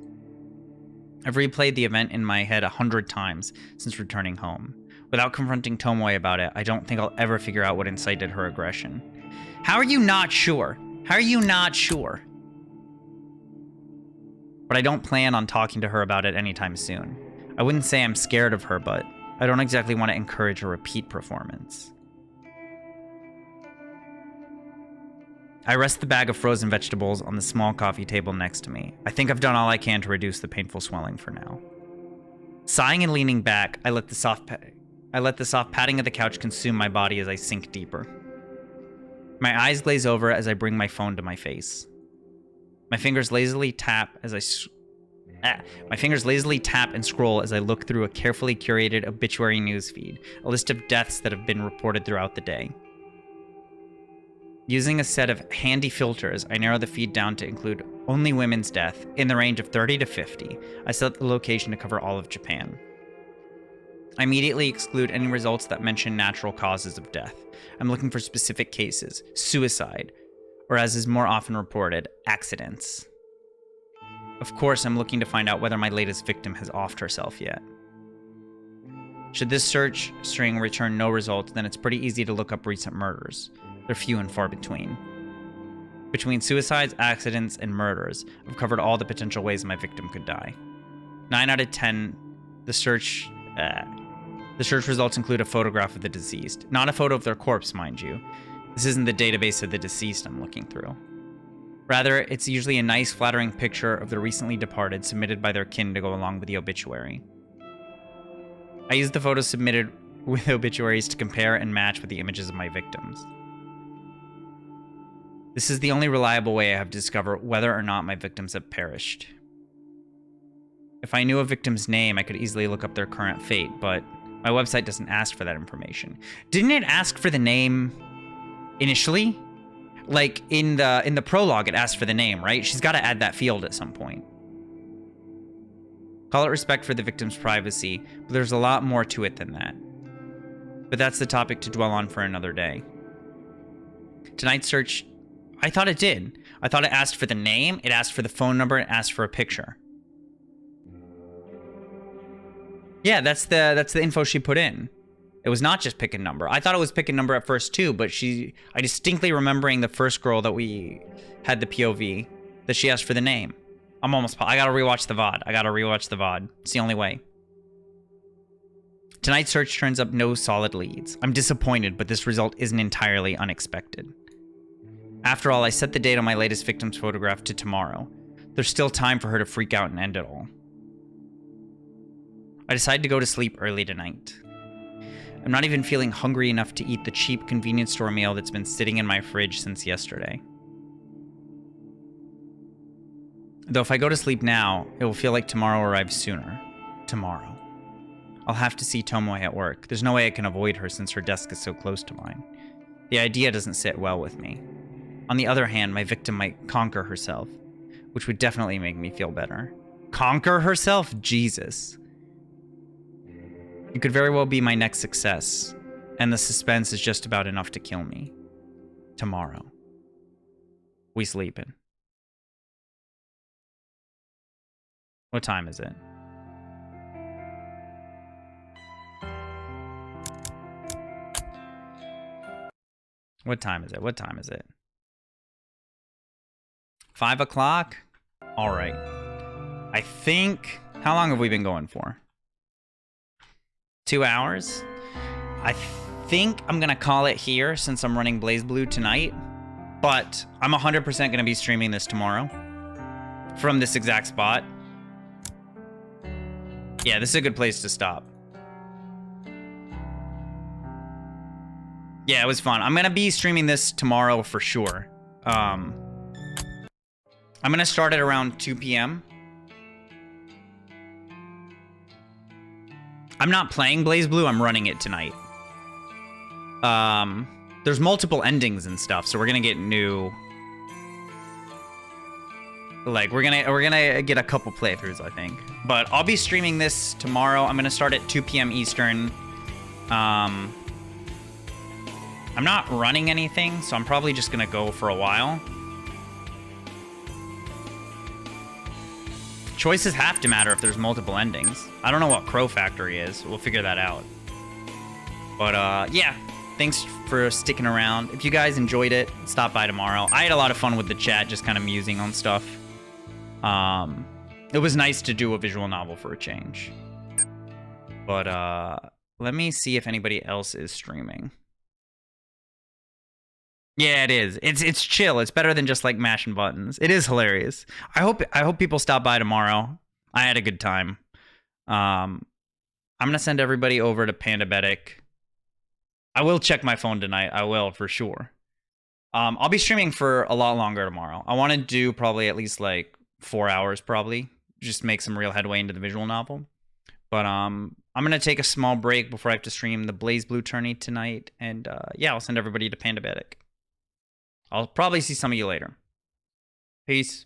I've replayed the event in my head 100 times since returning home. Without confronting Tomoe about it, I don't think I'll ever figure out what incited her aggression. How are you not sure? How are you not sure? But I don't plan on talking to her about it anytime soon. I wouldn't say I'm scared of her, but I don't exactly want to encourage a repeat performance. I rest the bag of frozen vegetables on the small coffee table next to me. I think I've done all I can to reduce the painful swelling for now. Sighing and leaning back, I let the soft padding of the couch consume my body as I sink deeper. My eyes glaze over as I bring my phone to my face. My fingers lazily tap and scroll as I look through a carefully curated obituary newsfeed, a list of deaths that have been reported throughout the day. Using a set of handy filters, I narrow the feed down to include only women's death in the range of 30 to 50. I set the location to cover all of Japan. I immediately exclude any results that mention natural causes of death. I'm looking for specific cases, suicide, or as is more often reported, accidents. Of course, I'm looking to find out whether my latest victim has offed herself yet. Should this search string return no results, then it's pretty easy to look up recent murders. They're few and far between. Between suicides, accidents, and murders, I've covered all the potential ways my victim could die. 9 out of 10, the search results include a photograph of the deceased. Not a photo of their corpse, mind you. This isn't the database of the deceased I'm looking through. Rather, it's usually a nice, flattering picture of the recently departed submitted by their kin to go along with the obituary. I use the photos submitted with obituaries to compare and match with the images of my victims. This is the only reliable way I have to discover whether or not my victims have perished. If I knew a victim's name, I could easily look up their current fate, but my website doesn't ask for that information. Didn't it ask for the name initially? Like, in the prologue, it asked for the name, right? She's got to add that field at some point. Call it respect for the victim's privacy, but there's a lot more to it than that. But that's the topic to dwell on for another day. Tonight's search, I thought it did. I thought it asked for the name, it asked for the phone number, it asked for a picture. Yeah, that's the info she put in. It was not just pick a number. I thought it was pick a number at first too, but I distinctly remembering the first girl that we had the POV, that she asked for the name. I gotta rewatch the VOD. It's the only way. Tonight's search turns up no solid leads. I'm disappointed, but this result isn't entirely unexpected. After all, I set the date on my latest victim's photograph to tomorrow. There's still time for her to freak out and end it all. I decide to go to sleep early tonight. I'm not even feeling hungry enough to eat the cheap convenience store meal that's been sitting in my fridge since yesterday. Though if I go to sleep now, it will feel like tomorrow arrives sooner. Tomorrow. I'll have to see Tomoe at work. There's no way I can avoid her since her desk is so close to mine. The idea doesn't sit well with me. On the other hand, my victim might conquer herself, which would definitely make me feel better. Conquer herself? Jesus. It could very well be my next success, and the suspense is just about enough to kill me. Tomorrow. We sleepin'. What time is it? What time is it? 5 o'clock? All right. I think... How long have we been going for? 2 hours? I think I'm gonna call it here since I'm running BlazBlue tonight. But I'm 100% gonna be streaming this tomorrow. From this exact spot. Yeah, this is a good place to stop. Yeah, it was fun. I'm gonna be streaming this tomorrow for sure. I'm gonna start at around 2 p.m. I'm not playing BlazBlue, I'm running it tonight. There's multiple endings and stuff, so we're gonna get new... Like, we're gonna get a couple playthroughs, I think. But I'll be streaming this tomorrow. I'm gonna start at 2 p.m. Eastern. I'm not running anything, so I'm probably just gonna go for a while. Choices have to matter if there's multiple endings. I don't know what Crow Factory is. We'll figure that out. But, yeah. Thanks for sticking around. If you guys enjoyed it, stop by tomorrow. I had a lot of fun with the chat, just kind of musing on stuff. It was nice to do a visual novel for a change. But, let me see if anybody else is streaming. Yeah, it is. It's chill. It's better than just like mashing buttons. It is hilarious. I hope people stop by tomorrow. I had a good time. I'm gonna send everybody over to Pandabetic. I will check my phone tonight. I will for sure. I'll be streaming for a lot longer tomorrow. I want to do probably at least like 4 hours, probably just make some real headway into the visual novel. But I'm gonna take a small break before I have to stream the Blaze Blue tourney tonight, and yeah, I'll send everybody to Pandabetic. I'll probably see some of you later. Peace.